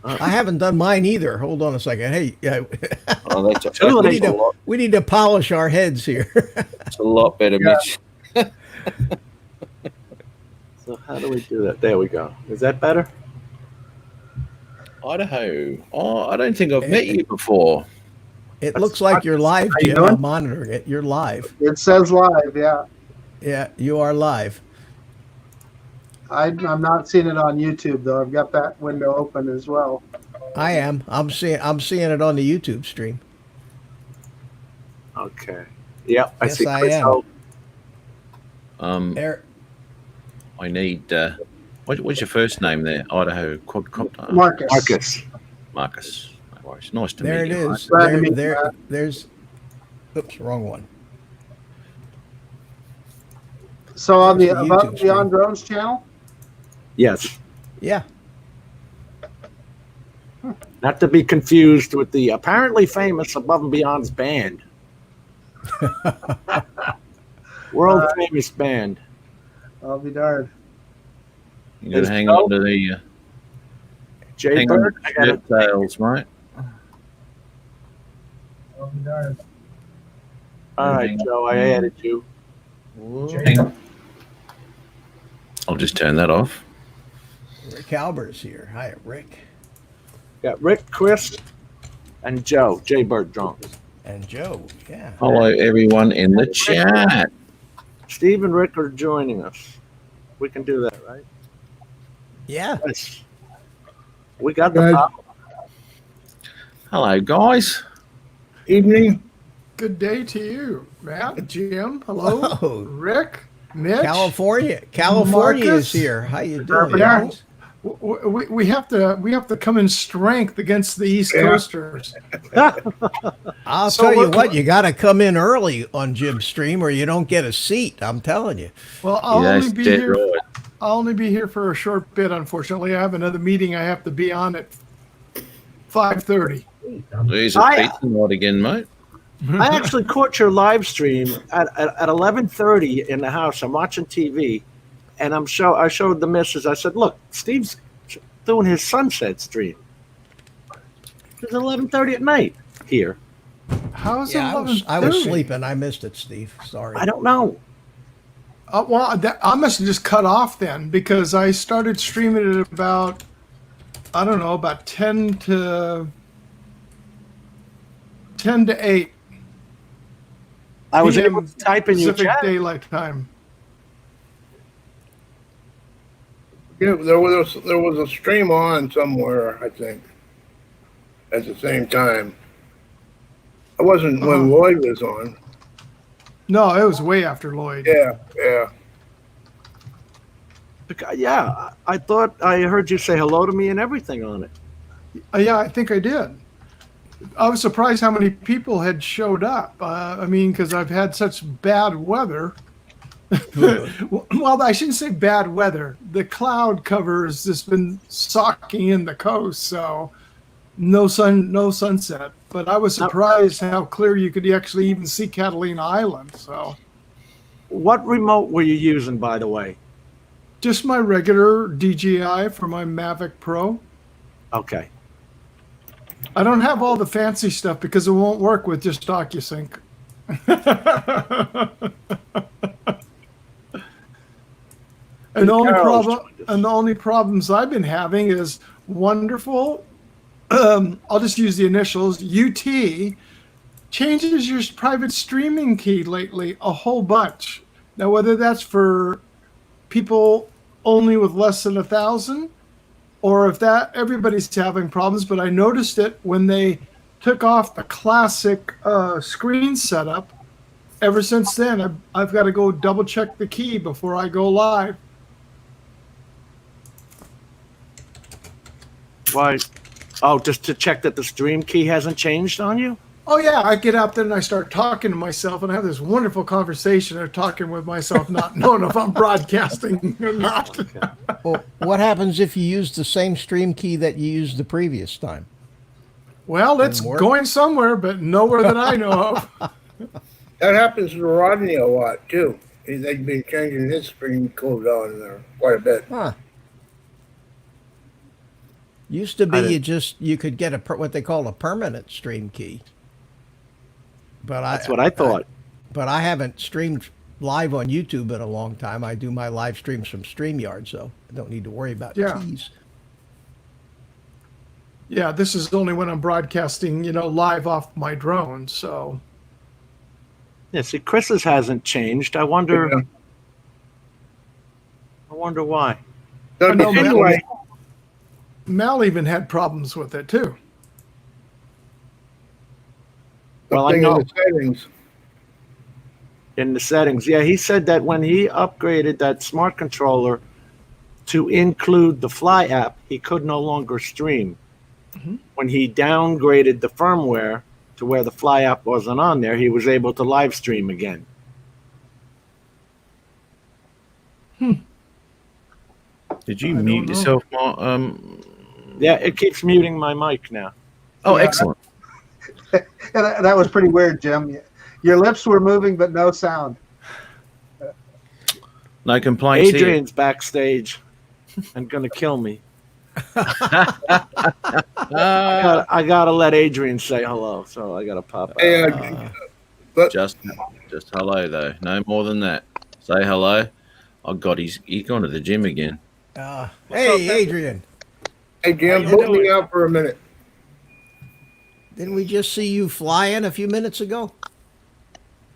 I haven't done mine either. Hold on a second. Hey, Oh, that's a lot. we need to polish our heads here. It's a lot better, Mitch. So how do we do that? There we go. Is that better? Idaho. Oh, I don't think I've met you before. It looks like you're live, How you Jim. doing? I'm monitoring it. You're live. It says live, yeah. Yeah, you are live. I'm not seeing it on YouTube though. I've got that window open as well. I am. I'm seeing it on the YouTube stream. Okay. Yep, I Yes, see. I Crystal. am. There. I need. What's your first name there? Idaho. Marcus. Marcus. No worries. Nice to There meet it you. is. Glad to meet you, Matt. There's. Oops, wrong one. So on the There's the Above YouTube and stream. Beyond Drones channel? Yes. Yeah. Not to be confused with the apparently famous Above and Beyond's band. World famous band. I'll be darned. You got to There's hang no- on to the Jay hang on Bird. to the shirt tails, mate. I'll be darned. All right, Joe. I added you. Hang on. I'll just turn that off. Rick Albert's here. Hi, Rick. Got Rick, Chris, and Joe. Jay Bird Drones. And Joe. Yeah. Hello, everyone in the chat. Steve and Rick are joining us. We can do that, right? Yeah. Yes. We got the Good. power. Hello, guys. Evening. Good day to you, Matt, Jim. Hello, Oh. Rick, Mitch. California Marcus? is here. How you doing, Yeah. guys? We have to come in strength against the East Yeah. Coasters. I'll So tell you what- what, you got to come in early on Jim's stream or you don't get a seat. I'm telling you. Well, I'll Yeah, only that's be dead here. right. I'll only be here for a short bit. Unfortunately, I have another meeting I have to be on at 5:30. There's a I- pizza night again, mate. I actually caught your live stream at 11:30 in the house. I'm watching TV, and I showed the missus. I said, "Look, Steve's doing his sunset stream. It's 11:30 at night here. How's Yeah, I was 11:30? sleeping. I missed it, Steve. Sorry. I don't know. I must have just cut off then because I started streaming at about, I don't know, about 10 to 8 I was PM able to type in your Pacific chat. Daylight Time. Yeah, there was a stream on somewhere, I think, at the same time. It wasn't when Lloyd was on. No, it was way after Lloyd. Yeah. Yeah, I thought I heard you say hello to me and everything on it. Yeah, I think I did. I was surprised how many people had showed up. I mean, because I've had such bad weather. Well, I shouldn't say bad weather. The cloud cover has just been socking in the coast, so no sun, no sunset. But I was surprised how clear you could actually even see Catalina Island. So, What remote were you using, by the way? just my regular DJI for my Mavic Pro. Okay. I don't have all the fancy stuff because it won't work with just DocuSync. And the only problems I've been having is wonderful. I'll just use the initials. UT changes your private streaming key lately a whole bunch. Now, whether that's for people only with less than 1,000, or if that everybody's having problems, but I noticed it when they took off the classic screen setup. Ever since then, I've got to go double check the key before I go live. Why? Oh, just to check that the stream key hasn't changed on you? Oh yeah, I get out there and I start talking to myself and I have this wonderful conversation of talking with myself, not knowing if I'm broadcasting or not. Well, what happens if you use the same stream key that you used the previous time? Well, it's Didn't work? going somewhere, but nowhere that I know of. That happens to Rodney a lot, too. They've been changing his screen code on there quite a bit. Huh. Used to be you could get what they call a permanent stream key. But That's what I thought. But I haven't streamed live on YouTube in a long time. I do my live streams from StreamYard, so I don't need to worry about keys. Yeah, this is only when I'm broadcasting, live off my drone. So. Yeah, see, Chris's hasn't changed. I wonder. Yeah. I wonder why. That'd be fun. Anyway, Mal even had problems with it too. Well, I Something know. in the settings. In the settings, yeah, he said that when he upgraded that smart controller to include the Fly app, he could no longer stream. Mm-hmm. When he downgraded the firmware to where the Fly app wasn't on there, he was able to live stream again. Did you mute yourself, Mark? Yeah, it keeps muting my mic now. Oh, Yeah. excellent. That was pretty weird, Jim. Your lips were moving, but no sound. No complaints here. Adrian's backstage and gonna kill me. I gotta let Adrian say hello, so I gotta pop out. Hey, Just hello, though. No more than that. Say hello. Oh, God, he's gone to the gym again. Hey, Adrian. hey, Jim, How you book me doing? out for a minute. Didn't we just see you flying a few minutes ago?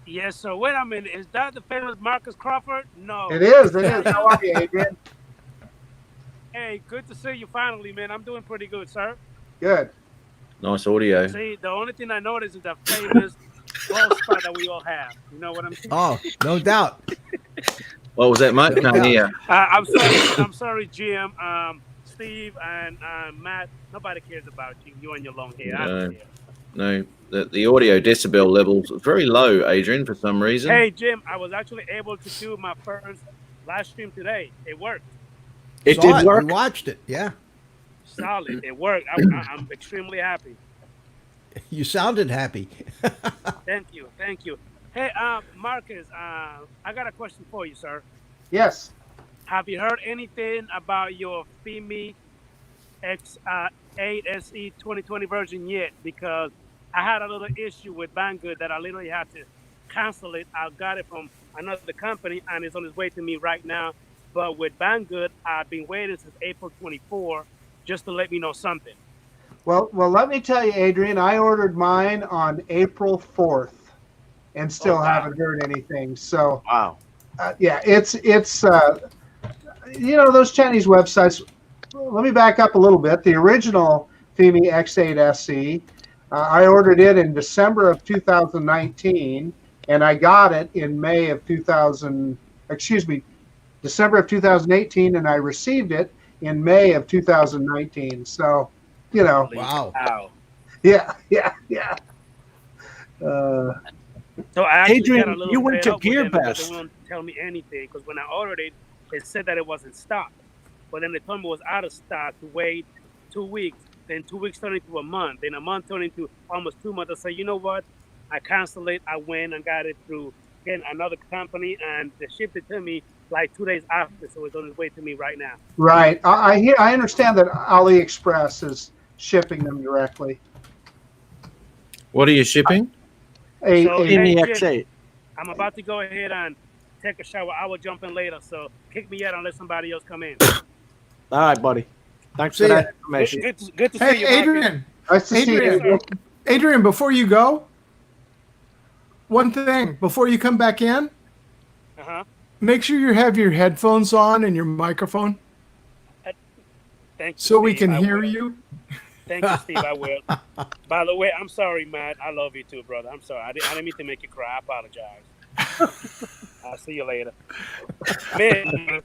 Yes, so wait a minute. Is that the famous Marcus Crawford? No. It is. How are you, Adrian? Hey, good to see you finally, man. I'm doing pretty good, sir. Good. Nice audio. See, the only thing I noticed is the famous ball spot that we all have. You know what I'm saying? Oh, no doubt. What was that, mate? Can't hear. I'm sorry, Jim, Steve, and Matt. Nobody cares about you. You and your long hair. I don't care. No, the audio decibel levels are very low, Adrian, for some reason. Hey, Jim, I was actually able to do my first live stream today. It worked. It Saw did work. We watched it. Yeah. Solid. It worked. I'm extremely happy. You sounded happy. Thank you. Thank you. Hey, Marcus, I got a question for you, sir. Yes. Have you heard anything about your FIMI X8 SE 2020 version yet? Because I had a little issue with Banggood that I literally had to cancel it. I got it from another company, and it's on its way to me right now. But with Banggood, I've been waiting since April 24 just to let me know something. Well, let me tell you, Adrian, I ordered mine on April 4th and still haven't heard anything. So, Wow. yeah, it's those Chinese websites. Let me back up a little bit. The original FIMI X8 SE, I ordered it in December of 2019, and I got it in December of 2018, and I received it in May of 2019. So, Wow. yeah. So I actually Adrian, got a little you went fed to up with them because GearBest. They wouldn't tell me anything because when I ordered it, it said that it wasn't stock. But then they told me it was out of stock to wait 2 weeks. Then 2 weeks turned into a month. Then a month turned into almost 2 months. I said, you know what? I canceled it. I went and got it through another company, and they shipped it to me like 2 days after. So it's on its way to me right now. Right. I understand that AliExpress is shipping them directly. What are you shipping? So, FIMI hey, X8. I'm about to go ahead and take a shower. I will jump in later. So kick me out and let somebody else come in. All right, buddy. Thanks See for ya. that information. Good to see Hey, you, Marcus. Adrian. Nice to see you. Adrian, before you go, one thing before you come back in, Uh-huh. make sure you have your headphones on and your microphone Thank you, so we Steve. can I hear will. you. Thank you, Steve. I will. By the way, I'm sorry, Matt. I love you too, brother. I'm sorry. I didn't mean to make you cry. I apologize. I'll see you later. Man,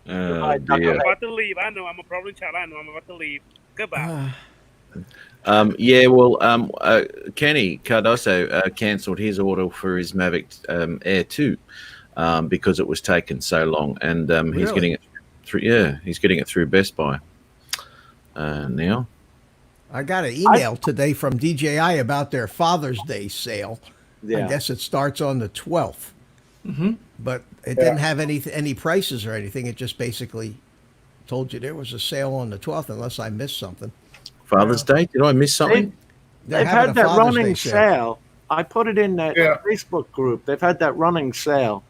Oh, I'm dear. about to leave. I know I'm a problem child. I know I'm about to leave. Goodbye. Kenny Cardoso cancelled his order for his Mavic Air 2 because it was taking so long, and he's Really? getting it through. Yeah, he's getting it through Best Buy now. I got an email today from DJI about their Father's Day sale. I Yeah. guess it starts on the 12th. But it didn't have any prices or anything. It just basically told you there was a sale on the 12th, unless I missed something. Father's Day? Did I miss something? They're They've having had a that Father's Day running sale. I put it in that Yeah. Facebook group. They've had that running sale.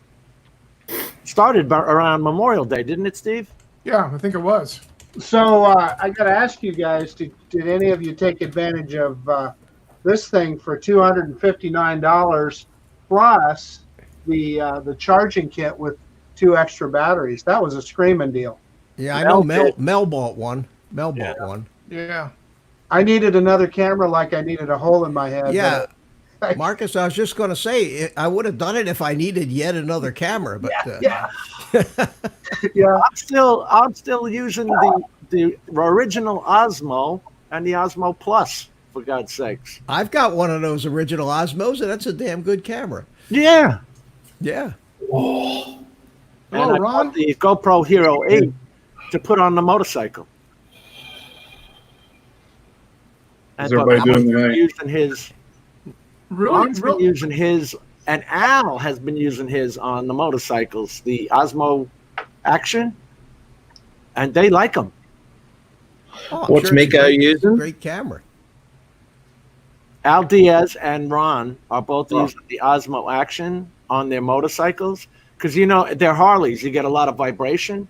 Started around Memorial Day, didn't it, Steve? Yeah, I think it was. So I got to ask you guys: did any of you take advantage of this thing for $259 plus the charging kit with 2 extra batteries? That was a screaming deal. Yeah, I know Mel bought one. Mel bought one. Yeah. I needed another camera like I needed a hole in my head. Yeah. but- Marcus, I was just going to say, I would have done it if I needed yet another camera, but yeah. Yeah. I'm still using the original Osmo and the Osmo Plus, for God's sakes. I've got one of those original Osmos, and that's a damn good camera. Yeah. Yeah. And Hello, I Ron. bought the GoPro Hero 8 to put on the motorcycle. How's everybody doing tonight? Using his, Really? Ron's been using his, and Al has been using his on the motorcycles, the Osmo Action, and they like them. Oh, What's it's a Miko great- using? Great camera. Al Diaz and Ron are both using the Osmo Action on their motorcycles because they're Harleys. You get a lot of vibration,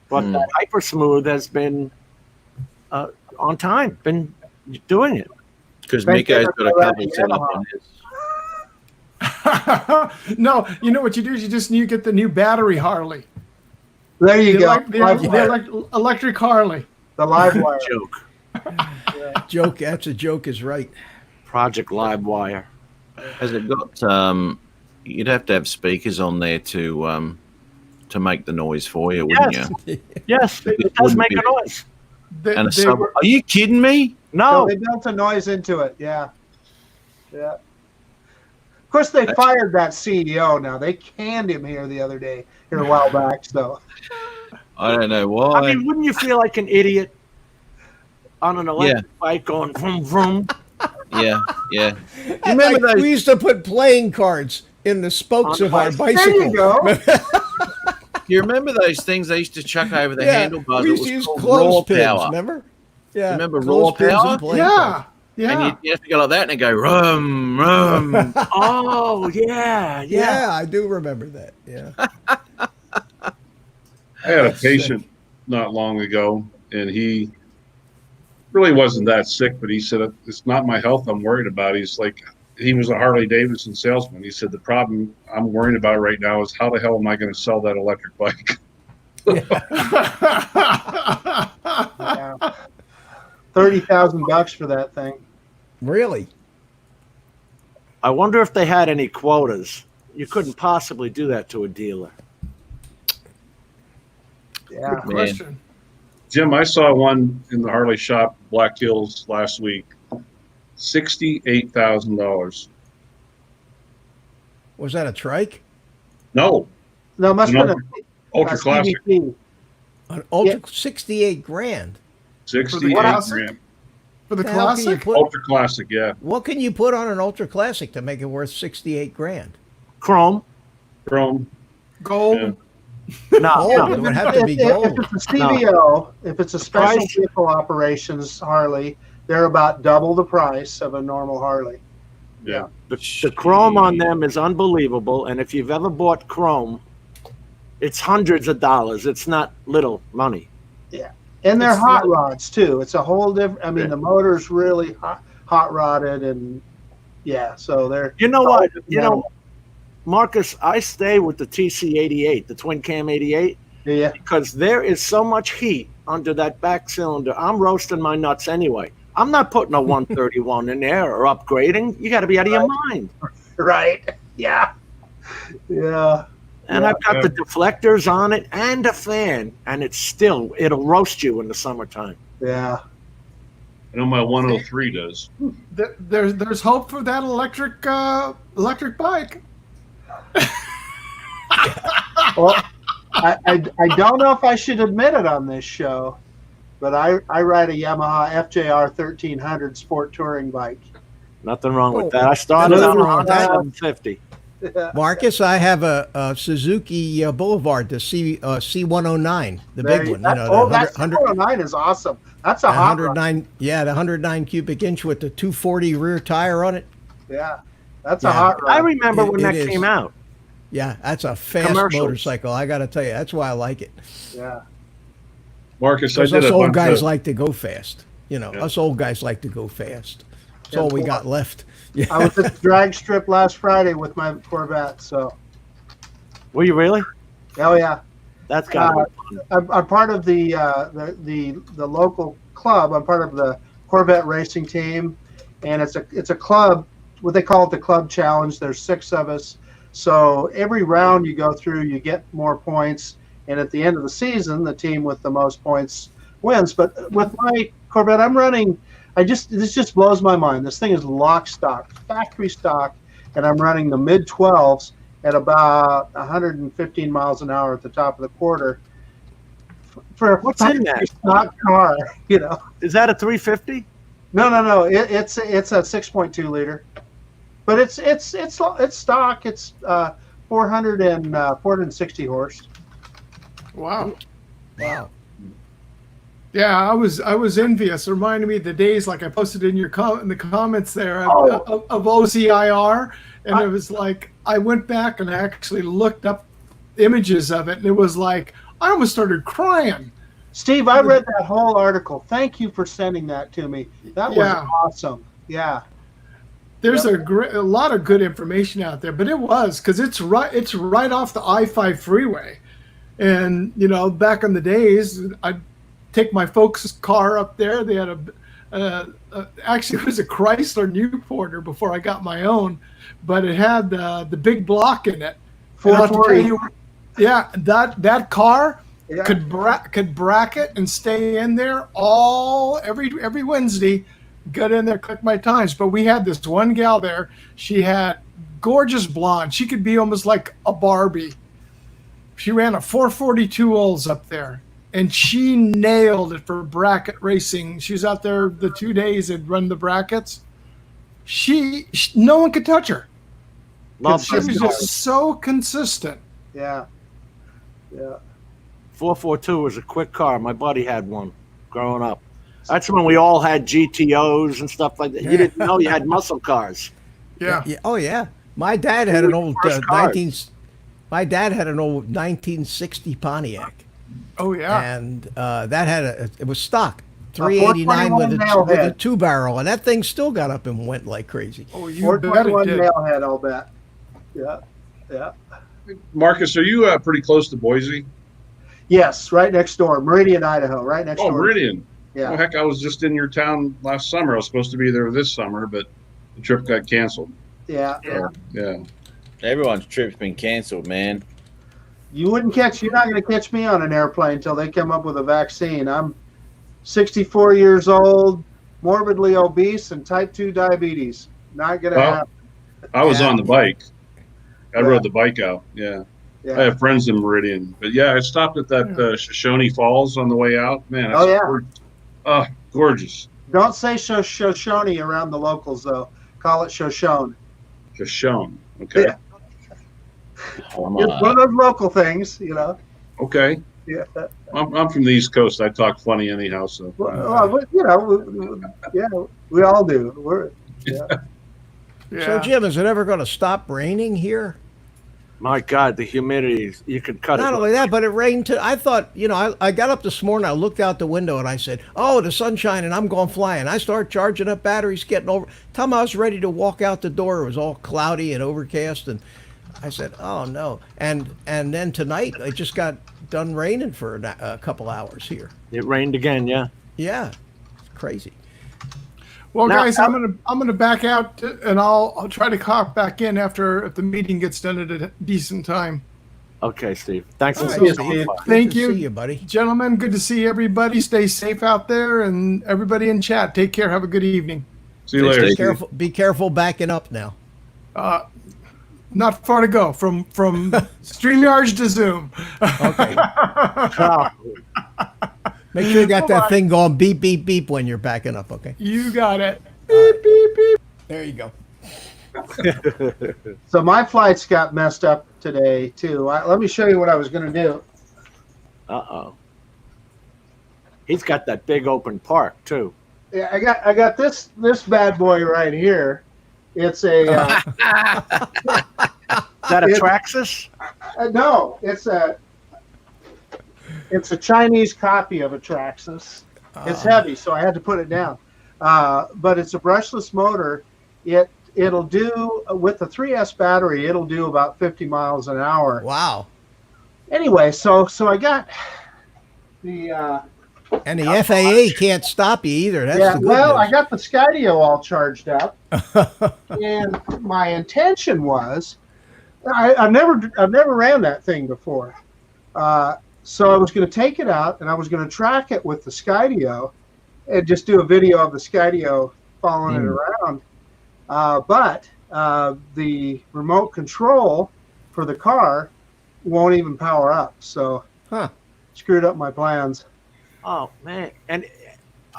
but that Hyper Smooth has been on time, been doing it. Because Thank Miko's you. got a couple set up on his. No, you know what you do is you just need to get the new battery Harley. There you go. The electric Harley. The live wire. Joke. Joke. That's a joke is right. Project Livewire. Has it got? You'd have to have speakers on there to make the noise for you, wouldn't you? Yes, it does wouldn't make be- a noise. And are you kidding me? No, No, they built a noise into it. Yeah. Yeah. Of course, they fired that CEO now. They canned him here the other day, here a while back. So, I don't know why. I mean, wouldn't you feel like an idiot on an electric bike going vroom vroom? yeah. Remember we used to put playing cards in the spokes On of our the bicycle. there you go. You remember those things they used to chuck over the handlebars? we It used was to use called clothespins, raw power. remember? Yeah. Remember clothespins raw power? and playing Yeah. cards. Yeah. And you have to go like that and it go rum rum. Oh yeah. Yeah, I do remember that. Yeah. I had a patient not long ago, and he really wasn't that sick, but he said, "It's not my health I'm worried about." He's like, he was a Harley Davidson salesman. He said, "The problem I'm worried about right now is how the hell am I going to sell that electric bike?" Yeah. $30,000 for that thing. Really? I wonder if they had any quotas. You couldn't possibly do that to a dealer. Yeah. Good question. Jim, I saw one in the Harley shop, Black Hills, last week. $68,000. Was that a trike? No, No, it must have been ultra a classic. CVT. An ultra 68 grand. 68 classic? grand. For the How can you classic? put, Ultra classic, yeah. what can you put on an ultra classic to make it worth 68 grand? Chrome. Chrome. Gold. Yeah. No, Gold. no. It would have to be If gold. it's a CVO, if it's a special price- vehicle operations Harley, they're about double the price of a normal Harley. Yeah. The chrome on them is unbelievable, and if you've ever bought chrome, it's hundreds of dollars. It's not little money. And they're It's hot not- rods too. It's a whole different. I mean, the motor's really hot rodded, and yeah. So they're. You know what? Oh, You know, Marcus, I stay with the TC88, the twin cam 88, Yeah. because there is so much heat under that back cylinder. I'm roasting my nuts anyway. I'm not putting a 131 in there or upgrading. You got to be out of your mind. Right. Yeah. Yeah. And Yeah. I've got the deflectors on it and a fan, and it'll roast you in the summertime. Yeah. I know my 103 does. There's hope for that electric bike. Well, I don't know if I should admit it on this show, but I ride a Yamaha FJR 1300 sport touring bike. Nothing wrong Oh, with that. I started nothing on wrong with that. 750. Marcus, I have a Suzuki Boulevard, the C109, the big one. That 109 is awesome. That's a hot rod. 109, yeah, the 109 cubic inch with the 240 rear tire on it. Yeah, that's a hot rod. I remember when that is. came out. Yeah, that's a fast Commercials. motorcycle. I got to tell you, that's why I like it. Yeah. Marcus, I Because did us a old bunch guys of, like to go fast. You know, Yeah. us old guys like to go fast. That's Yeah, all we cool. got left. Yeah. I was at the drag strip last Friday with my Corvette, so Were you really? oh yeah. That's got to be fun. I'm part of the local club. I'm part of the Corvette racing team, and it's a club. What they call it, the club challenge. There's 6 of us, so every round you go through, you get more points, and at the end of the season, the team with the most points wins. But with my Corvette, I'm running. This just blows my mind. This thing is lock stock, factory stock, and I'm running the mid 12s at about 115 miles an hour at the top of the quarter. For a What's in that? stock car, you know. Is that a 350? No. It's a 6.2 liter, but it's stock. It's 460 horse. Wow. Wow. Yeah, I was envious. It reminded me of the days, like I posted in your in the comments there of OCIR, and it was like I went back and I actually looked up images of it, and it was like I almost started crying. Steve, I read that whole article. Thank you for sending that to me. That was awesome. Yeah. There's a lot of good information out there, but it was because it's right off the I-5 freeway, and you know back in the days I'd take my folks' car up there. They had actually it was a Chrysler Newporter before I got my own, but it had the big block in it. 440. Yeah, that car could bracket and stay in there every Wednesday. Got in there, click my times. But we had this one gal there. She had gorgeous blonde. She could be almost like a Barbie. She ran a 442 Olds up there. And she nailed it for bracket racing. She was out there the 2 days and run the brackets. No one could touch her. She was just so consistent. Yeah. 442 was a quick car. My buddy had one growing up. That's when we all had GTOs and stuff like that. You didn't know you had muscle cars. Yeah. Oh yeah. My dad had an old First cars. My dad had an old 1960 Pontiac. Oh yeah. And that had it was stock 389 with a 2-barrel, and that thing still got up and went like crazy. Oh, you bet it 421 did. nailhead, I'll bet. Yeah. Marcus, are you pretty close to Boise? Yes, right next door, Meridian, Idaho, right next Oh, door. Meridian. Yeah. Oh, heck, I was just in your town last summer. I was supposed to be there this summer, but the trip got canceled. Yeah. So, yeah. Everyone's trip's been cancelled, man. You're not going to catch me on an airplane until they come up with a vaccine. I'm 64 years old, morbidly obese, and type 2 diabetes. Not going to happen. I was on the bike. I Yeah. rode the bike out. Yeah. I have friends in Meridian. But yeah, I stopped at that Shoshone Falls on the way out. Man, that's gorgeous. Don't say Shoshone around the locals, though. Call it Shoshone. Shoshone. Okay. Yeah. It's one of those local things, you know. Okay. Yeah. I'm from the East Coast. I talk funny anyhow. So. Well, you know, we all do. So Jim, is it ever going to stop raining here? My God, the humidity, you could cut it. Not only that, but it rained too. I thought, you know, I got up this morning, I looked out the window and I said, oh, the sun's shining, I'm going flying. I started charging up batteries, getting over. Time I was ready to walk out the door, it was all cloudy and overcast. And I said, oh, no. And then tonight, it just got done raining for a couple hours here. It rained again, yeah. Yeah, it's crazy. Well, Now, guys, I'm gonna back out, and I'll try to hop back in if the meeting gets done at a decent time. Okay, Steve. Thanks for All right, coming. Steve. Thank Good to you. see you, buddy. Gentlemen, good to see everybody. Stay safe out there, and everybody in chat, take care. Have a good evening. See you later. Be careful backing up now. Not far to go from StreamYards to Zoom. Okay. Make sure you got that thing going beep, beep, beep when you're backing up, okay? You got it. Beep, beep, beep. There you go. So my flights got messed up today too. Let me show you what I was going to do. Uh-oh. He's got that big open park too. Yeah, I got this bad boy right here. It's a Is that a Traxxas? no, it's a Chinese copy of a Traxxas. It's heavy, so I had to put it down. But it's a brushless motor. It'll do, with the 3S battery, it'll do about 50 miles an hour. Wow. Anyway, so I got the And the FAA can't stop you either. That's the good well, news. I got the Skydio all charged up, and my intention was, I've never ran that thing before, so I was going to take it out and I was going to track it with the Skydio, and just do a video of the Skydio following it around. But the remote control for the car won't even power up, so screwed up my plans. Oh man! And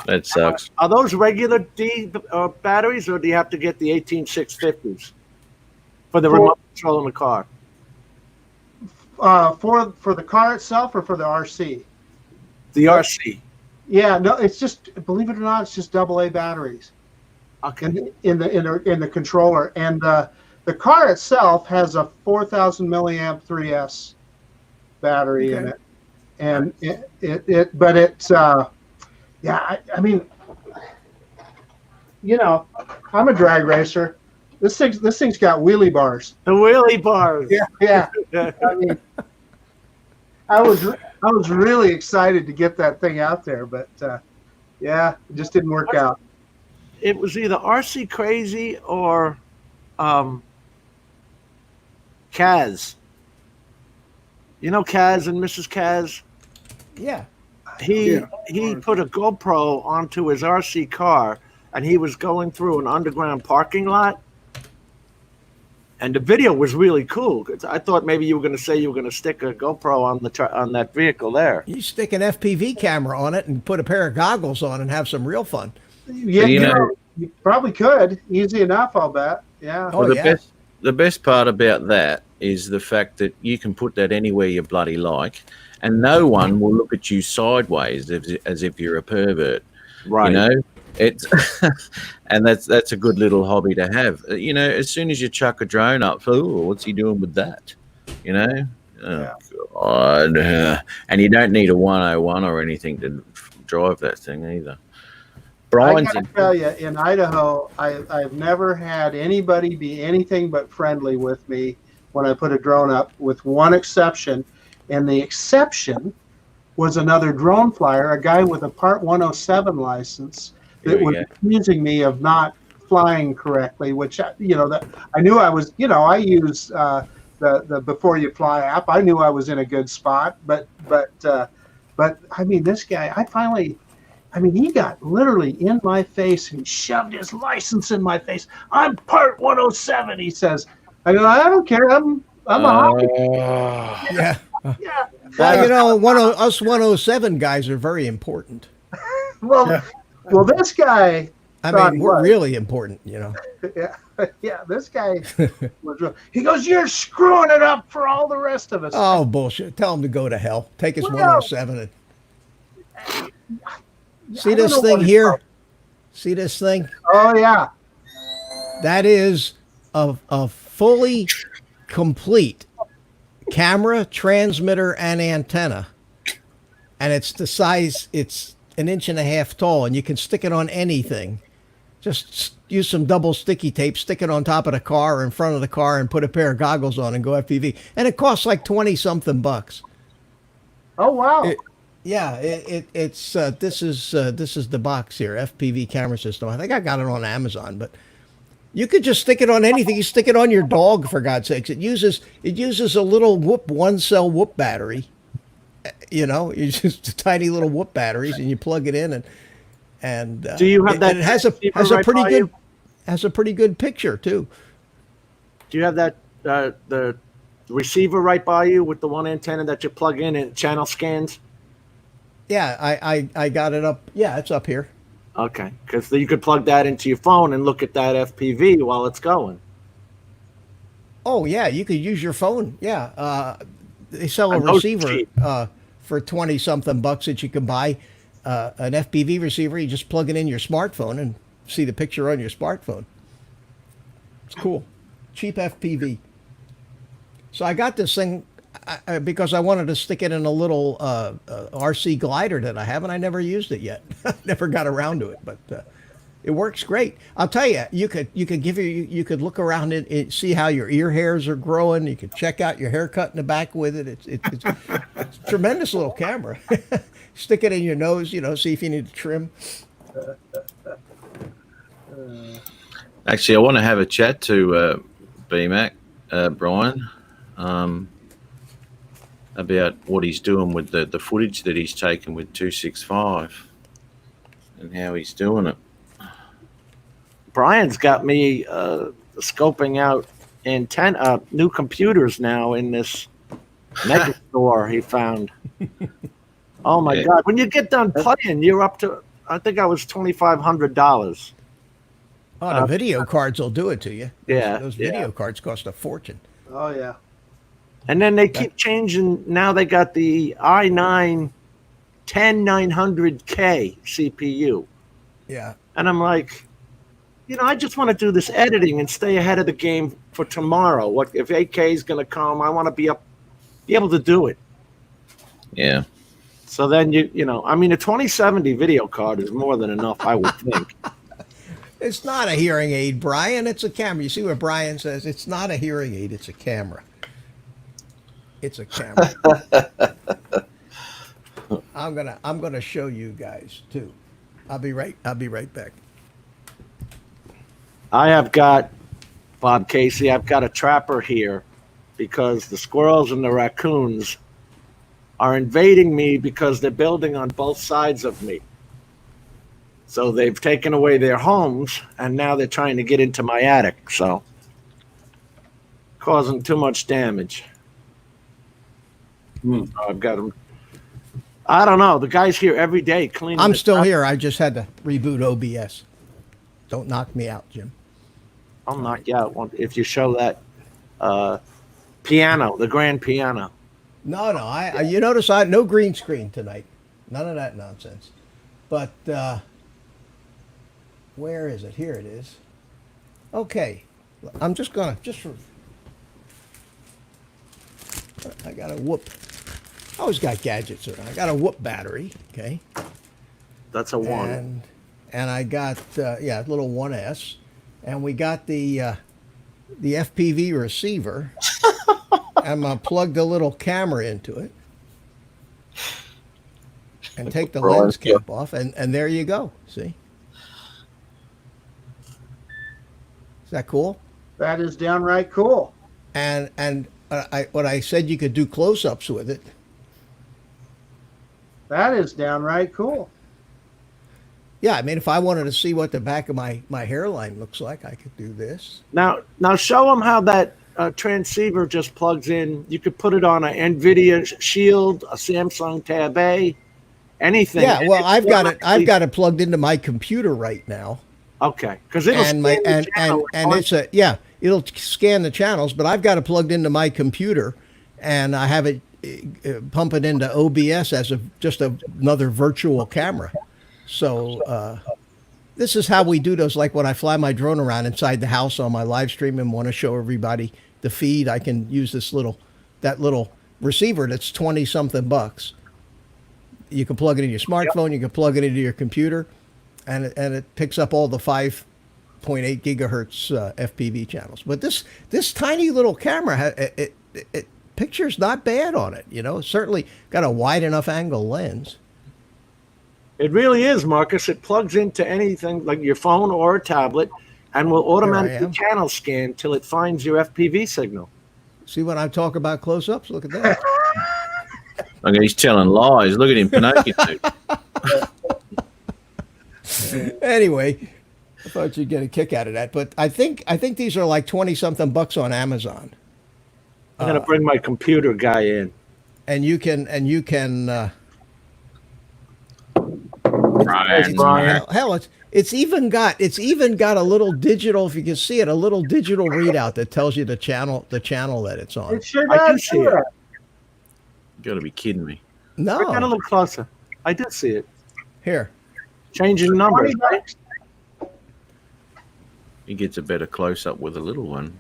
That sucks. are those regular D batteries, or do you have to get the 18650s for the remote control in the car? For the car itself or for the RC? The RC. Yeah, no, it's just, believe it or not, it's just AA batteries Okay. in the controller, and the car itself has a 4,000 milliamp 3S battery in it, and but it's yeah, I mean, you know, I'm a drag racer. This thing's got wheelie bars. The wheelie bars. Yeah. I mean, I was really excited to get that thing out there, but yeah, it just didn't work out. It was either RC Crazy or Kaz. You know Kaz and Mrs. Kaz? Yeah. He put a GoPro onto his RC car, and he was going through an underground parking lot. And the video was really cool. 'Cause I thought maybe you were going to say you were going to stick a GoPro on that vehicle there. You stick an FPV camera on it and put a pair of goggles on and have some real fun. Yeah, you probably could. Easy enough, I'll bet. Yeah. Oh, yeah. The best part about that is the fact that you can put that anywhere you bloody like, and no one will look at you sideways as if you're a pervert. Right. You know, it's and that's a good little hobby to have. You know, as soon as you chuck a drone up, oh, what's he doing with that? You know, God. And you don't need a 101 or anything to drive that thing either. Brian's I gotta tell you, in Idaho, I've never had anybody be anything but friendly with me when I put a drone up, with one exception, and the exception was another drone flyer, a guy with a Part 107 license that was accusing me of not flying correctly, which, you know, that I knew I was, you know, I use the Before You Fly app. I knew I was in a good spot, but I mean, this guy, he got literally in my face and shoved his license in my face. I'm Part 107, he says. I go, I don't care. I'm a hobby. Yeah. Yeah. Well, you know, us 107 guys are very important. Well, this guy. I mean, we're really important, you know. Yeah, this guy was real. He goes, "You're screwing it up for all the rest of us." Oh, bullshit. Tell him to go to hell. Take his 107 and see this thing here? See this thing? Oh, yeah. That is a fully complete camera, transmitter, and antenna. And it's the size, it's 1.5 inches tall, and you can stick it on anything. Just use some double sticky tape, stick it on top of the car or in front of the car, and put a pair of goggles on and go FPV. And it costs like 20-something bucks. Oh, wow. This is the box here, FPV camera system. I think I got it on Amazon, but you could just stick it on anything. You stick it on your dog, for God's sakes. It uses a little one-cell whoop battery. You know, you just tiny little whoop batteries, and you plug it in, and do you have that? It has a pretty good picture too. Do you have that the receiver right by you with the one antenna that you plug in and channel scans? Yeah, I got it up. Yeah, it's up here. Okay, because you could plug that into your phone and look at that FPV while it's going. Oh yeah, you could use your phone. Yeah, they sell a And those receiver cheap. for 20 something bucks that you can buy. An FPV receiver. You just plug it in your smartphone and see the picture on your smartphone. It's cool, cheap FPV. So I got this thing because I wanted to stick it in a little RC glider that I have, and I never used it yet. Never got around to it, but it works great. I'll tell you, you could look around and see how your ear hairs are growing. You could check out your haircut in the back with it. It's a tremendous little camera. Stick it in your nose, see if you need to trim. Actually, I want to have a chat to BMAC, Brian, about what he's doing with the footage that he's taken with 265 and how he's doing it. Brian's got me scoping out new computers now in this mega store he found. Oh my God! When you get done playing, you're up to, I think I was $2,500. Oh, the video cards will do it to you. Those video yeah. cards cost a fortune. Oh yeah. And then they keep changing. Now they got the i9 10900K CPU. Yeah. And I'm like, I just want to do this editing and stay ahead of the game for tomorrow. What if 8K is going to come? I want to be able to do it. Yeah. So then a 2070 video card is more than enough, I would think. It's not a hearing aid, Brian. It's a camera. You see what Brian says? It's not a hearing aid. It's a camera. It's a camera. I'm gonna show you guys too. I'll be right back. I have got, Bob Casey, I've got a trapper here because the squirrels and the raccoons are invading me because they're building on both sides of me. So they've taken away their homes and now they're trying to get into my attic. So causing too much damage. I've got them. I don't know. The guy's here every day cleaning. I'm still here. I just had to reboot OBS. Don't knock me out, Jim. I'll knock you out if you show that piano, the grand piano. No. You notice I had no green screen tonight. None of that nonsense. But where is it? Here it is. Okay. I'm just gonna I got a whoop. I always got gadgets around. I got a whoop battery. Okay. That's a one. And I got little 1S, and we got the FPV receiver, and I plugged a little camera into it, and take the lens cap off, and there you go. See? Is that cool? That is downright cool. And what I said you could do close-ups with it. That is downright cool. Yeah, I mean, if I wanted to see what the back of my hairline looks like, I could do this. Now show them how that transceiver just plugs in. You could put it on an NVIDIA Shield, a Samsung Tab A, anything. Yeah, well, I've got it plugged into my computer right now. Okay, because it'll it'll scan the channels, but I've got it plugged into my computer, and I have it pump it into OBS as just another virtual camera. So this is how we do those. Like when I fly my drone around inside the house on my live stream and want to show everybody the feed, I can use that little receiver that's 20 something bucks. You can plug it in your smartphone. You can plug it into your computer, and it picks up all the 5.8 gigahertz FPV channels. But this tiny little camera, it picture's not bad on it. It's certainly got a wide enough angle lens. It really is, Marcus. It plugs into anything like your phone or a tablet and will automatically channel scan till it finds your FPV signal. See what I'm talking about close-ups? Look at that. Okay, he's telling lies. Look at him, Pinocchio. Anyway, I thought you'd get a kick out of that. But I think these are like 20-something bucks on Amazon. I'm going to bring my computer guy in. And you can Brian. Hell, it's even got a little digital, if you can see it, a little digital readout that tells you the channel that it's on. It sure I do does. see it. You got to be kidding me. Bring that a No, little closer. I did see it. here. Changing numbers, right? He gets a better close up with a little one.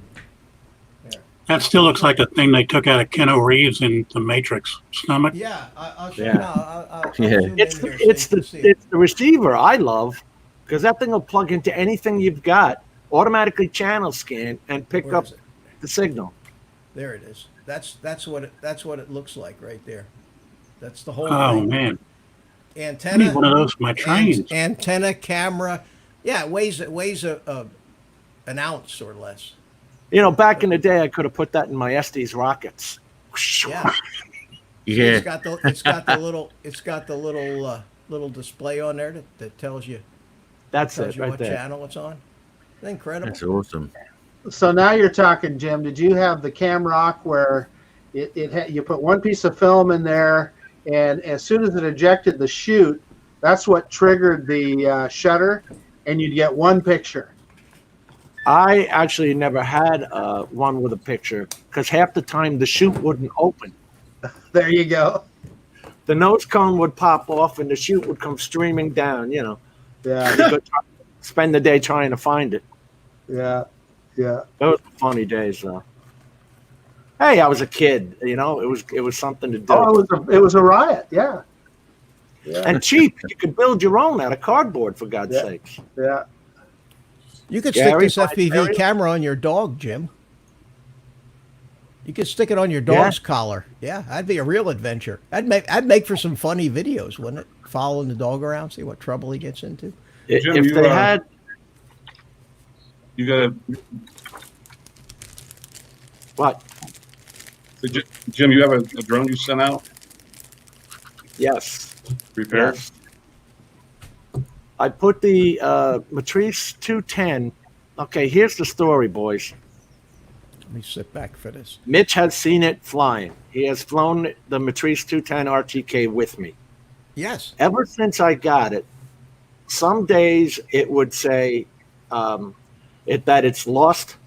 That still looks like a thing they took out of Keanu Reeves in The Matrix. Stomach. Yeah, I'll show Yeah. you now. I'll Yeah. zoom It's in the, here it's so you the can see it. it's the receiver I love, because that thing will plug into anything you've got, automatically channel scan, and pick Where up is it? the signal. There it is. That's what it looks like right there. That's the whole Oh thing. man, I Antenna. need one of those for my trains. Antenna, camera. Yeah, it weighs an ounce or less. You know, back in the day, I could have put that in my Estes rockets. Yeah. Yeah. It's got the little display on there that tells you That's it, right what there. channel it's on. Isn't that incredible? That's awesome. So now you're talking, Jim. Did you have the Camrock where you put one piece of film in there, and as soon as it ejected the chute, that's what triggered the shutter, and you'd get one picture. I actually never had one with a picture, because half the time the chute wouldn't open. There you go. The nose cone would pop off, and the chute would come streaming down. You know, Yeah, you could spend the day trying to find it. yeah. Those were funny days, though. Hey, I was a kid. You know, it was something to do. Oh, it was a riot. Yeah, And cheap. You could build your own out of cardboard, for God's Yeah. sakes. yeah. You could Gary, stick this FPV Gary? camera on your dog, Jim. You could stick it on your dog's collar. Yeah, that'd be a real adventure. I'd make for some funny videos, wouldn't it? Following the dog around, see what trouble he gets into. Jim, If you, they had, You got what? Jim, you have a drone you sent out? Yes. Repair? Yes. I put the Matrice 210. Okay, here's the story, boys. Let me sit back for this. Mitch has seen it flying. He has flown the Matrice 210 RTK with me. Yes. Ever since I got it, some days it would say that it's lost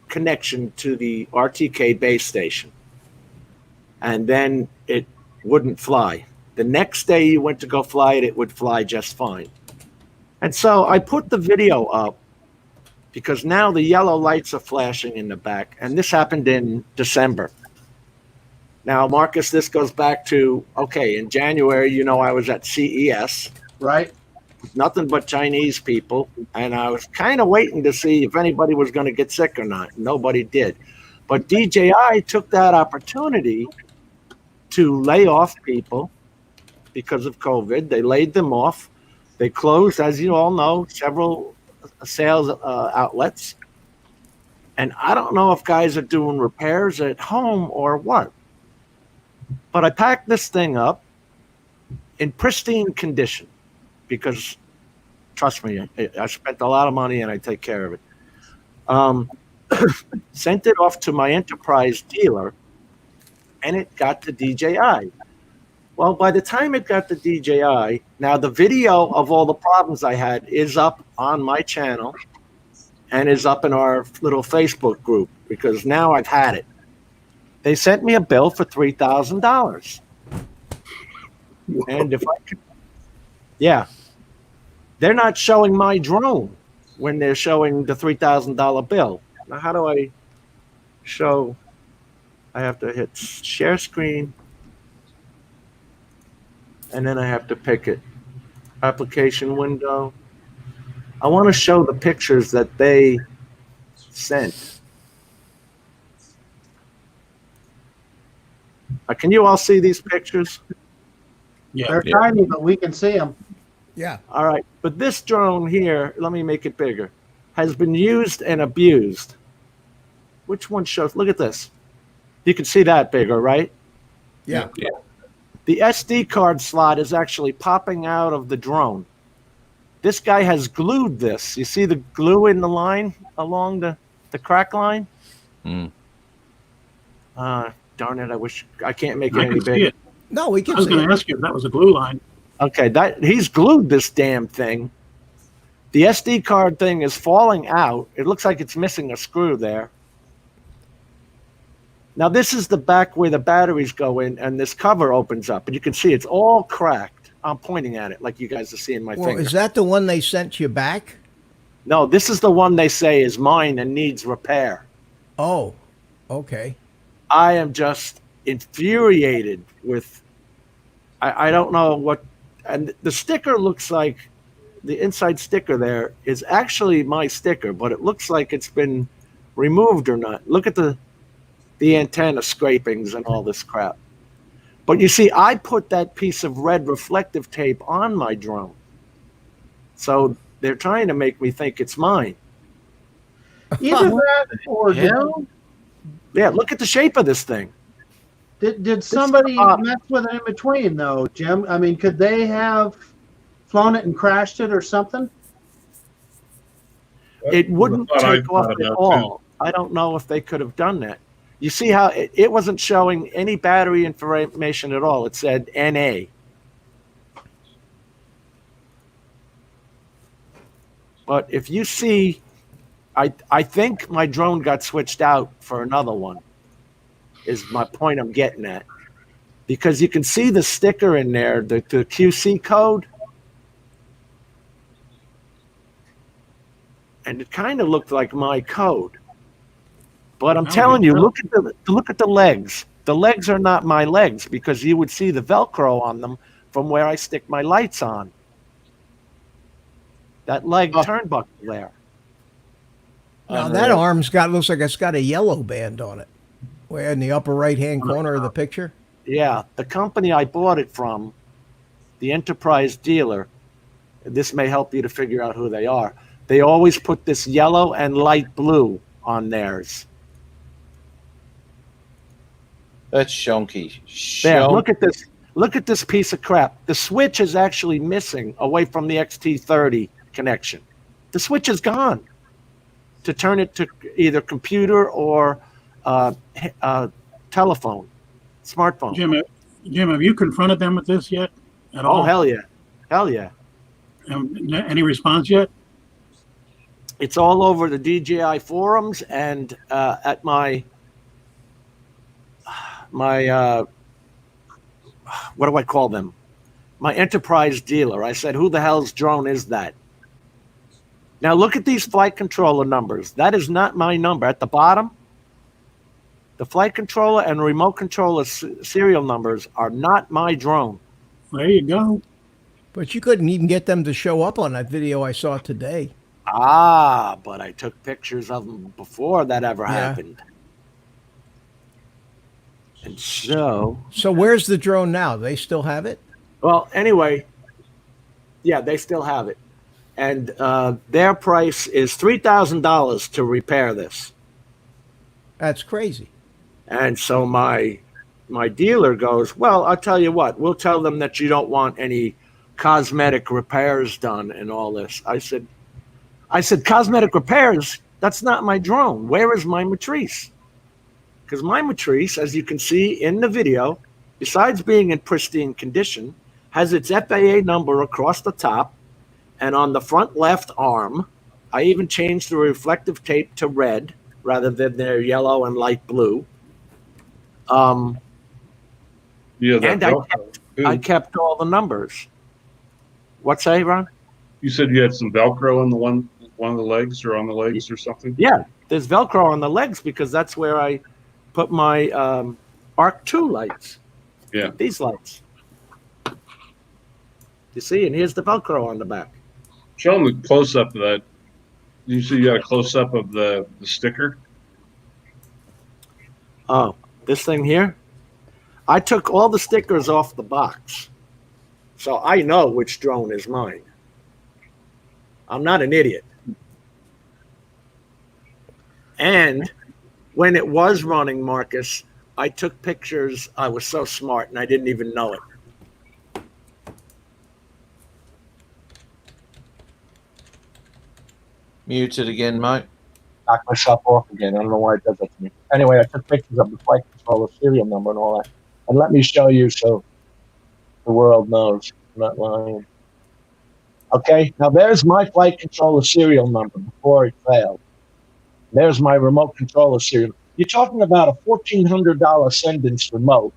connection to the RTK base station. And then it wouldn't fly. The next day you went to go fly it, it would fly just fine. And so I put the video up because now the yellow lights are flashing in the back. And this happened in December. Now, Marcus, this goes back to, okay, in January, you know, I was at CES. Right. Nothing but Chinese people. And I was kind of waiting to see if anybody was going to get sick or not. Nobody did. But DJI took that opportunity to lay off people because of COVID. They laid them off. They closed, as you all know, several sales outlets. And I don't know if guys are doing repairs at home or what. But I packed this thing up in pristine condition because, trust me, I spent a lot of money and I take care of it. Sent it off to my Enterprise dealer, and it got to DJI. Well, by the time it got to DJI, now the video of all the problems I had is up on my channel and is up in our little Facebook group because now I've had it. They sent me a bill for $3,000. And if I could, yeah, they're not showing my drone when they're showing the $3,000 bill. Now, how do I show? I have to hit share screen. And then I have to pick it. Application window. I want to show the pictures that they sent. Can you all see these pictures? Yeah. They're tiny, but we can see them. Yeah. All right. But this drone here, let me make it bigger, has been used and abused. Which one shows? Look at this. You can see that bigger, right? Yeah. Yeah. The SD card slot is actually popping out of the drone. This guy has glued this. You see the glue in the line along the crack line? Mm. Darn it, I wish I can't make it I any can see bigger. it. No, we I can was see going it. to ask you if that was a glue line. Okay, that he's glued this damn thing. The SD card thing is falling out. It looks like it's missing a screw there. Now this is the back where the batteries go in, and this cover opens up, and you can see it's all cracked. I'm pointing at it like you guys are seeing my finger. Is that the one they sent you back? No, this is the one they say is mine and needs repair. Oh, okay. I am just infuriated with. I don't know what, and the sticker looks like. The inside sticker there is actually my sticker, but it looks like it's been removed or not. Look at the antenna scrapings and all this crap. But you see, I put that piece of red reflective tape on my drone. So they're trying to make me think it's mine. Either that or yeah, look at the shape of this thing. did somebody mess with it in between, though, Jim? I mean, could they have flown it and crashed it or something? It wouldn't take off at all. I don't know if they could have done that. You see how it wasn't showing any battery information at all. It said NA. But if you see, I think my drone got switched out for another one, is my point I'm getting at. Because you can see the sticker in there, the QC code. And it kind of looked like my code. But I'm telling you, look at the legs. The legs are not my legs because you would see the Velcro on them from where I stick my lights on. That leg turnbuckle there. Now that arm's looks like it's got a yellow band on it. Where in the upper right-hand corner of the picture? Yeah, the company I bought it from, the Enterprise Dealer, this may help you to figure out who they are. They always put this yellow and light blue on theirs. That's shonky. There, look at this. Look at this piece of crap. The switch is actually missing away from the XT30 connection. The switch is gone to turn it to either computer or telephone, smartphone. Jim, have you confronted them with this yet? At all? Oh, hell yeah. Hell yeah. Any response yet? It's all over the DJI forums and at my what do I call them? My Enterprise Dealer. I said, who the hell's drone is that? Now look at these flight controller numbers. That is not my number. At the bottom, the flight controller and remote controller serial numbers are not my drone. There you go. But you couldn't even get them to show up on that video I saw today. Ah, but I took pictures of them before that ever happened. And so where's the drone now? They still have it? Well, anyway, yeah, they still have it. And their price is $3,000 to repair this. That's crazy. And so my dealer goes, well, I'll tell you what, we'll tell them that you don't want any cosmetic repairs done and all this. I said, cosmetic repairs? That's not my drone. Where is my Matrice? Because my Matrice, as you can see in the video, besides being in pristine condition, has its FAA number across the top, and on the front left arm, I even changed the reflective tape to red rather than their yellow and light blue. And I kept all the numbers. What's that, Ron? You said you had some Velcro on the one of the legs or on the legs or something? Yeah, there's Velcro on the legs because that's where I put my Arc 2 lights. Yeah. These lights. You see, and here's the Velcro on the back. Show them the close-up of that. You see you got a close-up of the sticker? Oh, this thing here? I took all the stickers off the box. So I know which drone is mine. I'm not an idiot. And when it was running, Marcus, I took pictures. I was so smart, and I didn't even know it. Muted again, mate. Knock myself off again. I don't know why it does that to me. Anyway, I took pictures of the flight controller serial number and all that. And let me show you so the world knows. not lying. Okay, now there's my flight controller serial number before it failed. There's my remote controller serial. You're talking about a $1,400 Cendence remote,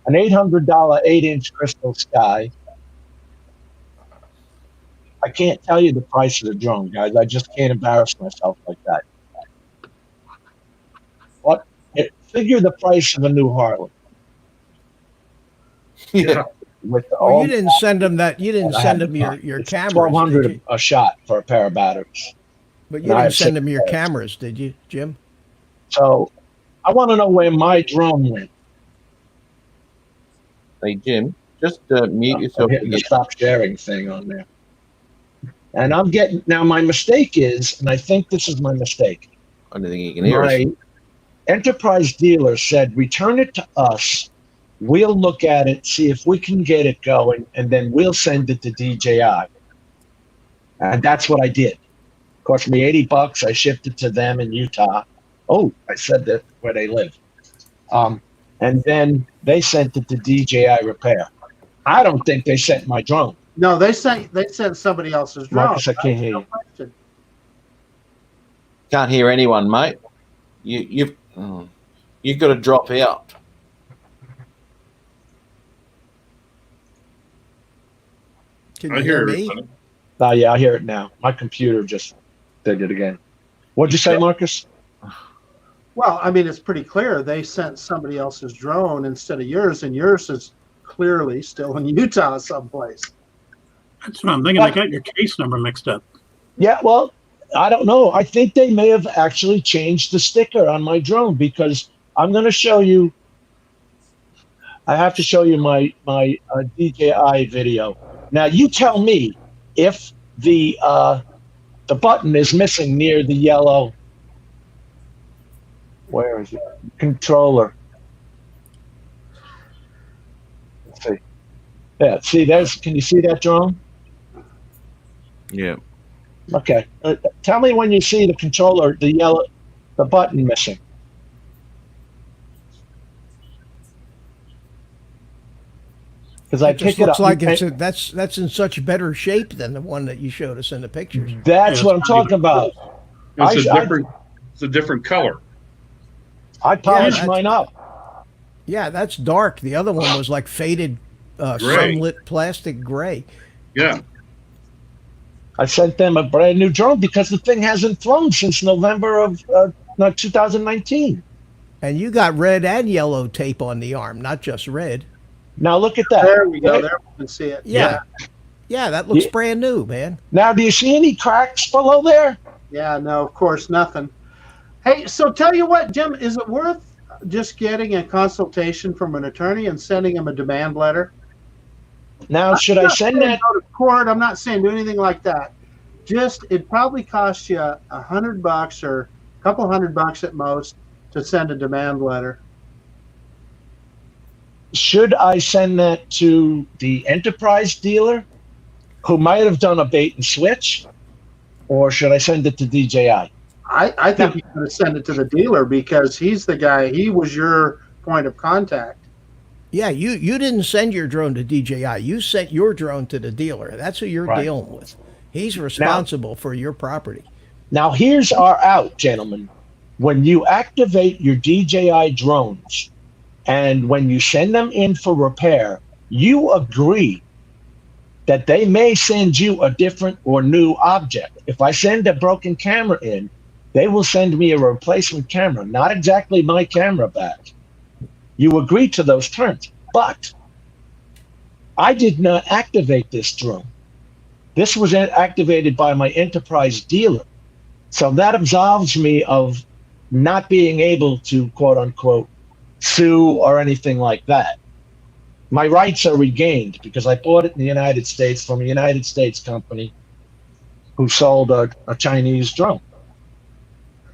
an $800 8-inch Crystalsky. I can't tell you the price of the drone, guys. I just can't embarrass myself like that. What? Figure the price of a new Harley. Yeah. With Well, you didn't send them that. You didn't send them your cameras. $1,200 a shot for a pair of batteries. But you didn't send them your cameras, did you, Jim? So I want to know where my drone went. Hey, Jim, just mute yourself. Hitting the stop sharing thing on there. And I'm getting, now my mistake is, and I think this is my mistake. I don't think you can hear us. My Enterprise dealer said, return it to us. We'll look at it, see if we can get it going, and then we'll send it to DJI. And that's what I did. Cost me $80. I shipped it to them in Utah. Oh, I said that where they live. And then they sent it to DJI Repair. I don't think they sent my drone. No, they sent somebody else's drone. Marcus, I can't hear you. Can't hear anyone, mate. You've got to drop out. Can I you hear hear me? everybody. Oh, yeah, I hear it now. My computer just did it again. What'd you say, Marcus? Well, I mean, it's pretty clear they sent somebody else's drone instead of yours, and yours is clearly still in Utah someplace. That's what I'm thinking. I got your case number mixed up. Yeah, well, I don't know. I think they may have actually changed the sticker on my drone because I'm going to show you. I have to show you my DJI video. Now, you tell me if the button is missing near the yellow. Where is it? Controller. Let's see. Yeah, see, there's. Can you see that drone? Yeah. Okay. Tell me when you see the controller, the button missing. Because I It just pick it looks up. like that's in such better shape than the one that you showed us in the pictures. That's what I'm talking about. It's a different color. I polished Yeah, mine up. Yeah, that's dark. The other one was like faded, sunlit plastic gray. Yeah. I sent them a brand new drone because the thing hasn't flown since November of 2019. And you got red and yellow tape on the arm, not just red. Now look at that. There we go. There we can see it. Yeah. Yeah, that looks brand new, man. Now, do you see any cracks below there? Yeah, no, of course, nothing. Hey, so tell you what, Jim, is it worth just getting a consultation from an attorney and sending him a demand letter? Now, should I send that? Go to court. I'm not saying do anything like that. Just, it probably costs you $100 or a couple $100 at most to send a demand letter. Should I send that to the Enterprise dealer who might have done a bait and switch? Or should I send it to DJI? I think you should send it to the dealer because he's the guy. He was your point of contact. Yeah, you didn't send your drone to DJI. You sent your drone to the dealer. That's who you're dealing with. He's responsible for your property. Now, here's our out, gentlemen. When you activate your DJI drones and when you send them in for repair, you agree that they may send you a different or new object. If I send a broken camera in, they will send me a replacement camera, not exactly my camera back. You agree to those terms, but I did not activate this drone. This was activated by my Enterprise dealer. So that absolves me of not being able to, quote unquote, sue or anything like that. My rights are regained because I bought it in the United States from a United States company who sold a Chinese drone.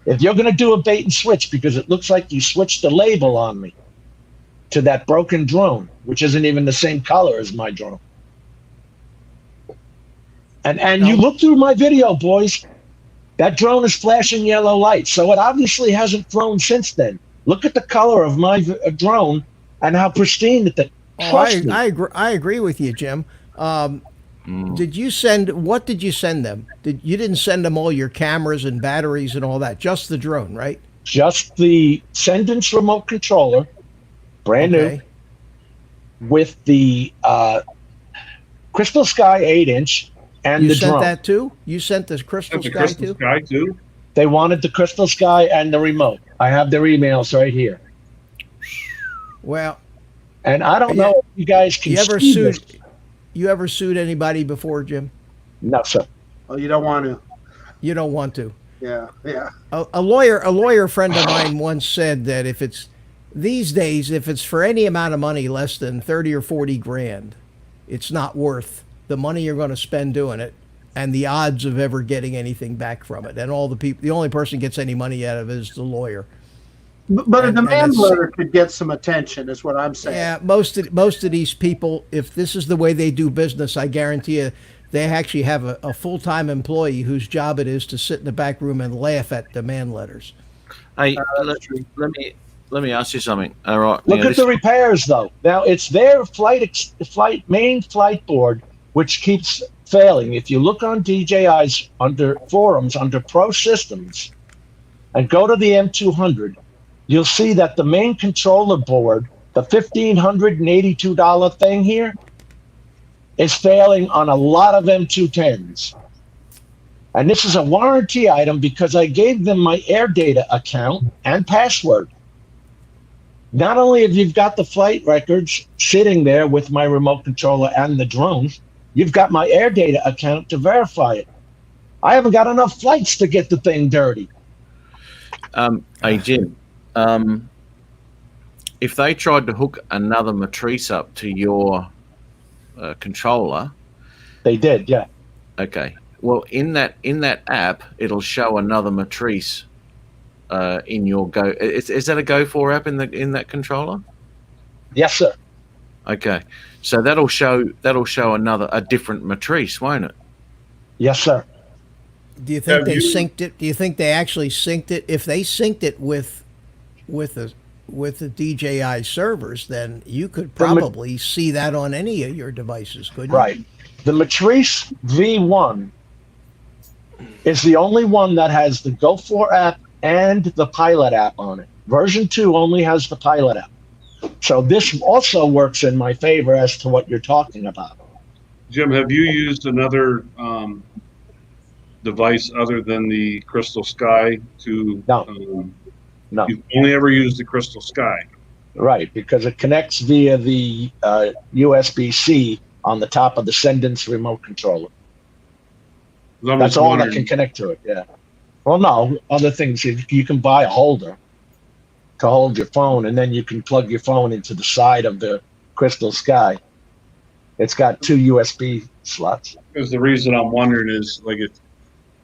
If you're going to do a bait and switch because it looks like you switched the label on me to that broken drone, which isn't even the same color as my drone. And you look through my video, boys, that drone is flashing yellow lights. So it obviously hasn't flown since then. Look at the color of my drone and how pristine it is. Oh, I agree with you, Jim. Did you send? What did you send them? You didn't send them all your cameras and batteries and all that? Just the drone, right? Just the Cendence remote controller, brand new, with the Crystal Sky 8-inch and you the sent drone. that too? You sent the Crystal The Sky Crystal too? Sky too. They wanted the Crystal Sky and the remote. I have their emails right here. Well, and I don't know if you guys can see this. You ever sued anybody before, Jim? No, sir. Oh, you don't want to. You don't want to. Yeah, yeah. A lawyer friend of mine once said that if it's these days, if it's for any amount of money less than 30 or 40 grand, it's not worth the money you're going to spend doing it and the odds of ever getting anything back from it. And the only person gets any money out of it is the lawyer. But a demand letter could get some attention, is what I'm saying. Yeah, most of these people, if this is the way they do business, I guarantee you, they actually have a full-time employee whose job it is to sit in the back room and laugh at demand letters. Hey, let me ask you something. All right. Look at the repairs, though. Now, it's their main flight board, which keeps failing. If you look on DJI's under forums, under Pro Systems, and go to the M200, you'll see that the main controller board, the $1,582 thing here, is failing on a lot of M210s. And this is a warranty item because I gave them my AirData account and password. Not only have you got the flight records sitting there with my remote controller and the drone, you've got my AirData account to verify it. I haven't got enough flights to get the thing dirty. Hey, Jim. If they tried to hook another Matrice up to your controller, they did, yeah. Okay. Well, in that app, it'll show another Matrice in your Go. Is that a Go 4 app in that controller? Yes, sir. Okay. So that'll show a different Matrice, won't it? Yes, sir. Do you think they synced it? Do you think they actually synced it? If they synced it with the DJI servers, then you could probably see that on any of your devices, couldn't you? Right. The Matrice V1 is the only one that has the Go4 app and the Pilot app on it. Version 2 only has the Pilot app. So this also works in my favor as to what you're talking about. Jim, have you used another device other than the Crystal Sky to? No. No. You've only ever used the Crystal Sky. Right, because it connects via the USB-C on the top of the Cendence remote controller. That's all that can connect to it, yeah. Well, no, other things, you can buy a holder to hold your phone, and then you can plug your phone into the side of the Crystal Sky. It's got 2 USB slots. Because the reason I'm wondering is, like,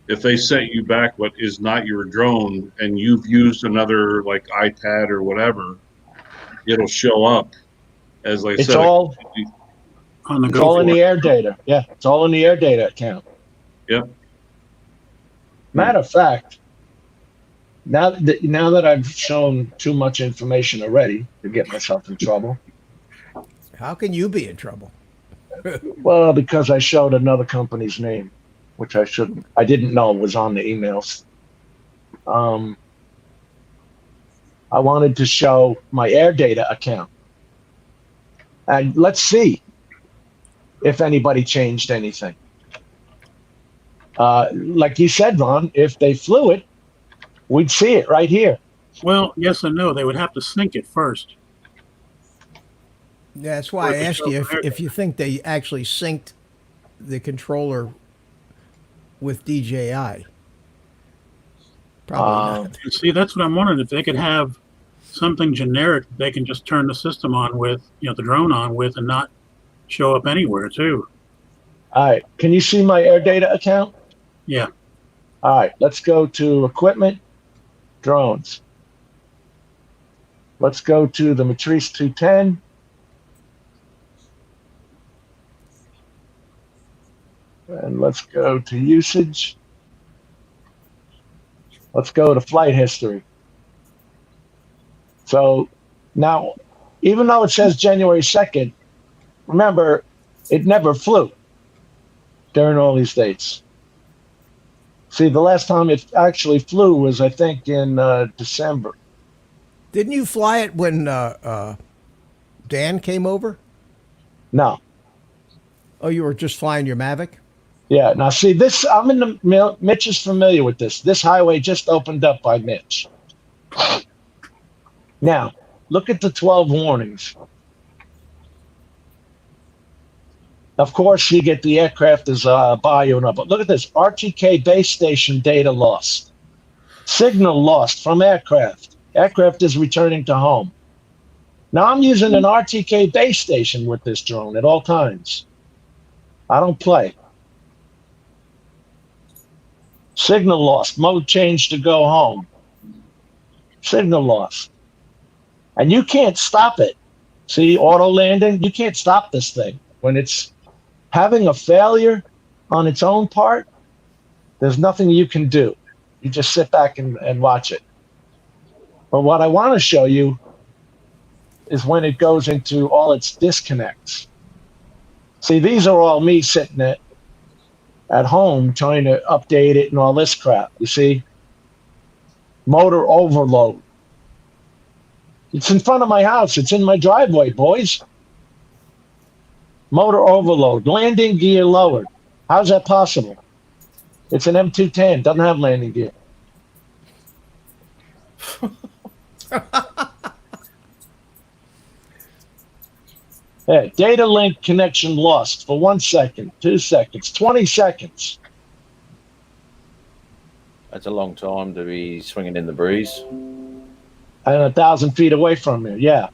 if they sent you back what is not your drone and you've used another, like, iPad or whatever, it'll show up as, like, it's all on the it's all in the AirData. Yeah, it's all in the AirData account. Yep. Matter of fact, now that I've shown too much information already to get myself in trouble. How can you be in trouble? Well, because I showed another company's name, which I shouldn't. I didn't know was on the emails. I wanted to show my AirData account. And let's see if anybody changed anything. Like you said, Ron, if they flew it, we'd see it right here. Well, yes and no. They would have to sync it first. Yeah, that's why I asked you if you think they actually synced the controller with DJI. Probably not. See, that's what I'm wondering. If they could have something generic they can just turn the system on with, the drone on with, and not show up anywhere, too. All right. Can you see my AirData account? Yeah. All right. Let's go to Equipment, Drones. Let's go to the Matrice 210. And let's go to Usage. Let's go to Flight History. So now, even though it says January 2nd, remember, It never flew during all these dates. See, the last time it actually flew was, I think, in December. Didn't you fly it when Dan came over? No. Oh, you were just flying your Mavic? Yeah. Now, see, this, I'm in the, Mitch is familiar with this. This highway just opened up by Mitch. Now, look at the 12 warnings. Of course, you get the aircraft is bio and up. But look at this. RTK base station data lost. Signal lost from aircraft. Aircraft is returning to home. Now, I'm using an RTK base station with this drone at all times. I don't play. Signal lost. Mode change to go home. Signal lost. And you can't stop it. See, auto landing, you can't stop this thing. When it's having a failure on its own part, there's nothing you can do. You just sit back and watch it. But what I want to show you is when it goes into all its disconnects. See, these are all me sitting at home trying to update it and all this crap. You see? Motor overload. It's in front of my house. It's in my driveway, boys. Motor overload. Landing gear lowered. How's that possible? It's an M210. Doesn't have landing gear. Hey, data link connection lost for 1 second, 2 seconds, 20 seconds. That's a long time to be swinging in the breeze. And 1,000 feet away from you, yeah.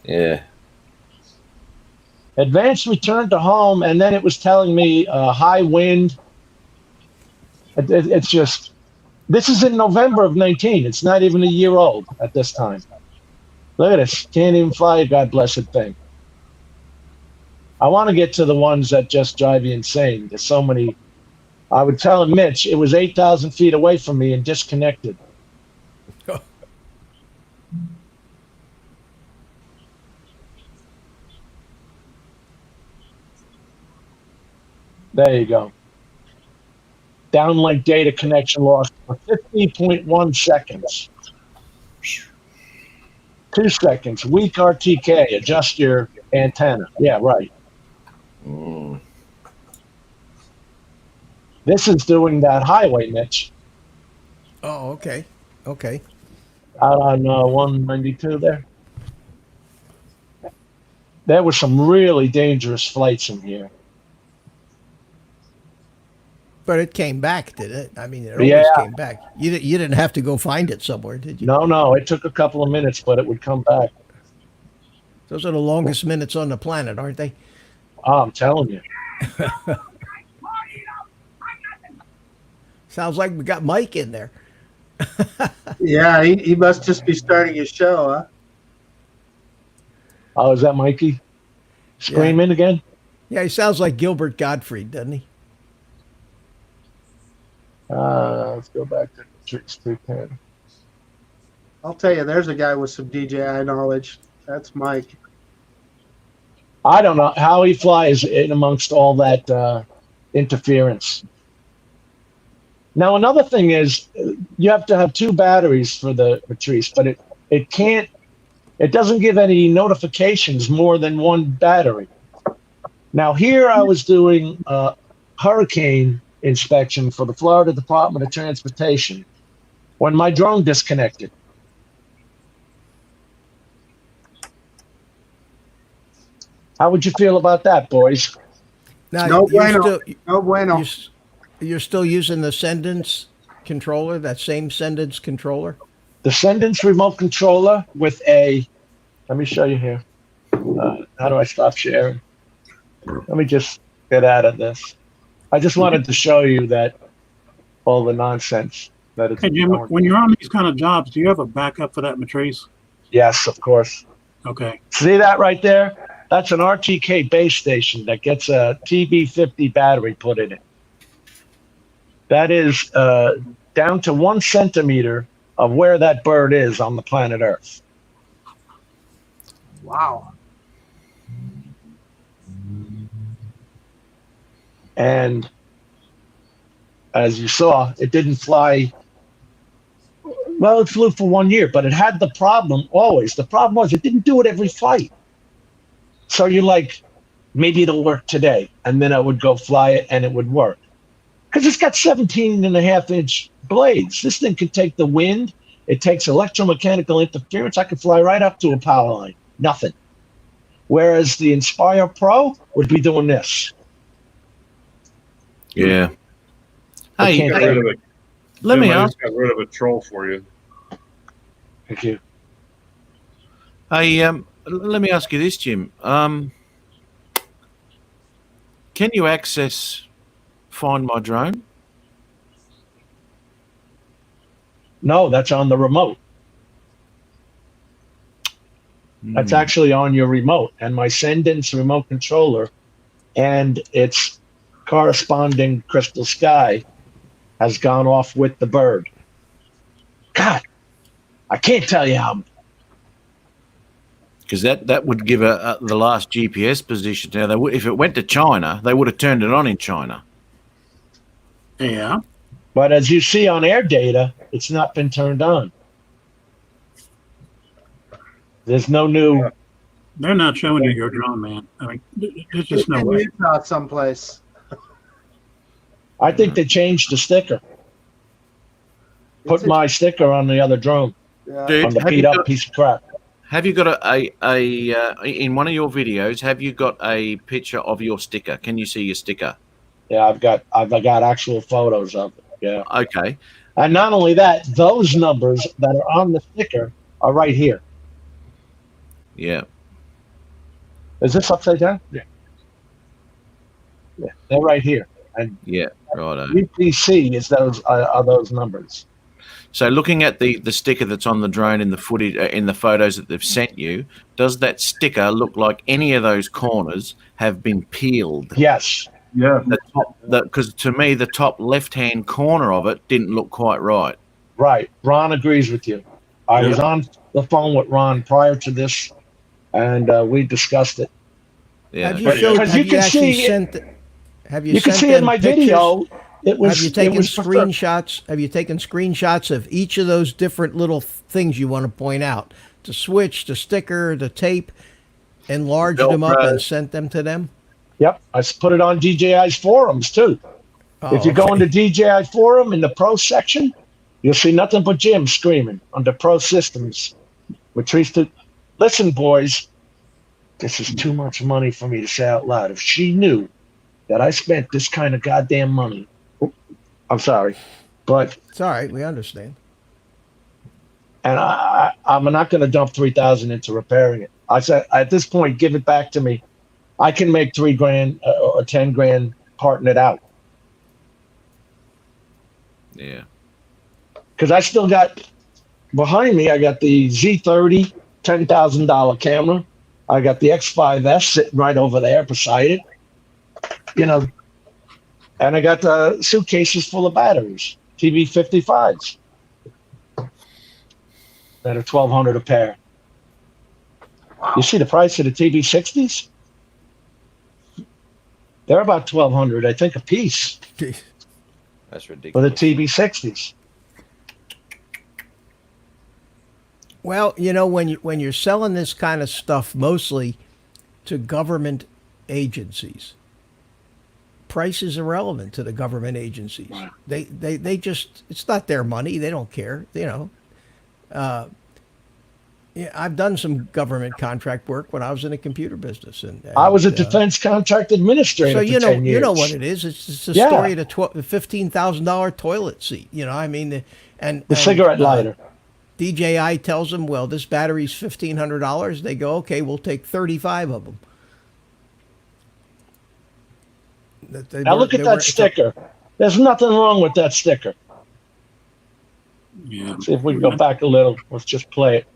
Yeah. Advanced return to home, and then it was telling me high wind. It's just, this is in November of 19. It's not even a year old at this time. Look at this. Can't even fly a God blessed thing. I want to get to the ones that just drive you insane. There's so many. I would tell Mitch, it was 8,000 feet away from me and disconnected. There you go. Downlink data connection lost for 50.1 seconds. 2 seconds. Weak RTK. Adjust your antenna. Yeah, right. This is doing that highway, Mitch. Oh, okay. Okay. Out on 192 there. There were some really dangerous flights in here. But it came back, did it? I mean, it always came back. You didn't have to go find it somewhere, did you? No. It took a couple of minutes, but it would come back. Those are the longest minutes on the planet, aren't they? Oh, I'm telling you. Sounds like we got Mike in there. Yeah, he must just be starting his show, huh? Oh, is that Mikey? Screaming again? Yeah, he sounds like Gilbert Gottfried, doesn't he? Let's go back to Matrice 310. I'll tell you, there's a guy with some DJI knowledge. That's Mike. I don't know how he flies in amongst all that interference. Now, another thing is you have to have 2 batteries for the Matrice, but it doesn't give any notifications more than 1 battery. Now, here I was doing hurricane inspection for the Florida Department of Transportation when my drone disconnected. How would you feel about that, boys? Now, No bueno. No bueno. You're still using the Cendence controller, that same Cendence controller? The Cendence remote controller with a, let me show you here. How do I stop sharing? Let me just get out of this. I just wanted to show you that all the nonsense that it's Hey, Jim, going. when you're on these kind of jobs, do you have a backup for that Matrice? Yes, of course. Okay. See that right there? That's an RTK base station that gets a TB50 battery put in it. That is down to 1 centimeter of where that bird is on the planet Earth. Wow. And as you saw, it didn't fly. Well, it flew for 1 year, but it had the problem always. The problem was it didn't do it every flight. So you're like, maybe it'll work today. And then I would go fly it and it would work. Because it's got 17.5-inch blades. This thing can take the wind. It takes electromechanical interference. I could fly right up to a power line. Nothing. Whereas the Inspire Pro would be doing this. Yeah. I Hey, can't hey, get rid of it. let me ask. Got rid of a troll for you. Thank you. Hey, let me ask you this, Jim. Can you access Find My Drone? No, that's on the remote. That's actually on your remote. And my Cendence remote controller and its corresponding crystal sky has gone off with the bird. God, I can't tell you how. Because that would give the last GPS position. Now, they would, if it went to China, they would have turned it on in China. Yeah. But as you see on air data, it's not been turned on. There's no new. They're not showing you your drone, man. I mean, there's just no way. It's not someplace. I think they changed the sticker. Put my sticker on the other drone. Yeah. Dude, On the have beat you up got- piece of crap. Have you got in one of your videos? Have you got a picture of your sticker? Can you see your sticker? Yeah, I've got actual photos of it. Yeah. Okay. And not only that, those numbers that are on the sticker are right here. Yeah. Is this upside down? Yeah. Yeah, they're right here. And Yeah. Righto. UPC is those are those numbers. So, looking at the sticker that's on the drone in the footage, in the photos that they've sent you, does that sticker look like any of those corners have been peeled? Yes. Yeah. Because to me, the top left-hand corner of it didn't look quite right. Right. Ron agrees with you. I was on the phone with Ron prior to this, and we discussed it. Yeah. Have you showed? Because Have you you can actually see it- sent? Have you You can sent see in them my pictures? video. It was. Have you it taken was screenshots? Have you taken screenshots of each of those different little things you want to point out? The switch, the sticker, the tape, enlarged them up and sent them to them? Yep. I put it on DJI's forums too. Oh, If you go okay. into DJI forum in the pro section, you'll see nothing but Jim screaming under pro systems. Matrice, listen, boys, this is too much money for me to say out loud. If she knew that I spent this kind of goddamn money, I'm sorry, but It's all right. We understand. and I'm not going to dump $3,000 into repairing it. I said at this point, give it back to me. I can make $3,000 or $10,000 parting it out. Yeah. Because I still got behind me, I got the Z30 $10,000 camera. I got the X5S sitting right over there beside it. You know, and I got the suitcases full of batteries, TV55s that are $1,200 a pair. You see the price of the TV60s? They're about $1,200, I think, a piece That's for ridiculous. the TV60s. Well, you know, when you're selling this kind of stuff mostly to government agencies, price is irrelevant to the government agencies. Wow. They just, it's not their money. They don't care, you know. Yeah, I've done some government contract work when I was in the computer business, and I was a defense contract administrator so for 10 years. you know what it is. It's just the Yeah. story of the $15,000 toilet seat. You know, I mean, and The cigarette lighter. DJI tells them, well, this battery's $1,500. They go, okay, we'll take 35 of them. Now look at that sticker. There's nothing wrong with that sticker. Yeah. See if we can go back a little. Let's just play it.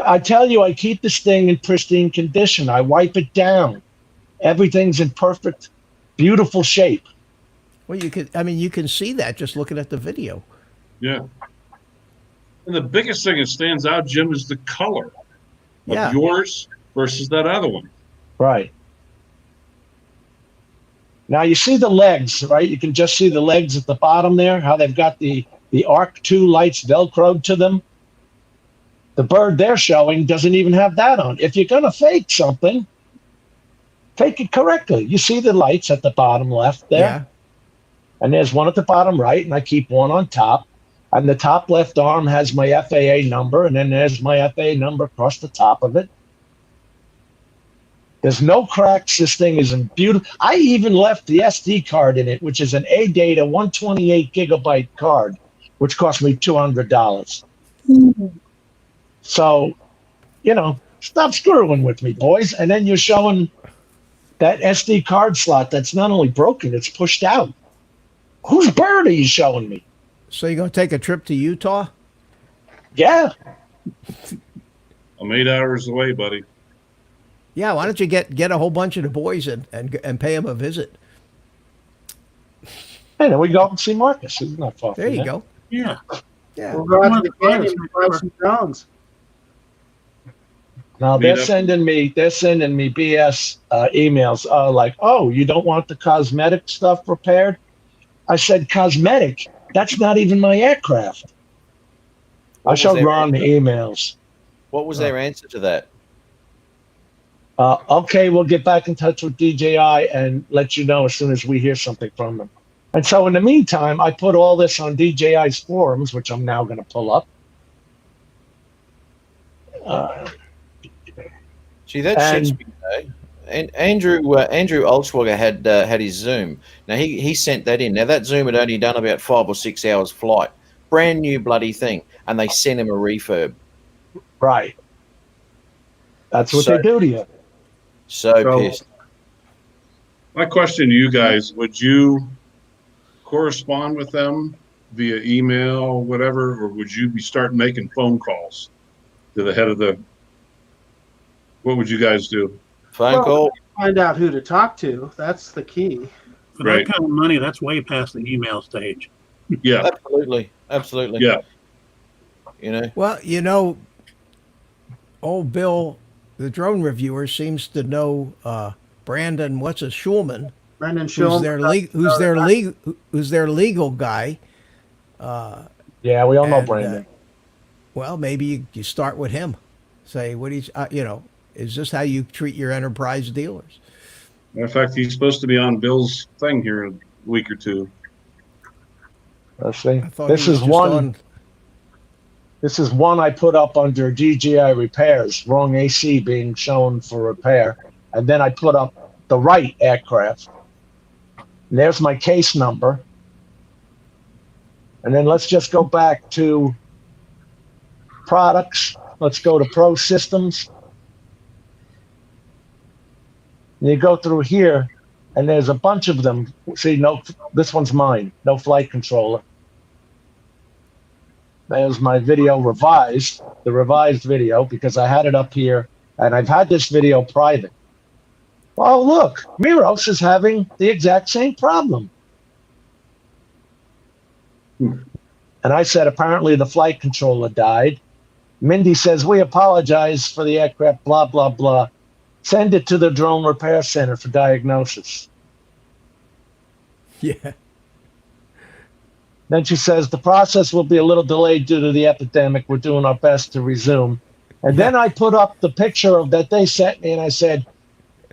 I tell you, I keep this thing in pristine condition. I wipe it down. Everything's in perfect, beautiful shape. Well, you can see that just looking at the video. Yeah. And the biggest thing that stands out, Jim, is the color of Yeah. yours versus that other one. Right. Now you see the legs, right? You can just see the legs at the bottom there, how they've got the Arc 2 lights Velcroed to them. The bird they're showing doesn't even have that on. If you're going to fake something, fake it correctly. You see the lights at the bottom left there? Yeah. And there's one at the bottom right, and I keep one on top. And the top left arm has my FAA number, and then there's my FAA number across the top of it. There's no cracks. This thing is beautiful. I even left the SD card in it, which is an ADATA 128 gigabyte card, which cost me $200. So, you know, stop screwing with me, boys. And then you're showing that SD card slot that's not only broken, it's pushed out. Whose bird are you showing me? So you're going to take a trip to Utah? Yeah. I'm 8 hours away, buddy. Yeah, why don't you get a whole bunch of the boys and pay them a visit? And then we go up and see Marcus. He's not far There from you that. go. Yeah. Yeah. We'll go out to the canyon and buy some drones. Now Meet they're up. sending me BS emails like, oh, you don't want the cosmetic stuff repaired? I said, cosmetic? That's not even my aircraft. I showed Ron the emails. What was their answer to that? Okay, we'll get back in touch with DJI and let you know as soon as we hear something from them. And so in the meantime, I put all this on DJI's forums, which I'm now going to pull up. See, that shit's been, and Andrew Oldswogger had his Zoom. Now he sent that in. Now that Zoom had only done about 5 or 6 hours flight, brand new bloody thing, and they sent him a refurb. Right. That's what they do to you. So pissed. My question to you guys, would you correspond with them via email, whatever, or would you be starting making phone calls to the head of the, what would you guys do? Phone call? Find out who to talk to. That's the key. For Right. that kind of money, that's way past the email stage. Yeah. Absolutely. Yeah. You know? Well, you know, old Bill, the drone reviewer, seems to know Brandon, Schulman, Brendan Schulman. who's their legal guy. Yeah, we all know And, Brandon. Well, maybe you start with him. Say, what he's, is this how you treat your enterprise dealers? Matter of fact, he's supposed to be on Bill's thing here in a week or two. Let's see. I thought This he was is just one. on- This is one I put up under DJI repairs, wrong AC being shown for repair. And then I put up the right aircraft. And there's my case number. And then let's just go back to products. Let's go to Pro Systems. And you go through here, and there's a bunch of them. See, no, this one's mine, no flight controller. There's my video revised, the revised video, because I had it up here, and I've had this video private. Oh, look, Miros is having the exact same problem. And I said, apparently the flight controller died. Mindy says, we apologize for the aircraft, blah, blah, blah. Send it to the Drone Repair Center for diagnosis. Yeah. Then she says, the process will be a little delayed due to the epidemic. We're doing our best to resume. And then I put up the picture of that they sent me, and I said,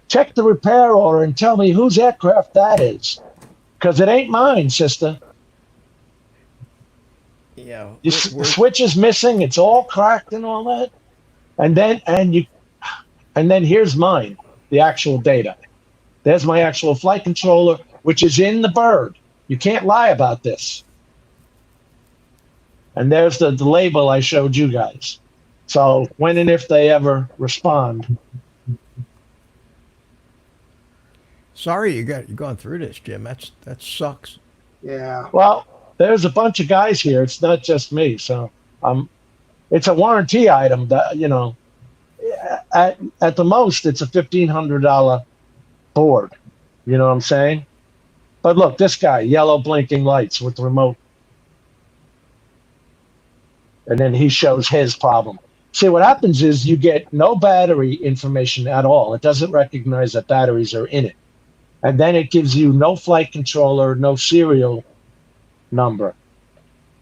check the repair order and tell me whose aircraft that is. Because it ain't mine, sister. Yeah. The switch is missing. It's all cracked and all that. And then here's mine, the actual data. There's my actual flight controller, which is in the bird. You can't lie about this. And there's the label I showed you guys. So when and if they ever respond. Sorry you're going through this, Jim. That sucks. Yeah. Well, there's a bunch of guys here. It's not just me. So it's a warranty item that, you know, at the most, it's a $1,500 board. You know what I'm saying? But look, this guy, yellow blinking lights with the remote. And then he shows his problem. See, what happens is you get no battery information at all. It doesn't recognize that batteries are in it. and then it gives you no flight controller, no serial number.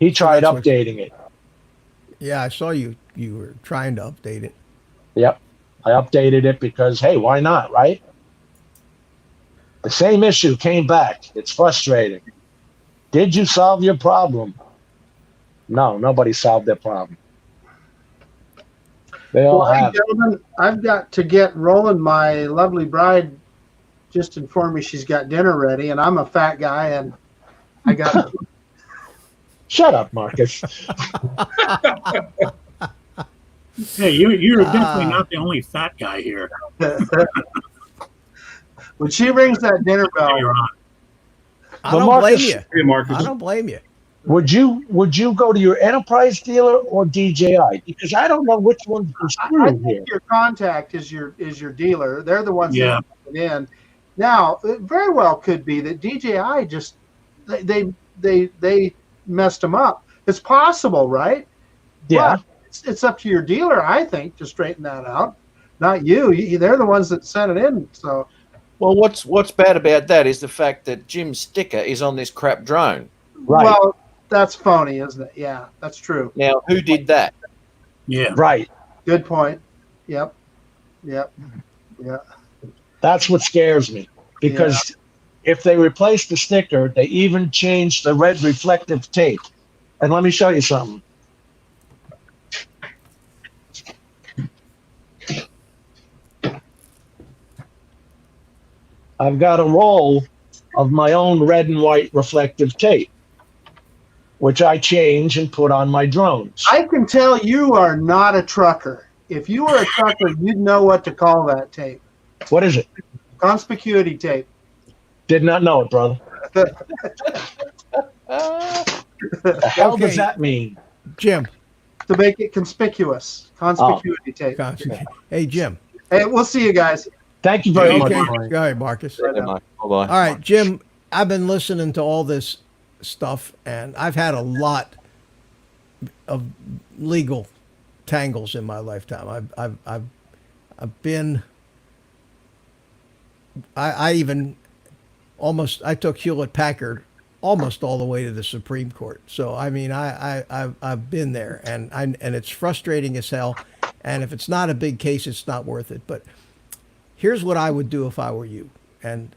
He tried that's what- updating it. Yeah, I saw you were trying to update it. Yep. I updated it because, hey, why not, right? The same issue came back. It's frustrating. Did you solve your problem? No, nobody solved their problem. They all Well, hey, have. gentlemen, I've got to get rolling. My lovely bride just informed me she's got dinner ready, and I'm a fat guy, and I got. Shut up, Marcus. Hey, you're definitely not the only fat guy here. When she rings that dinner bell, You're on. I But don't Marcus- blame you. Hey, Marcus. I don't blame you. Would you go to your Enterprise dealer or DJI? Because I don't know which one's the I screw here. think your contact is your dealer. They're the ones Yeah. that put it in. Now, it very well could be that DJI just they messed them up. It's possible, right? Yeah. But it's up to your dealer, I think, to straighten that out. Not you. They're the ones that sent it in. So Well, what's bad about that is the fact that Jim's sticker is on this crap drone. Right. well, that's phony, isn't it? Yeah, that's true. Now, who did that? Yeah. Right. Good point. Yep. Yeah. That's what scares me. Because if they replace the sticker, they even change the red reflective tape. And let me show you something. I've got a roll of my own red and white reflective tape, which I change and put on my drones. I can tell you are not a trucker. If you were a trucker, you'd know what to call that tape. What is it? Conspicuity tape. Did not know it, brother. The hell Okay. does that mean? Jim. To make it conspicuous. Conspicuity tape. Hey, Jim. Hey, we'll see you guys. Thank you very Okay. much. Go ahead, Marcus. Bye-bye. All right, Jim, I've been listening to all this stuff, and I've had a lot of legal tangles in my lifetime. I've been. I even almost I took Hewlett Packard almost all the way to the Supreme Court. So I mean I've been there, and it's frustrating as hell. And if it's not a big case, it's not worth it. But here's what I would do if I were you. And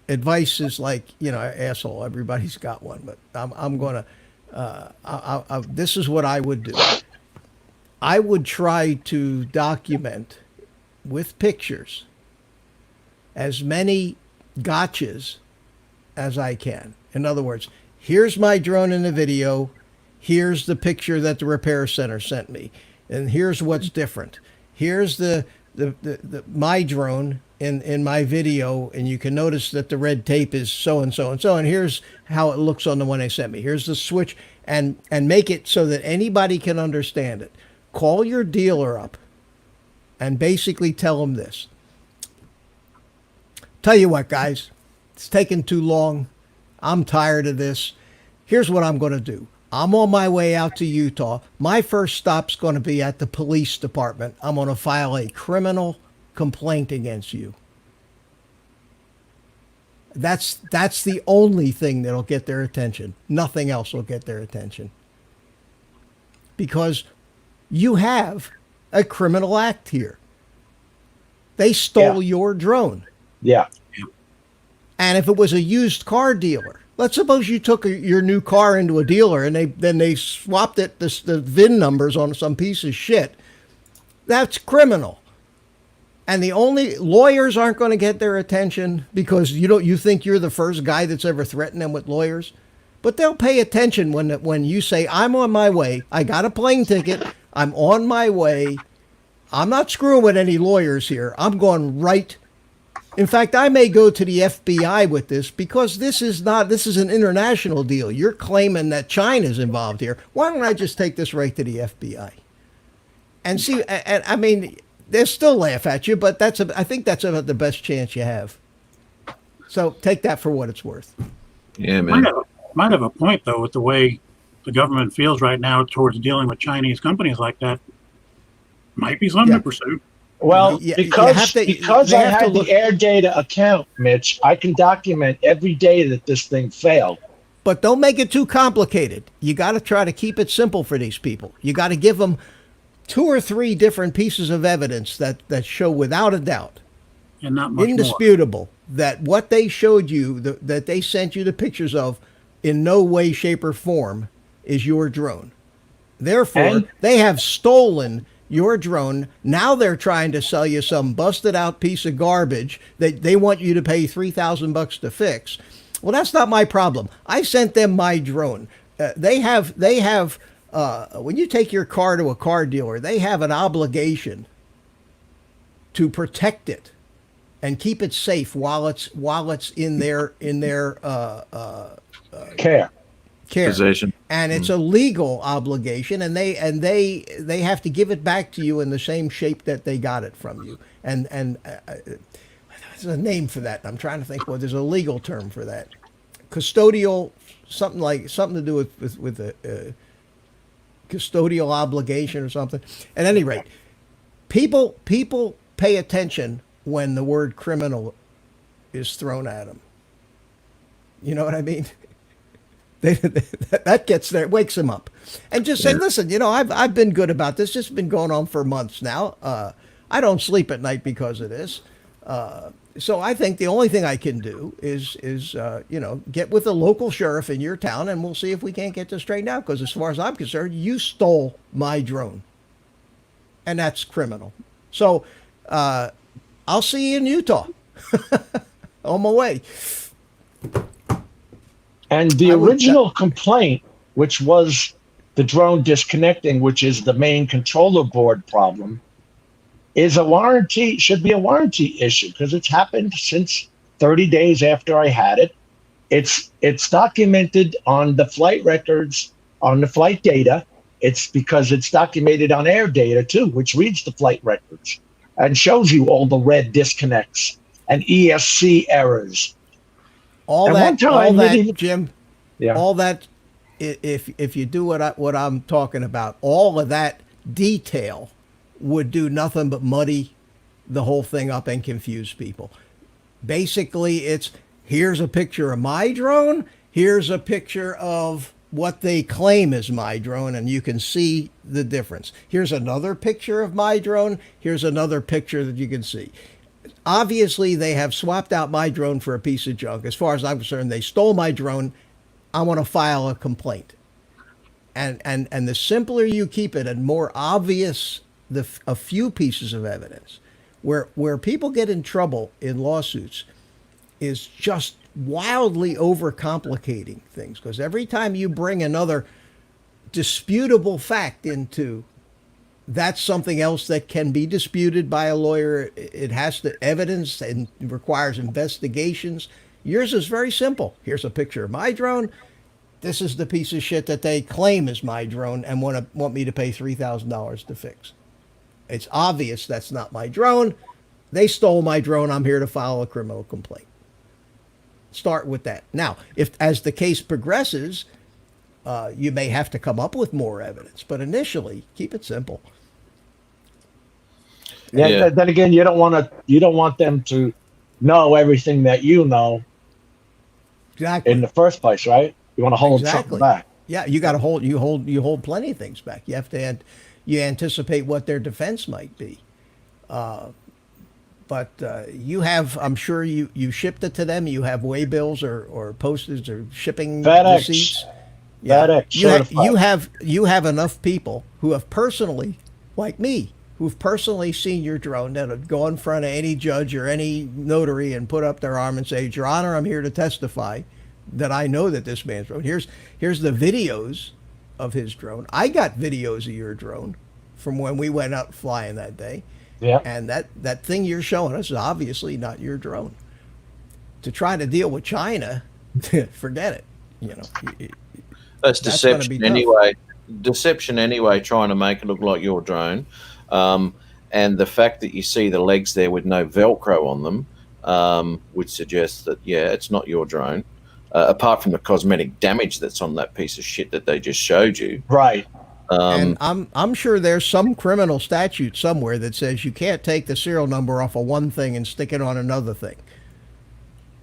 advice is like, asshole, everybody's got one, but I'm going to, this is what I would do. I would try to document with pictures as many gotchas as I can. In other words, here's my drone in the video. Here's the picture that the repair center sent me. And here's what's different. Here's the my drone in my video, and you can notice that the red tape is so and so and so, and here's how it looks on the one they sent me. Here's the switch, and make it so that anybody can understand it. Call your dealer up and basically tell them this. Tell you what, guys, it's taking too long. I'm tired of this. Here's what I'm going to do. I'm on my way out to Utah. My first stop's going to be at the police department. I'm going to file a criminal complaint against you. That's the only thing that'll get their attention. Nothing else will get their attention. Because you have a criminal act here. They stole your drone. Yeah. And if it was a used car dealer, let's suppose you took your new car into a dealer and they swapped it, the VIN numbers on some piece of shit. That's criminal. And the only lawyers aren't going to get their attention because you think you're the first guy that's ever threatened them with lawyers. But they'll pay attention when you say, I'm on my way. I got a plane ticket. I'm on my way. I'm not screwing with any lawyers here. I'm going right. In fact, I may go to the FBI with this because this is an international deal. You're claiming that China's involved here. Why don't I just take this right to the FBI? And see, and I mean, they'll still laugh at you, but I think that's about the best chance you have. So take that for what it's worth. Yeah, man. Might have a point, though, with the way the government feels right now towards dealing with Chinese companies like that. Might be something to pursue. Well, You because have to- because they I have to had look- the Air Data account, Mitch, I can document every day that this thing failed. But don't make it too complicated. You got to try to keep it simple for these people. You got to give them 2 or 3 different pieces of evidence that show without a doubt, and not much more. indisputable, that what they showed you, that they sent you the pictures of, in no way, shape, or form is your drone. Therefore, And- they have stolen your drone. Now they're trying to sell you some busted out piece of garbage that they want you to pay $3,000 to fix. Well, that's not my problem. I sent them my drone. They have when you take your car to a car dealer, they have an obligation to protect it and keep it safe while it's in their Care. Possession. and it's a legal obligation, and they have to give it back to you in the same shape that they got it from you. And there's a name for that. I'm trying to think. Well, there's a legal term for that. Custodial, something to do with a custodial obligation or something. At any rate, people pay attention when the word criminal is thrown at them. You know what I mean? That gets there, wakes them up, and just say, "Listen, I've been good about this. This has been going on for months now. I don't sleep at night because of this. So I think the only thing I can do is get with the local sheriff in your town, and we'll see if we can't get this straightened out. Because as far as I'm concerned, you stole my drone, and that's criminal. So I'll see you in Utah on my way." And the original complaint, which was the drone disconnecting, which is the main controller board problem, should be a warranty issue because it's happened since 30 days after I had it. It's documented on the flight records, on the flight data. It's because it's documented on air data too, which reads the flight records and shows you all the red disconnects and ESC errors. All And that, one time, Jim. Yeah. All that. If you do what I'm talking about, all of that detail would do nothing but muddy the whole thing up and confuse people. Basically, it's here's a picture of my drone. Here's a picture of what they claim is my drone, and you can see the difference. Here's another picture of my drone. Here's another picture that you can see. Obviously, they have swapped out my drone for a piece of junk. As far as I'm concerned, they stole my drone. I want to file a complaint. And the simpler you keep it and more obvious a few pieces of evidence, where people get in trouble in lawsuits is just wildly overcomplicating things. Because every time you bring another disputable fact into, that's something else that can be disputed by a lawyer. It has to evidence and requires investigations. Yours is very simple. Here's a picture of my drone. This is the piece of shit that they claim is my drone and want me to pay $3,000 to fix. It's obvious that's not my drone. They stole my drone. I'm here to file a criminal complaint. Start with that. Now, if as the case progresses, you may have to come up with more evidence, but initially, keep it simple. Yeah. Then again, you don't want them to know everything that you know Exactly. in the first place, right? You want to hold something back. Yeah, you got to hold plenty of things back. You have to you anticipate what their defense might be. But you have, I'm sure you shipped it to them. You have way bills or postage or shipping FedEx. receipts. FedEx. You have enough people who have personally, like me, who've personally seen your drone that would go in front of any judge or any notary and put up their arm and say, "Your Honor, I'm here to testify that I know that this man's drone. Here's the videos of his drone. I got videos of your drone from when we went out flying that day. Yeah. And that thing you're showing us is obviously not your drone. To try to deal with China, forget it. That's That's gonna deception be tough. anyway. Deception anyway, trying to make it look like your drone. And the fact that you see the legs there with no Velcro on them would suggest that, it's not your drone. Apart from the cosmetic damage that's on that piece of shit that they just showed you. Right. And I'm sure there's some criminal statute somewhere that says you can't take the serial number off of one thing and stick it on another thing.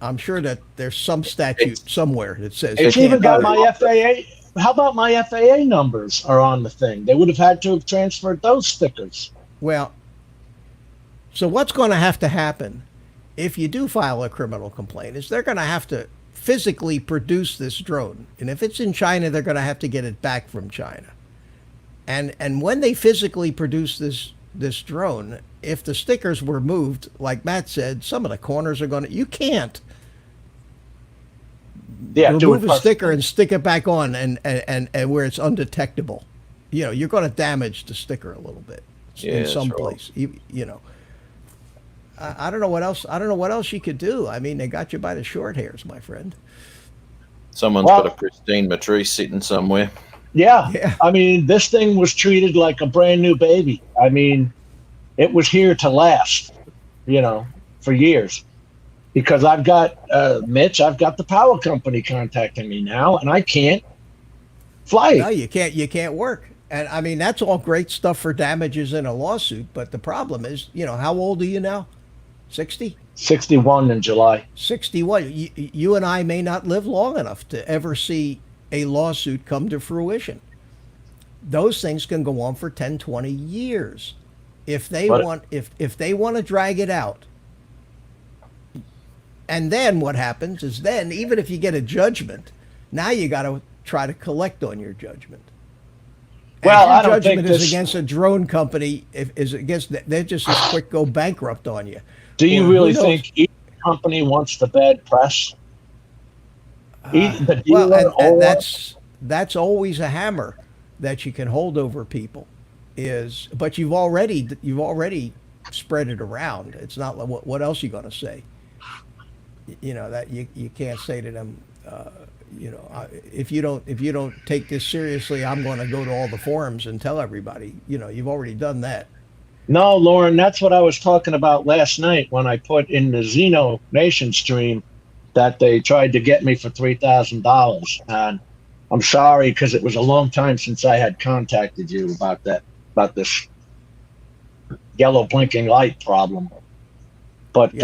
I'm sure that there's some statute somewhere that says It's even got my FAA. How about my FAA numbers are on the thing? They would have had to have transferred those stickers. Well, so what's going to happen if you do file a criminal complaint is they're going to have to physically produce this drone. And if it's in China, they're going to have to get it back from China. And when they physically produce this drone, if the stickers were moved, like Matt said, some of the corners are going to, you can't remove a sticker and stick it back on and where it's undetectable. You know, you're going to damage the sticker a little bit in some place. You know, I don't know what else. I don't know what else you could do. I mean, they got you by the short hairs, my friend. Someone's got a pristine matrice sitting somewhere. Yeah. I mean, this thing was treated like a brand new baby. I mean, it was here to last, you know, for years. Because I've got, Mitch, I've got the power company contacting me now, and I can't fly. No, you can't work. And I mean, that's all great stuff for damages in a lawsuit. But the problem is, you know, how old are you now? 60? 61 in July. 61. You and I may not live long enough to ever see a lawsuit come to fruition. Those things can go on for 10, 20 years. If they want to drag it out. And then what happens is then, even if you get a judgment, now you got to try to collect on your judgment. Well, I don't judgment think is against a drone company. They're just as quick go bankrupt on you. Do you really think each company wants the bad press? And that's always a hammer that you can hold over people. But you've already spread it around. It's not what else you going to say. You know that you can't say to them, you know, if you don't take this seriously, I'm going to go to all the forums and tell everybody. You know, you've already done that. No, Lauren, that's what I was talking about last night when I put in the Xeno Nation stream that they tried to get me for $3,000, and I'm sorry because it was a long time since I had contacted you about this yellow blinking light problem. But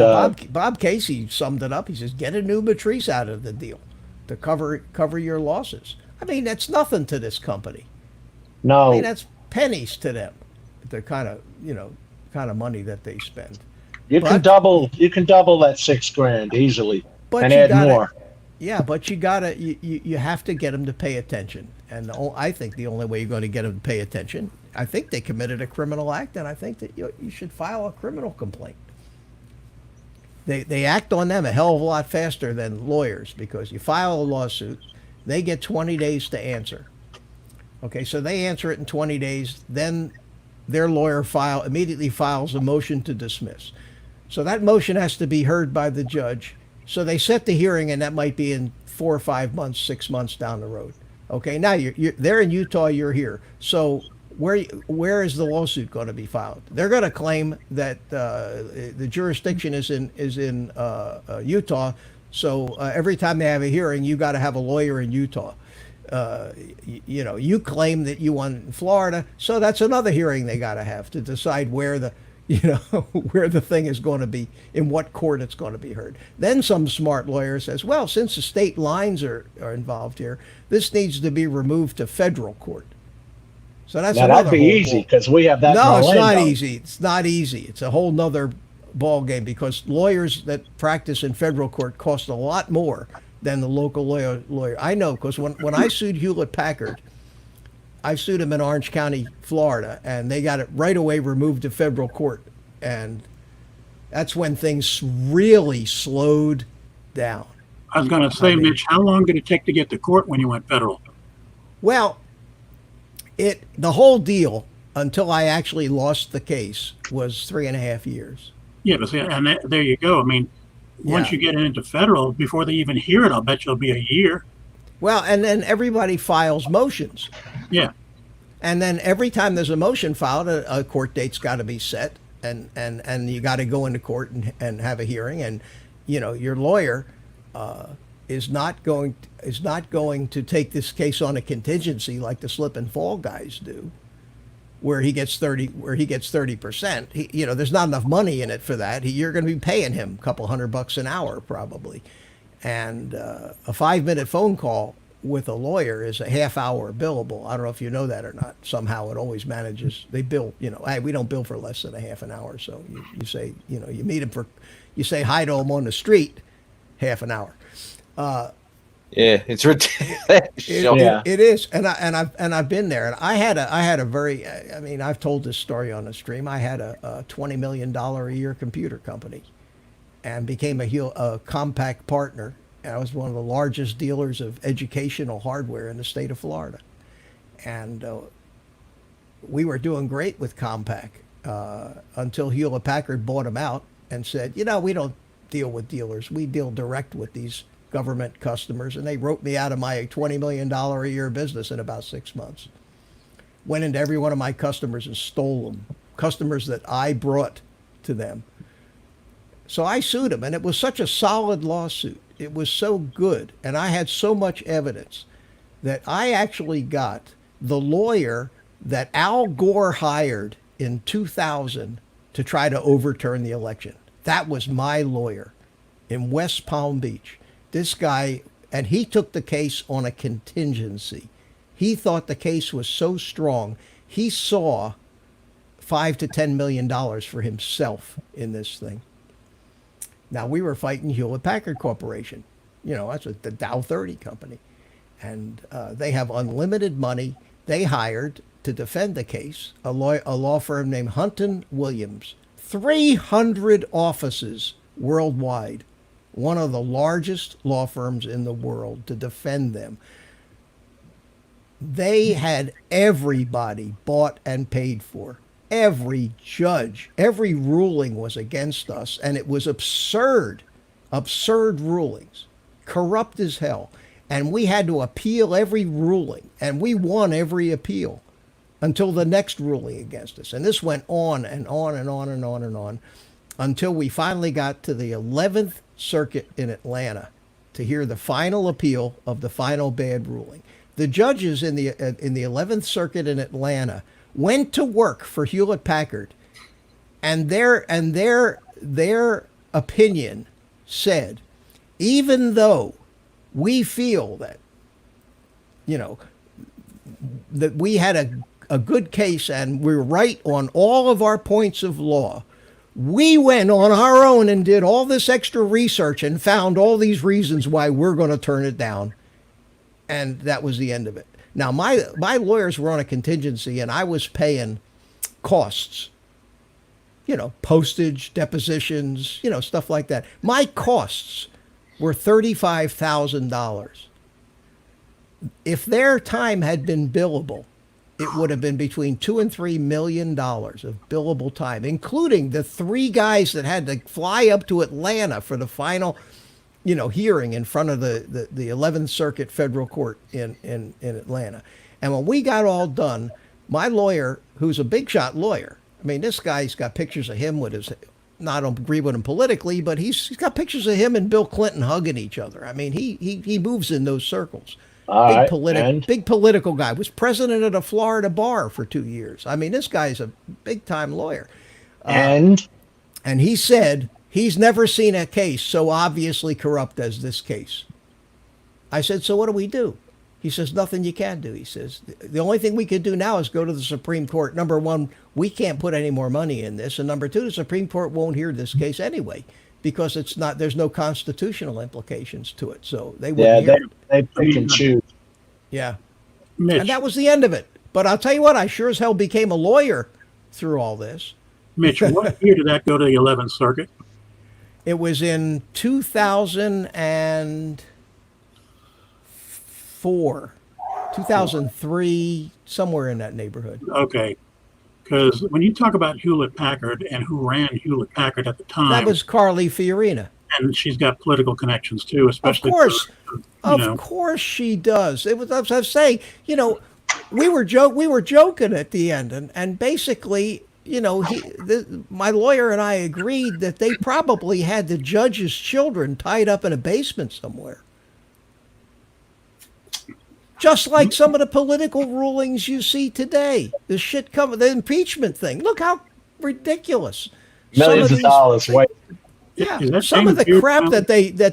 Bob Casey summed it up. He says, "Get a new Matrice out of the deal to cover your losses." I mean, that's nothing to this company. No, I mean that's pennies to them. The kind of money that they spend. You can double that $6,000 easily and add more. Yeah, but you have to get them to pay attention. And I think the only way you're going to get them to pay attention, I think they committed a criminal act, and I think that you should file a criminal complaint. They act on them a hell of a lot faster than lawyers, because you file a lawsuit, they get 20 days to answer. Okay, so they answer it in 20 days, then their lawyer immediately files a motion to dismiss. So that motion has to be heard by the judge. So they set the hearing, and that might be in 4 or 5 months, 6 months down the road. Okay, now they're in Utah, you're here. So where is the lawsuit going to be filed? They're going to claim that the jurisdiction is in Utah. So every time they have a hearing, you got to have a lawyer in Utah. You claim that you won in Florida, so that's another hearing they got to have to decide where the thing is going to be, in what court it's going to be heard. Then some smart lawyer says, well, since the state lines are involved here, this needs to be removed to federal court. So that's that'd be easy because we have that. No, it's not easy. It's not easy. It's a whole nother ball game, because lawyers that practice in federal court cost a lot more than the local lawyer. I know, because when I sued Hewlett-Packard, I sued him in Orange County, Florida, and they got it right away removed to federal court. And that's when things really slowed down. I was going to say, Mitch, how long did it take to get to court when you went federal? Well, the whole deal, until I actually lost the case, was 3.5 years. Yeah, but there you go. I mean, once you get into federal, before they even hear it, I'll bet you'll be a year. Well, and then everybody files motions. Yeah. And then every time there's a motion filed, a court date's got to be set, and you got to go into court and have a hearing. And, your lawyer is not going to take this case on a contingency like the slip and fall guys do, where he gets 30%. There's not enough money in it for that. You're going to be paying him a couple $100 an hour probably, and a 5-minute phone call with a lawyer is a half-hour billable. I don't know if you know that or not. Somehow it always manages. They bill, hey, we don't bill for less than a half an hour. So you say, you meet him you say hi to him on the street, half an hour. Yeah, it's ridiculous. It is, and I've been there, and I had a very, I've told this story on the stream. I had a $20 million a year computer company, and became a compact partner. I was one of the largest dealers of educational hardware in the state of Florida, and we were doing great with Compaq until Hewlett-Packard bought them out and said, we don't deal with dealers. We deal direct with these government customers, and they wrote me out of my $20 million a year business in about 6 months. Went into every one of my customers and stole them, customers that I brought to them. So I sued them, and it was such a solid lawsuit. It was so good, and I had so much evidence that I actually got the lawyer that Al Gore hired in 2000 to try to overturn the election. That was my lawyer in West Palm Beach. This guy, and he took the case on a contingency. He thought the case was so strong, he saw $5 to $10 million for himself in this thing. Now, we were fighting Hewlett-Packard Corporation. That's the Dow 30 company. And they have unlimited money. They hired to defend the case a law firm named Hunton Williams. 300 offices worldwide. One of the largest law firms in the world to defend them. They had everybody bought and paid for. Every judge, every ruling was against us, and it was absurd rulings, corrupt as hell. And we had to appeal every ruling, and we won every appeal until the next ruling against us. And this went on and on and on and on and on until we finally got to the 11th Circuit in Atlanta to hear the final appeal of the final bad ruling. The judges in the 11th Circuit in Atlanta went to work for Hewlett-Packard, and their opinion said, even though we feel that that we had a good case and we're right on all of our points of law, we went on our own and did all this extra research and found all these reasons why we're going to turn it down. And that was the end of it. Now, my lawyers were on a contingency, and I was paying costs, postage, depositions, stuff like that. My costs were $35,000. If their time had been billable, it would have been between $2 and $3 million of billable time, including the 3 guys that had to fly up to Atlanta for the final hearing in front of the 11th Circuit Federal Court in Atlanta. And when we got all done, my lawyer, who's a big shot lawyer, this guy's got pictures of him with his, I don't agree with him politically, but he's got pictures of him and Bill Clinton hugging each other. He moves in those circles. Big political guy. Was president of the Florida bar for 2 years. This guy's a big time lawyer. And he said, he's never seen a case so obviously corrupt as this case. I said, so what do we do? He says, nothing you can do. He says, the only thing we could do now is go to the Supreme Court. Number one, we can't put any more money in this. And number two, the Supreme Court won't hear this case anyway, because there's no constitutional implications to it. So they wouldn't hear it. They pick and choose. Yeah. Mitch, And that was the end of it. But I'll tell you what, I sure as hell became a lawyer through all this. Mitch, what year did that go to the 11th Circuit? It was in 2004, 2003, somewhere in that neighborhood. Okay. Because when you talk about Hewlett-Packard and who ran Hewlett-Packard at the time, That was Carly Fiorina. and she's got political connections too, especially. Of course. Of course she does. It was, I was saying, we were joking at the end, and basically, my lawyer and I agreed that they probably had the judge's children tied up in a basement somewhere. Just like some of the political rulings you see today. The shit coming, the impeachment thing. Look how ridiculous. Millions of dollars. Yeah, some of the crap that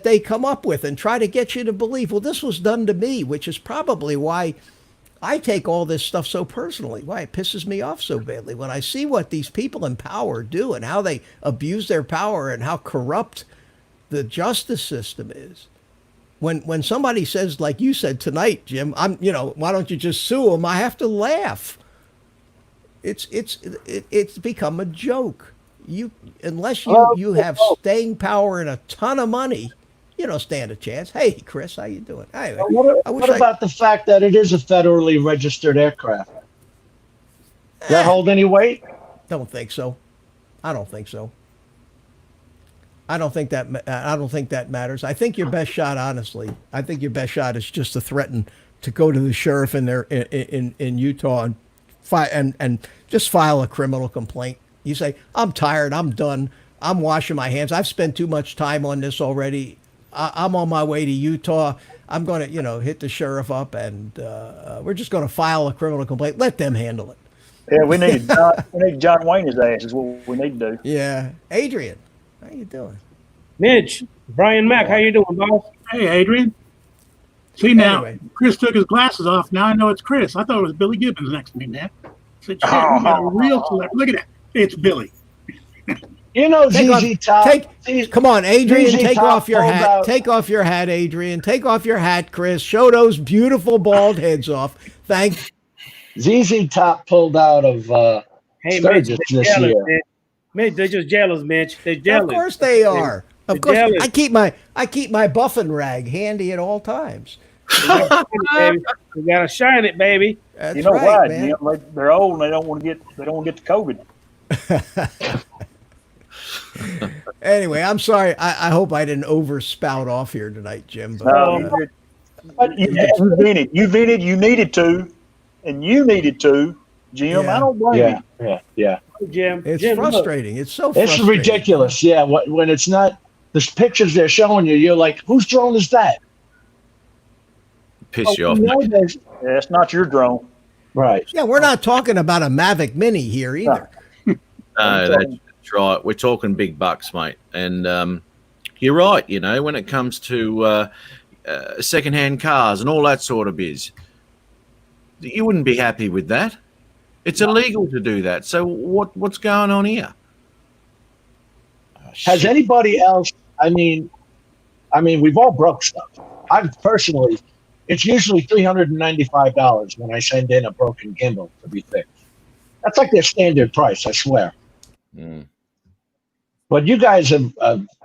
they come up with and try to get you to believe, well, this was done to me, which is probably why I take all this stuff so personally, why it pisses me off so badly. When I see what these people in power do and how they abuse their power and how corrupt the justice system is. When somebody says, like you said tonight, Jim, why don't you just sue them? I have to laugh. It's become a joke. Unless you have staying power and a ton of money, you don't stand a chance. Hey, Chris, how you doing? Anyway, what about the fact that it is a federally registered aircraft? Does that hold any weight? Don't think so. I don't think so. I don't think that matters. I think your best shot, honestly, is just to threaten to go to the sheriff in Utah and just file a criminal complaint. You say, I'm tired, I'm done, I'm washing my hands, I've spent too much time on this already. I'm on my way to Utah. I'm going to, hit the sheriff up, and we're just going to file a criminal complaint. Let them handle it. Yeah, we need John Wayne's ass is what we need to do. Yeah, Adrian. How you doing? Mitch, Brian Mack, how you doing, boss? Hey, Adrian. See now, Chris took his glasses off. Now I know it's Chris. I thought it was Billy Gibbons next to me, man. I said, shit, we got a real celebrity. Look at that. It's Billy. ZZ Top. Come on, Adrian. ZZ Take Top off your hat. out. Take off your hat, Adrian. Take off your hat, Chris. Show those beautiful bald heads off. Thank. ZZ Top pulled out of Hey, Sturgis Mitch, this jealous, year. man. Mitch, they're just jealous, Mitch. They're jealous. Of course they are. Of course, jealous. I keep my buffing rag handy at all times. You gotta shine it, baby. That's You know right, why? man. Jim? They're old and they don't want to get the COVID. Anyway, I'm sorry. I hope I didn't overspout off here tonight, Jim. But, You vented. You needed to, and you needed to, Jim. Yeah. I don't blame you. Yeah. Jim. it's Jim, look. frustrating. It's so It's frustrating. ridiculous. Yeah, when it's not the pictures they're showing you, you're like, whose drone is that? Piss you off. No, mate. Yeah, it's not your drone. right. Yeah, we're not talking about a Mavic Mini here either. No, that's right. We're talking big bucks, mate. And you're right. When it comes to secondhand cars and all that sort of biz, you wouldn't be happy with that. It's illegal to do that. So what's going on here? Has anybody else? I mean, we've all broke stuff. I've personally, it's usually $395 when I send in a broken gimbal to be fixed. That's like their standard price, I swear. But you guys have,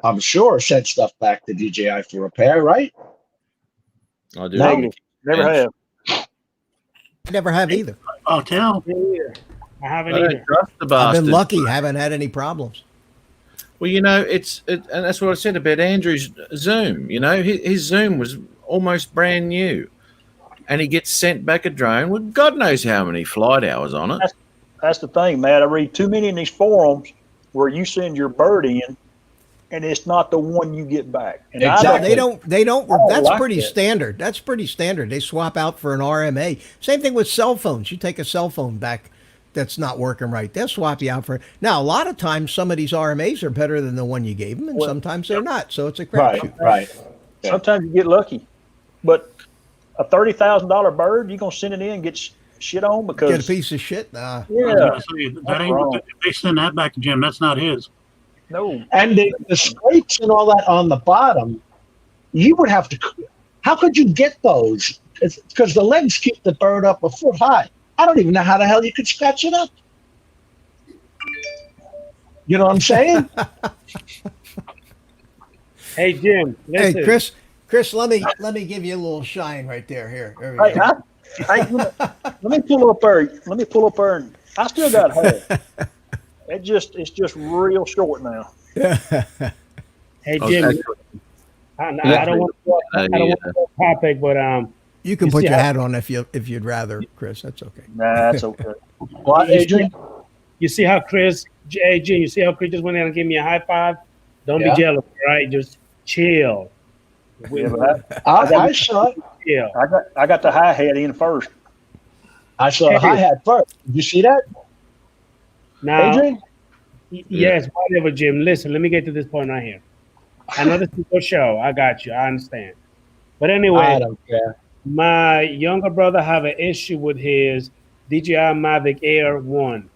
I'm sure, sent stuff back to DJI for repair, right? I do. Negative. Never have. Never have either. I'll tell. I haven't I don't either. trust the I've bastard. been lucky. Haven't had any problems. Well, and that's what I said about Andrew's Zoom. His Zoom was almost brand new, and he gets sent back a drone with God knows how many flight hours on it. That's the thing, Matt. I read too many in these forums where you send your bird in, and it's not the one you get back. And Exactly. They don't. I don't That's like pretty that. standard. That's pretty standard. They swap out for an RMA. Same thing with cell phones. You take a cell phone back that's not working right, they'll swap you out for it. Now, a lot of times, some of these RMAs are better than the one you gave them, and sometimes they're not. So it's a crapshoot. Right. Sometimes you get lucky, but a $30,000 bird, you gonna send it in and get shit on because Get a piece of shit. Nah. I was yeah, gonna say, that that's ain't, wrong. if they send that back to Jim, that's not his. no. And the scrapes and all that on the bottom, you would have to. How could you get those? Because the legs keep the bird up a foot high. I don't even know how the hell you could scratch it up. You know what I'm saying? Hey, Jim. Listen. Hey, Chris, let me give you a little shine right there. Here we Hey, go. let me pull up there. And I still got hair. It's just real short now. Hey, Jim. I don't want to go topic, but You can You put see your how- hat on if you'd rather, Chris. That's okay. Nah, that's okay. What, Adrian? you see how Chris, hey, Jim, you see how Chris just went down and gave me a high five? Don't Yeah. be jealous, right? Just chill. Yeah, but I saw it. Yeah. I got the hi hat in first. I saw the hi-hat first. Did you see that, Now, Adrian? yes, whatever, Jim. Listen, let me get to this point right here. I know this is your show. I got you. I understand. But anyway, I don't care. my younger brother have an issue with his DJI Mavic Air 1.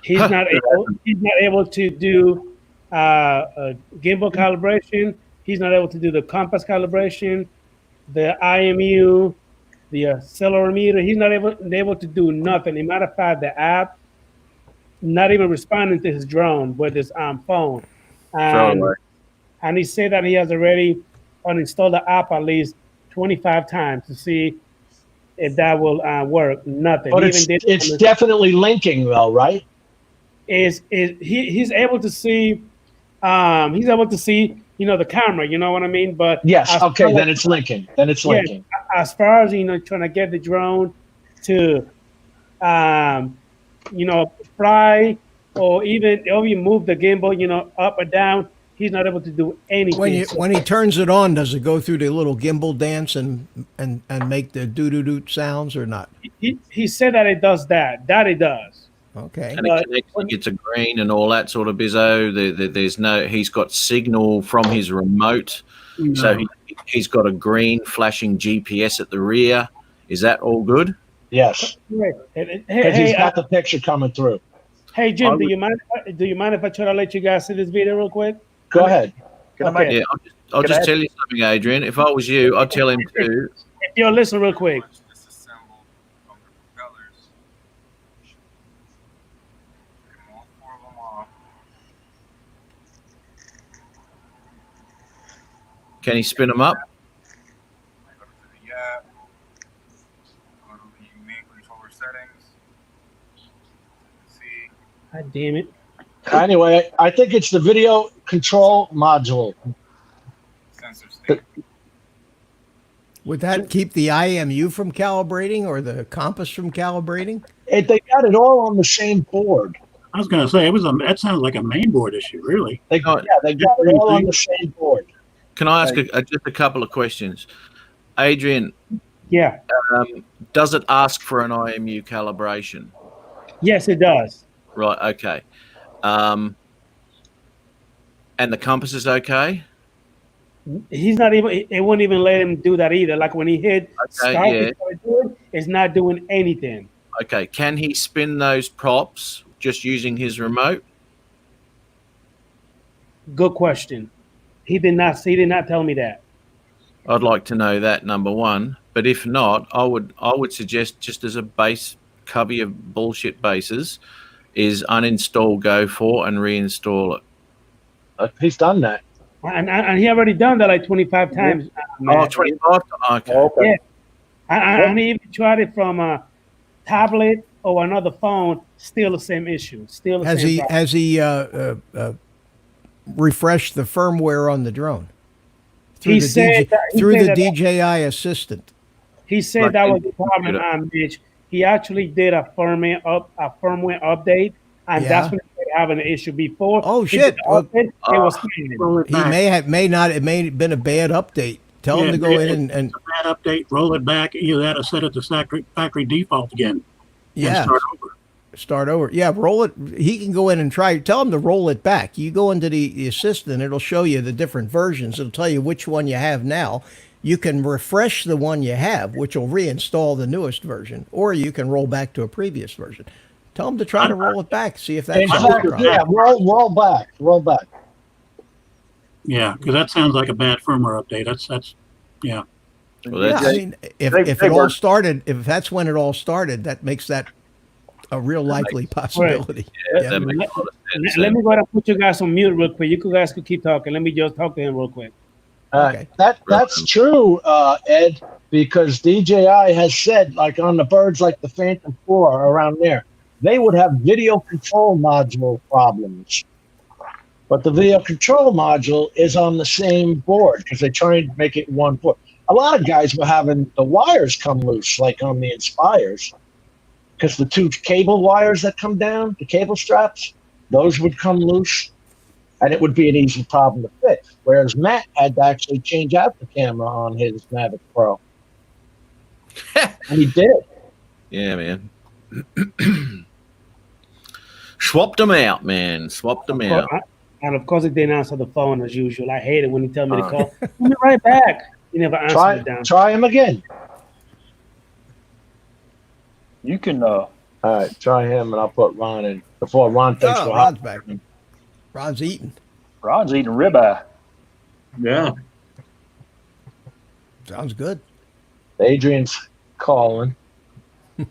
He's not able to do gimbal calibration. He's not able to do the compass calibration, the IMU, the accelerometer. He's not able to do nothing. As a matter of fact, the app not even responding to his drone with his phone. And he said that he has already uninstalled the app at least 25 times to see if that will work. Nothing. But it's definitely linking, though, right? He's able to see? He's able to see, the camera. You know what I mean? But yes, okay, then it's linking. Linking. As far as trying to get the drone to, fly or even move the gimbal, up or down. He's not able to do anything. When he turns it on, does it go through the little gimbal dance and make the doo-doo-doo sounds or not? He said that it does that. That it does. Okay. And it gets a green and all that sort of bizzo. There's no. He's got signal from his remote, so he's got a green flashing GPS at the rear. Is that all good? Yes. Because he's got the picture coming through. Hey Jim, do you mind if I try to let you guys see this video real quick? Go ahead. Yeah, I'll just tell you something, Adrian. If I was you, I'd tell him to. Yo, listen real quick. Can he spin them up? God damn it. Anyway, I think it's the video control module. Would that keep the IMU from calibrating or the compass from calibrating? They got it all on the same board. I was going to say that sounds like a mainboard issue, really. They got it all on the same board. Can I ask just a couple of questions, Adrian? Yeah. Does it ask for an IMU calibration? Yes, it does. Right. Okay. And the compass is okay. He's not even. It won't even let him do that either. Like when he hit start, it's not doing anything. Okay. Can he spin those props just using his remote? Good question. He did not tell me that. I'd like to know that, number one. But if not, I would suggest, just as a base cubby of bullshit bases, is uninstall Go4 and reinstall it. He's done that. And he already done that like 25 times. 25? Okay. Yeah. And he even tried it from a tablet or another phone. Still the same issue. Still the same problem. Has he refreshed the firmware on the drone? Through the DJI Assistant. He said that was the problem, Mitch. He actually did a firmware update, and that's when he was having an issue before. Oh shit! It was it may have been a bad update. Tell him to go in and a bad update. Roll it back. Either that or set it to factory default again. Yeah. Start over. Start over. Yeah, roll it. He can go in and try. Tell him to roll it back. You go into the assistant. It'll show you the different versions. It'll tell you which one you have now. You can refresh the one you have, which will reinstall the newest version, or you can roll back to a previous version. Tell them to try to roll it back. See if that's roll back. Yeah, because that sounds like a bad firmware update. That's yeah. Well, I mean, if that's when it all started, that makes that a real likely possibility. Right. Yeah. Let me go ahead and put you guys on mute real quick. You guys could keep talking. Let me just talk to him real quick. Okay. That's true, Ed, because DJI has said, like on the birds like the Phantom 4 around there, they would have video control module problems. But the video control module is on the same board because they try and make it one board. A lot of guys were having the wires come loose, like on the Inspires, because the two cable wires that come down, the cable straps, those would come loose. and it would be an easy problem to fix. Whereas Matt had to actually change out the camera on his Mavic Pro. And he did it. Yeah, man. Swapped them out, man. Swapped them out. And of course, he didn't answer the phone as usual. I hate it when he tell me to call. I'll be right back. He never answers it down. Try him again. You can. All right, try him, and I'll put Ron in before Ron takes the Ron's back. Ron's eating. Ron's eating ribeye. Yeah. Sounds good. Adrian's calling. How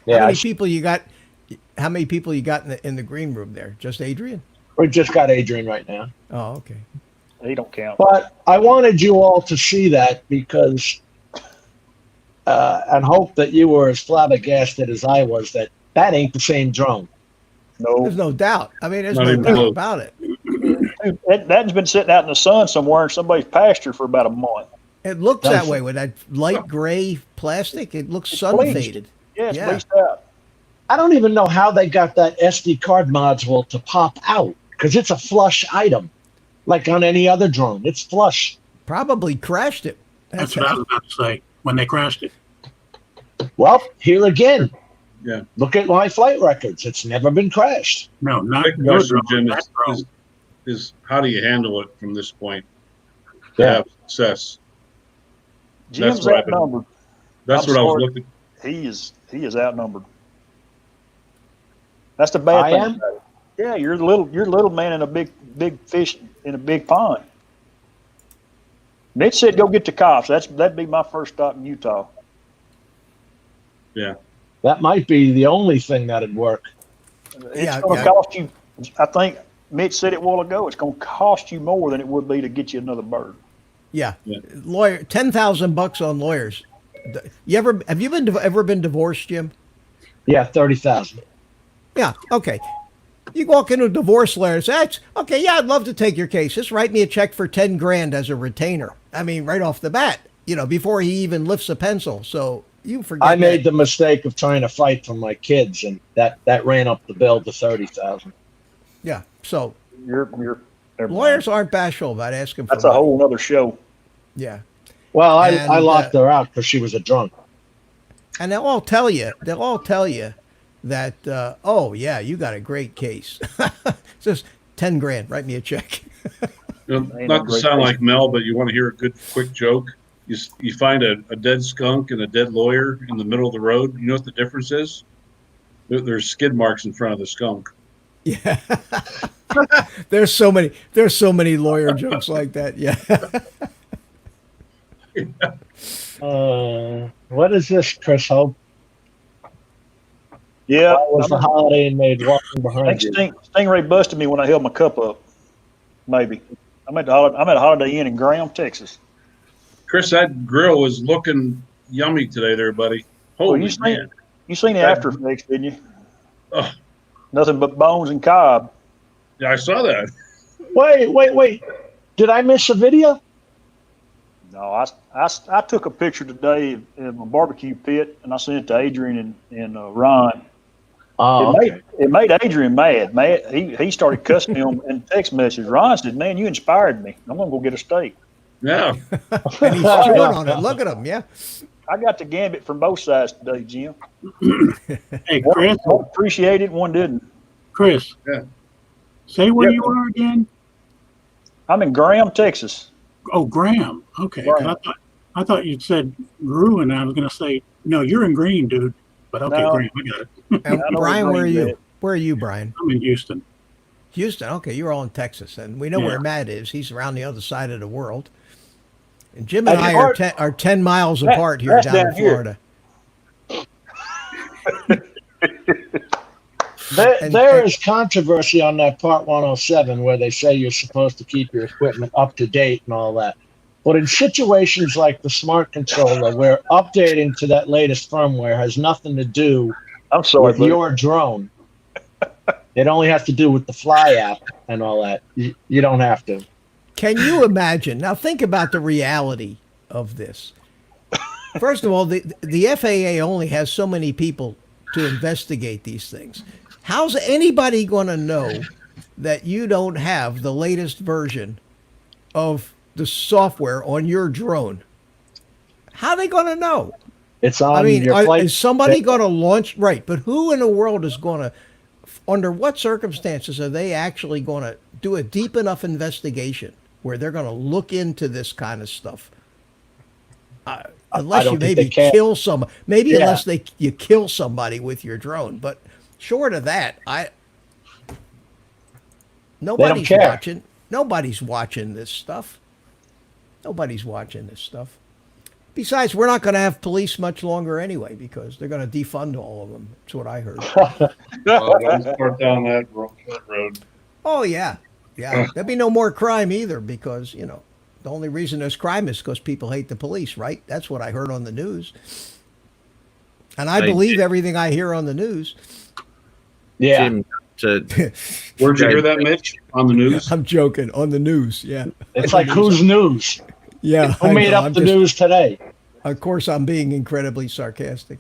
Yeah, many people you got? How many people you got in the green room there? Just Adrian? we just got Adrian right now. Oh, okay. He don't count. But I wanted you all to see that because, and hope that you were as flabbergasted as I was that ain't the same drone. No, There's no doubt. I mean, there's Not no even doubt close. about it. That's been sitting out in the sun somewhere in somebody's pasture for about a month. It looks that Does it? way with that light gray plastic. It looks It's sun bleached. faded. Yeah, it's Yeah. bleached out. I don't even know how they got that SD card module to pop out because it's a flush item, like on any other drone. It's flush. Probably crashed it. That's what I was about to say when they crashed it. Well, here again. Yeah. Look at my flight records. It's never been crashed. No, not Big your question, drone, Jim, that drone. is how do you handle it from this point to Yeah. have success? Jim's what I've been- outnumbered. That's I'm what I was sorry. looking. He is outnumbered. That's the bad I thing am? about it. Yeah, you're a little man in a big fish in a big pond. Mitch said, "Go get the cops." That'd be my first stop in Utah. Yeah. That might be the only thing that'd work. It's Yeah, going to yeah. cost you. I think Mitch said it a while ago. It's going to cost you more than it would be to get you another bird. Yeah. Yeah. Lawyer, $10,000 on lawyers. Have you ever been divorced, Jim? Yeah, 30,000. Yeah. Okay. You walk into a divorce lawyer and say, "That's okay. Yeah, I'd love to take your case. Just write me a check for 10 grand as a retainer." I mean, right off the bat, before he even lifts a pencil. So you forget. I made that. the mistake of trying to fight for my kids, and that ran up the bill to 30,000. Yeah. So You're never mind. lawyers aren't bashful about asking for That's a money. whole other show. Yeah. Well, I And, locked her out because she was a drunk. And they'll all tell you that, oh yeah, you got a great case. Just 10 grand, write me a check. Ain't Not no to great sound thing. like Mel, but you want to hear a good, quick joke. You find a dead skunk and a dead lawyer in the middle of the road. You know what the difference is? There's skid marks in front of the skunk. Yeah. There's so many lawyer jokes like that. Yeah. What is this, Chris Hope? Yeah, Why was the Holiday Maid walking I behind think you? Stingray busted me when I held my cup up. Maybe I'm at a Holiday Inn in Graham, Texas. Chris, that grill was looking yummy today there, buddy. Holy you man. seen the after effects, didn't you? Oh, Nothing but bones and cob. yeah, I saw that. Wait. Did I miss a video? No, I took a picture today in my barbecue pit and I sent it to Adrian and Ron. Oh, It made Adrian mad. He started cussing me on in text message. Ron said, "Man, you inspired me. I'm gonna go get a steak." Yeah. And he's chewing on it. Look at him. Yeah. I got the gambit from both sides today, Jim. Hey, Chris, One appreciated, one didn't. Chris. Yeah. Say where Yeah. you are again. I'm in Graham, Texas. Oh, Graham. Okay. 'Cause Graham. I thought you'd said Rue, and I was going to say, no, you're in Green, dude. But okay, No. Graham, I got it. And I know Brian, where where are Green's you? at. Where are you, Brian? I'm in Houston. Houston. Okay, you're all in Texas, and we know Yeah. where Matt is. He's around the other side of the world. And Jim and And I Art- are 10 miles That- apart here that's down in down here. Florida. And- There is controversy on that Part 107 where they say you're supposed to keep your equipment up to date and all that. But in situations like the smart controller, where updating to that latest firmware has nothing to do I'm sorry, with buddy. your drone, it only has to do with the Fly app and all that. You don't have to. Can you imagine? Now think about the reality of this. First of all, the FAA only has so many people to investigate these things. How's anybody going to know that you don't have the latest version of the software on your drone, how are they going to know? It's on I mean, your flight. is somebody going to launch? Right, but who in the world is going to, under what circumstances are they actually going to do a deep enough investigation where they're going to look into this kind of stuff? Unless you maybe kill somebody, unless you kill somebody with your drone. But short of that, nobody's watching. Nobody's watching this stuff. Nobody's watching this stuff. Besides, we're not going to have police much longer anyway because they're going to defund all of them. That's what I heard. Don't start down that road. Oh, yeah. Yeah. There'll be no more crime either because, you know, the only reason there's crime is because people hate the police, right? That's what I heard on the news. And I believe everything I hear on the news. Yeah. Where'd you hear that, Mitch? On the news? I'm joking. On the news, yeah. It's like, whose news? Yeah. Who made up the news today? Of course, I'm being incredibly sarcastic.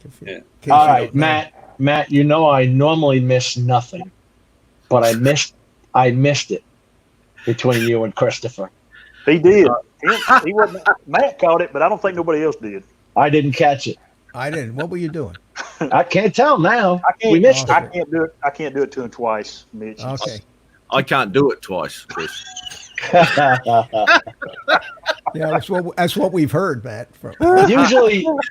All right, Matt, you know I normally miss nothing, but I missed it between you and Christopher. He did. He wasn't. Matt caught it, but I don't think nobody else did. I didn't catch it. I didn't. What were you doing? I can't tell now. We missed it. I can't do it. I can't do it to him twice, Mitch. Okay. I can't do it twice, Chris. Yeah, that's what we've heard, Matt.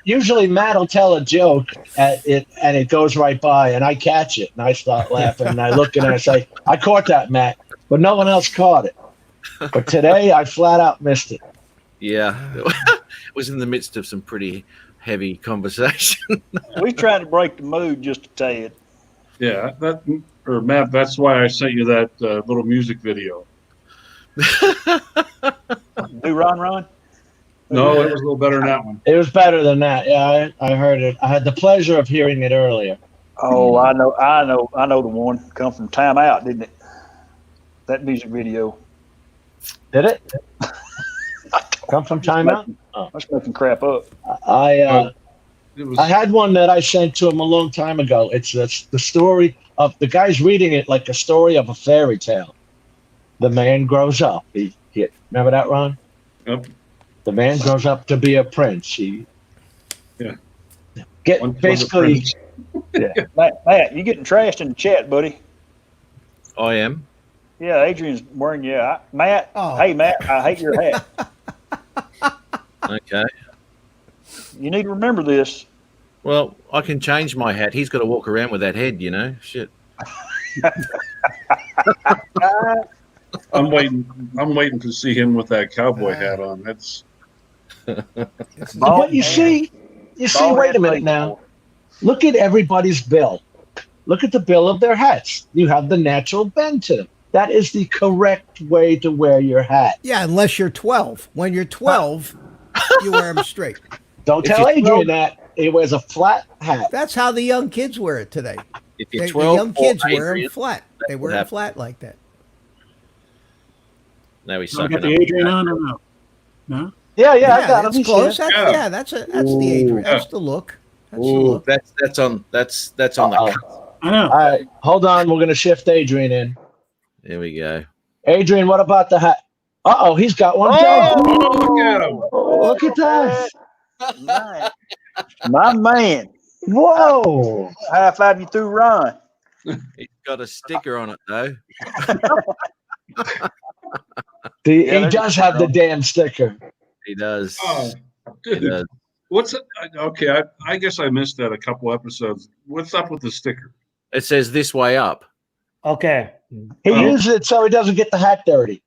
Usually Matt will tell a joke and it goes right by, and I catch it and I start laughing and I look and I say, "I caught that, Matt," but no one else caught it. But today I flat out missed it. Yeah, it was in the midst of some pretty heavy conversation. We tried to break the mood just a tad. Yeah, Matt, that's why I sent you that little music video. Do Ron? No, it was a little better than that one. It was better than that. Yeah, I heard it. I had the pleasure of hearing it earlier. Oh, I know the one. Come from Time Out, didn't it? That music video. Did it? Come from Time Out? I was making crap up. I had one that I sent to him a long time ago. It's the story of the guy's reading it like a story of a fairy tale. The man grows up. He remember that, Ron? Yep. The man grows up to be a prince. Basically. Yeah. Matt, you getting trashed in the chat, buddy? I am. Yeah, Adrian's wearing Matt. Oh. Hey, Matt, I hate your hat. Okay. You need to remember this. Well, I can change my hat. He's got to walk around with that head, you know. Shit. I'm waiting to see him with that cowboy hat on. That's. But you see, wait a minute now. Look at everybody's bill. Look at the bill of their hats. You have the natural bend to them. That is the correct way to wear your hat. Yeah, unless you're 12. When you're 12, you wear them straight. Don't tell Adrian that. He wears a flat hat. That's how the young kids wear it today. If you're 12, the young kids wear them flat. They wear them flat like that. Now he's got the Adrian on or no? No? Yeah, I got him. That's close. That's the Adrian. That's the look. That's the look. That's on the. I know. All right, hold on. We're going to shift Adrian in. There we go. Adrian, what about the hat? He's got one. Look at him. Look at that. My man. Whoa. High five you through, Ron. He's got a sticker on it, though. He does have the damn sticker. He does. Oh, dude. He does. What's it? Okay, I guess I missed that a couple episodes. What's up with the sticker? It says "this way up." Okay. He uses it so he doesn't get the hat dirty.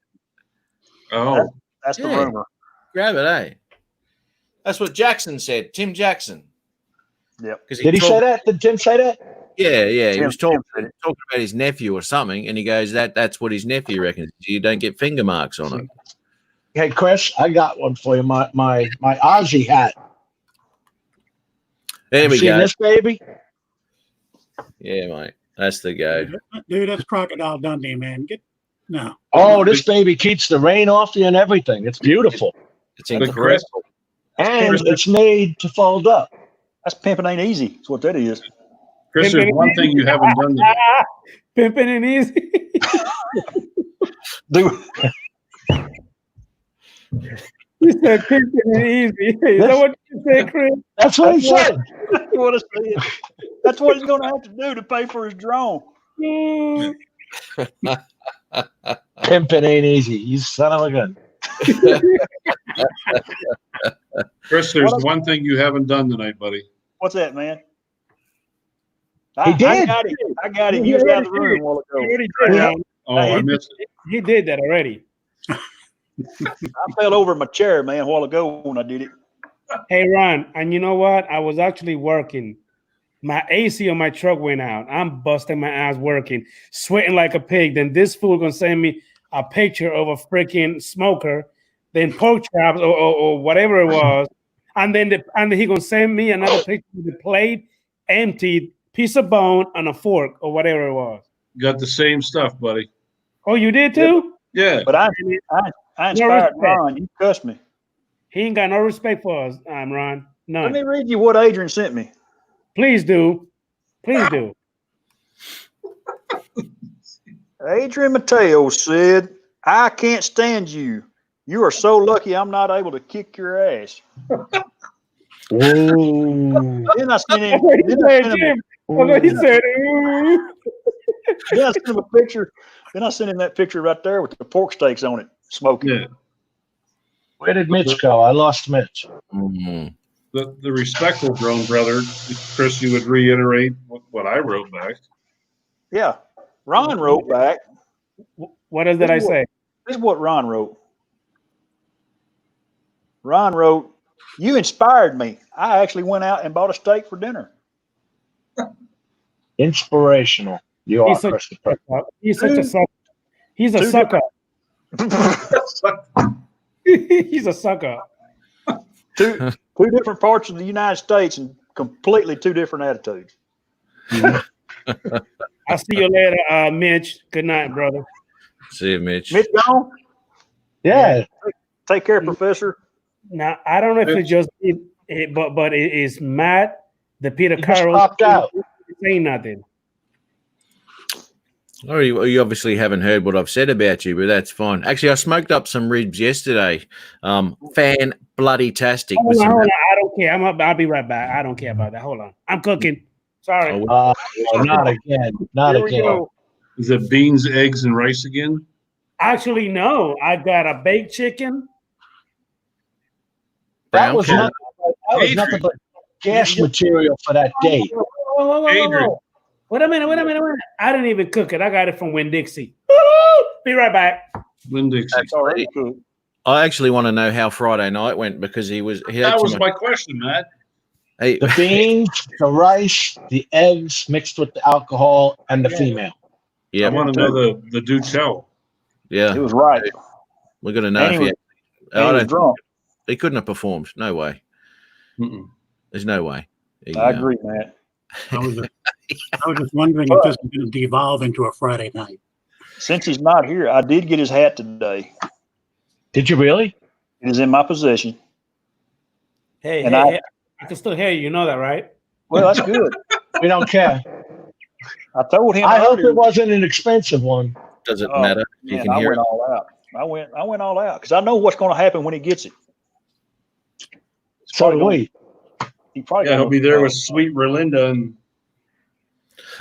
Oh, that's the rumor. Grab it, eh? That's what Jackson said. Tim Jackson. Yep. Did he say that? Did Tim say that? Yeah. He was talking about his nephew or something, and he goes, "That's what his nephew reckons. You don't get finger marks on it." Hey, Chris, I got one for you. My Aussie hat. There we go. This baby? Yeah, mate. That's the go. Dude, that's Crocodile Dundee, man. No. Oh, this baby keeps the rain off you and everything. It's beautiful. It's incredible. And it's made to fold up. That's pimping ain't easy. That's what that is. Chris, there's one thing you haven't done. Pimping ain't easy. Do He said pimping it easy. Is that what you said, Chris? That's what he said. That's what I said. That's what he's going to have to do to pay for his drone. Pimping ain't easy. You son of a gun. Chris, there's one thing you haven't done tonight, buddy. What's that, man? He did. I got it. He was out of the room a while ago. Oh, I missed it. He did that already. I fell over my chair, man, a while ago when I did it. Hey, Ron, and you know what? I was actually working. My AC on my truck went out. I'm busting my ass working, sweating like a pig. Then this fool gonna send me a picture of a freaking smoker, then pork chops or whatever it was, and then he gonna send me another picture of the plate, emptied, piece of bone, and a fork or whatever it was. Got the same stuff, buddy. Oh, you did too? Yeah. But I inspired Ron. You cussed me. He ain't got no respect for us, Ron. None. Let me read you what Adrian sent me. Please do. Please do. Adrian Mateo said, I can't stand you. You are so lucky I'm not able to kick your ass. Ooh. Then I sent him, He said, then I sent him a picture. Then I sent him that picture right there with the pork steaks on it, smoking. Yeah. Where did Mitch go? I lost Mitch. Mm-hmm. The respectful drone brother, Chris, you would reiterate what I wrote back. Yeah. Ron wrote back. What is that I say? This is what Ron wrote. Ron wrote, you inspired me. I actually went out and bought a steak for dinner. Inspirational. You are, Christopher. He's such a sucker. He's a sucker. He's a sucker. Two different parts of the United States and completely two different attitudes. I'll see you later, Mitch. Good night, brother. See you, Mitch. Mitch gone? Yeah. Take care, Professor. Now, I don't know if it's just it, but it is Matt, the Peter Carroll. Popped out. Saying nothing. Oh, you obviously haven't heard what I've said about you, but that's fine. Actually, I smoked up some ribs yesterday. Fan bloody tastic. Hold on. I don't care. I'll be right back. I don't care about that. Hold on. I'm cooking. Sorry. Not again. Not Here again. we go. Is it beans, eggs, and rice again? Actually, no. I got a baked chicken. That was nothing but gas material for that day. Whoa. Wait a minute. I didn't even cook it. I got it from Winn-Dixie. Be right back. Winn-Dixie. That's already cool. I actually want to know how Friday night went because that was my question, Matt. Hey, The beans, the rice, the eggs mixed with the alcohol, and the female. yeah, I want to know the Duchel. yeah. It was right. We're gonna know And if he was drunk. he couldn't have performed. No way. Mm-mm. There's no way. I agree, Matt. I was just wondering if this is going to devolve into a Friday night. Since he's not here, I did get his hat today. Did you really? It is in my possession. Hey, And I can still hear you. You know that, right? Well, that's good. We don't care. I told him I hope earlier. it wasn't an expensive one. Doesn't Oh, matter. You Man, can I hear went it. all out. I went all out because I know what's going to happen when he gets it. It's So probably do gonna- we. He probably Yeah, he'll gonna- be there with sweet Relinda and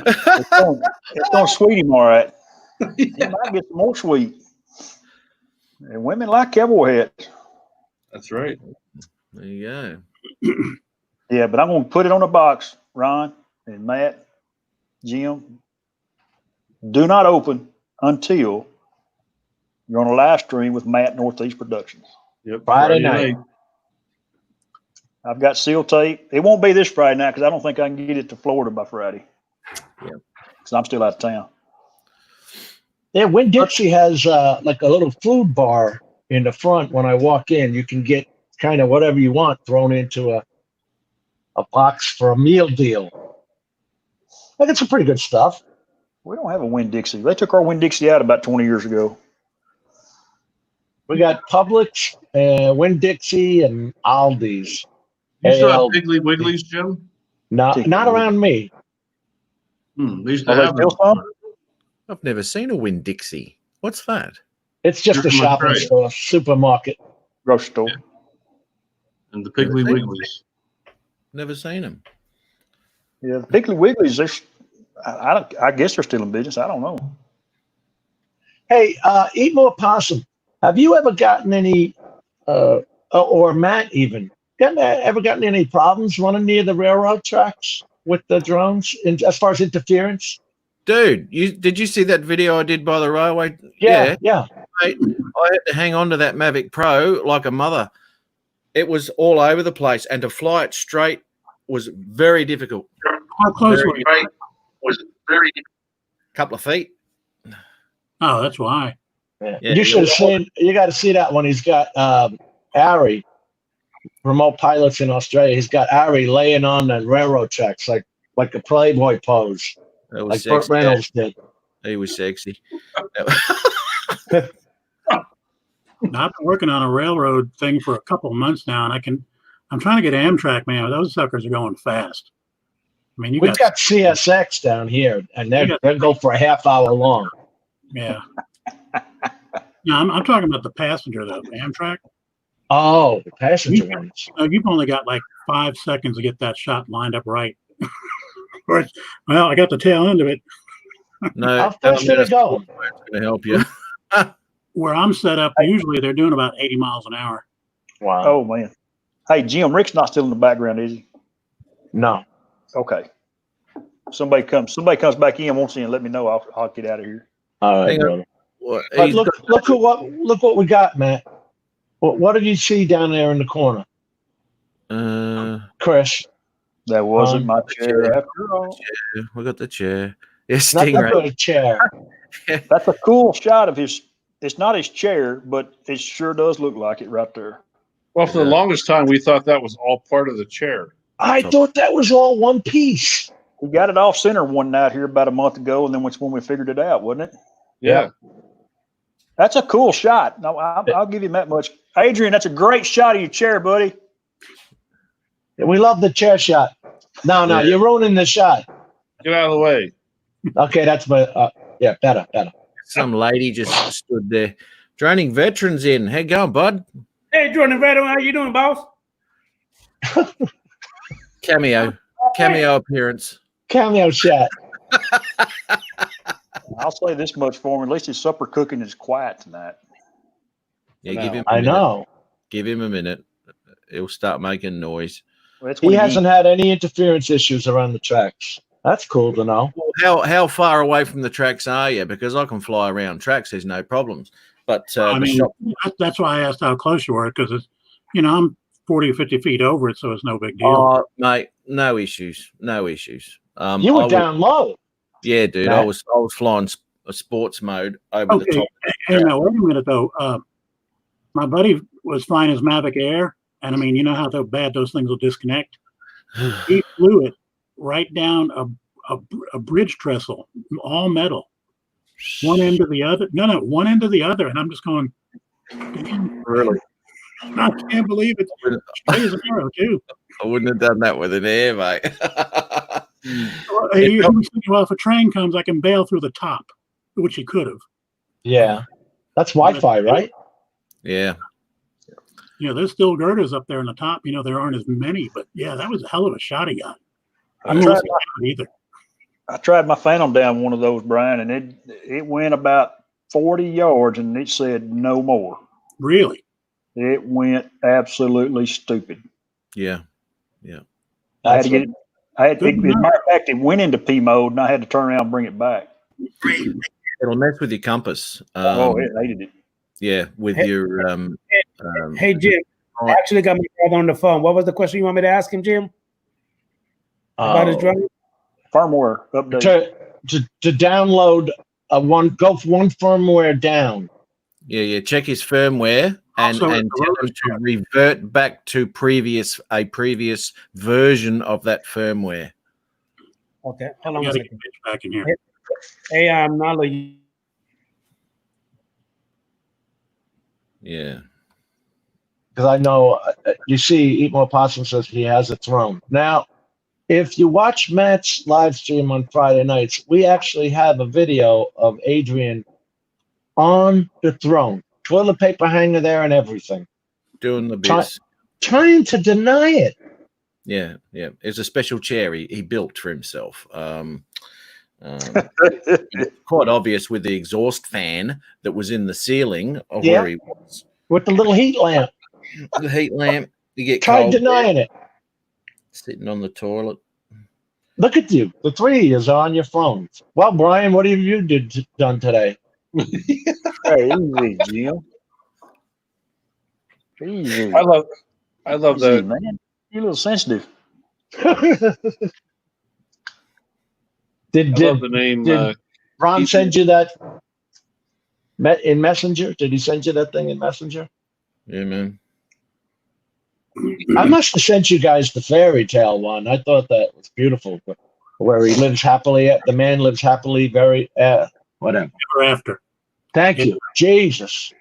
It's going to sweet him all right. He might get some more sweet. And women like cowboy hats. that's right. There you go. Yeah, but I'm going to put it on a box, Ron and Matt, Jim. Do not open until you're on a live stream with Matt Northeast Productions. Yep. Friday night. I've got seal tape. It won't be this Friday night because I don't think I can get it to Florida by Friday. Yeah. Because I'm still out of town. Yeah, Winn-Dixie has like a little food bar in the front. When I walk in, you can get kind of whatever you want thrown into a box for a meal deal. I think it's some pretty good stuff. We don't have a Winn-Dixie. They took our Winn-Dixie out about 20 years ago. We got Publix, Winn-Dixie, and Aldi's. You still AL. have Piggly Wigglies, Jim? Not around me. They used to Are they have them. still some? I've never seen a Winn-Dixie. What's that? It's just a Here's my shopping tray. store, supermarket. Grocery store. And the Piggly Wigglies. Never seen them. Yeah, the Piggly Wigglies. I guess they're still in business. I don't know. Hey, Eat More Possum, have you ever gotten any, or Matt even, ever gotten any problems running near the railroad tracks with the drones as far as interference? Dude, did you see that video I did by the railway? Yeah. Mate, I had to hang on to that Mavic Pro like a mother. It was all over the place, and to fly it straight was very difficult. How close were you? Couple of feet. Oh, that's why. Yeah. You should have seen. You got to see that one. He's got Ari, remote pilots in Australia. He's got Ari laying on the railroad tracks like a Playboy pose, That like was Burt sexy. Reynolds did. He was sexy. I've been working on a railroad thing for a couple of months now, and I'm trying to get Amtrak, man. Those suckers are going fast. I mean, We've got CSX down here, and they go for a half hour long. Yeah. No, I'm talking about the passenger though, Amtrak. Oh, the passenger ones. You've only got like 5 seconds to get that shot lined up right. Well, I got the tail end of it. No, How fast did it go? It's going to help you. Where I'm set up, usually they're doing about 80 miles an hour. Wow. Oh man. Hey, Jim, Rick's not still in the background, is he? No. Okay. Somebody comes back in, wants in, let me know. I'll get out of here. All right, Hang on. brother. Well, But he's look what we got, Matt. What did you see down there in the corner, Chris? That wasn't my chair after all. we got the chair. It's Nothing Stingray. but a chair. That's a cool shot of his. It's not his chair, but it sure does look like it right there. Well, for the longest time, we thought that was all part of the chair. I thought that was all one piece. We got it off center one night here about a month ago, and then when we figured it out, wasn't it? Yeah. That's a cool shot. No, I'll give him that much. Adrian, that's a great shot of your chair, buddy. We love the chair shot. No, you're ruining the shot. Get out of the way. Okay, that's my. Better. Some lady just stood there. Droning Veterans in. How you going, bud? Hey, Jordan Veteran, how you doing, boss? Cameo appearance. Cameo shot. I'll say this much for him. At least his supper cooking is quiet tonight. Yeah, give him. I know. Give him a minute. He'll start making noise. Well, He hasn't had any interference issues around the tracks. That's cool to know. Well, how far away from the tracks are you? Because I can fly around tracks. There's no problems. But I mean, that's why I asked how close you were, because it's, I'm 40 or 50 feet over it, so it's no big deal. Oh, mate, no issues. No issues. You were down low. Yeah, dude. Matt. I was flying a sports mode over the top. Hey, now, wait a minute, though. My buddy was flying his Mavic Air, and I mean, you know how bad those things will disconnect? He flew it right down a bridge trestle, all metal. One end to the other. No, one end to the other. And I'm just going, damn. Really? I can't believe it. Straight as an arrow, too. I wouldn't have done that with an air, mate. He was thinking, well, if a train comes, I can bail through the top, which he could have. Yeah. That's Wi-Fi, right? Yeah. There's still girders up there in the top. There aren't as many, but yeah, that was a hell of a shot he got. I tried my Phantom down one of those, Brian, and it went about 40 yards, and it said no more. Really? It went absolutely stupid. Yeah. I had to get it. As a matter of fact, it went into P mode, and I had to turn around and bring it back. It'll mess with your compass. It hated it. Yeah, with your. Hey, Jim. I actually got my brother on the phone. What was the question you want me to ask him, Jim? About his drone? Firmware update. To download go one firmware down. Yeah. Check his firmware and tell him to revert back to a previous version of that firmware. Okay, hold on a second. Back in here. Hey, Nala. Yeah. Because I know, you see, Eat More Possum says he has a throne. Now, if you watch Matt's live stream on Friday nights, we actually have a video of Adrian on the throne. Toilet paper hanger there and everything. Doing the bits. Trying to deny it. Yeah, yeah. It's a special chair he built for himself. Quite obvious with the exhaust fan that was in the ceiling of where he was. With the little heat lamp. The heat lamp. You get Tried cold denying it. sitting on the toilet. Look at you. The three of you are on your phones. Well, Brian, what have you done today? Hey, easy, Jim. Easy. I love Easy, the man. You're a little sensitive. Did the name. Ron send you that in Messenger? Did he send you that thing in Messenger? Yeah, man. I must have sent you guys the fairy tale one. I thought that was beautiful, where he lives happily. The man lives happily, whatever. Ever after. Thank you, Jesus.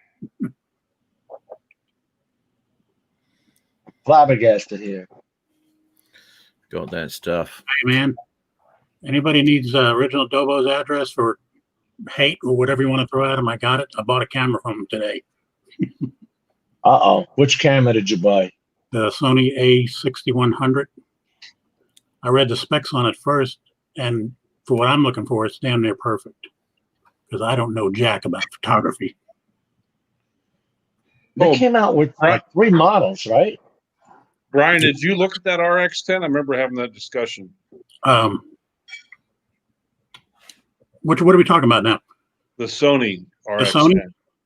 Flabbergasted here. Got that stuff. Hey, man. Anybody needs original Dobo's address for hate or whatever you want to throw at him? I got it. I bought a camera from him today. Which camera did you buy? The Sony A6100. I read the specs on it first, and for what I'm looking for, it's damn near perfect. Because I don't know jack about photography. They came out with like 3 models, right? Brian, did you look at that RX-10? I remember having that discussion. What are we talking about now? The Sony RX-10. The Sony?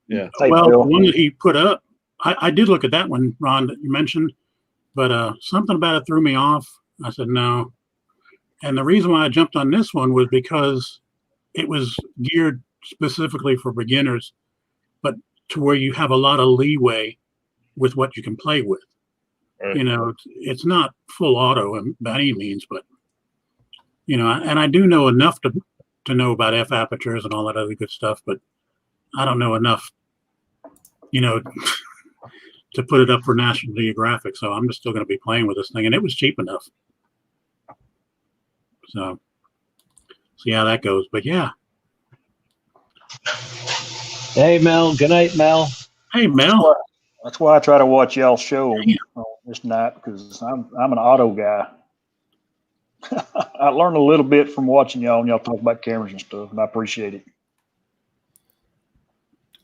Yeah. Well, the one that he put up, I did look at that one, Ron, that you mentioned, but something about it threw me off. I said no. And the reason why I jumped on this one was because it was geared specifically for beginners, but to where you have a lot of leeway with what you can play with. Right. You know, it's not full auto by any means, but, you know, and I do know enough to know about f apertures and all that other good stuff, but I don't know enough, you know, to put it up for National Geographic. So I'm just still going to be playing with this thing, and it was cheap enough. So see how that goes. But yeah. Hey, Mel. Good night, Mel. Hey, Mel. That's why I try to watch y'all's show this night, because I'm an auto guy. I learned a little bit from watching y'all, and y'all talk about cameras and stuff, and I appreciate it.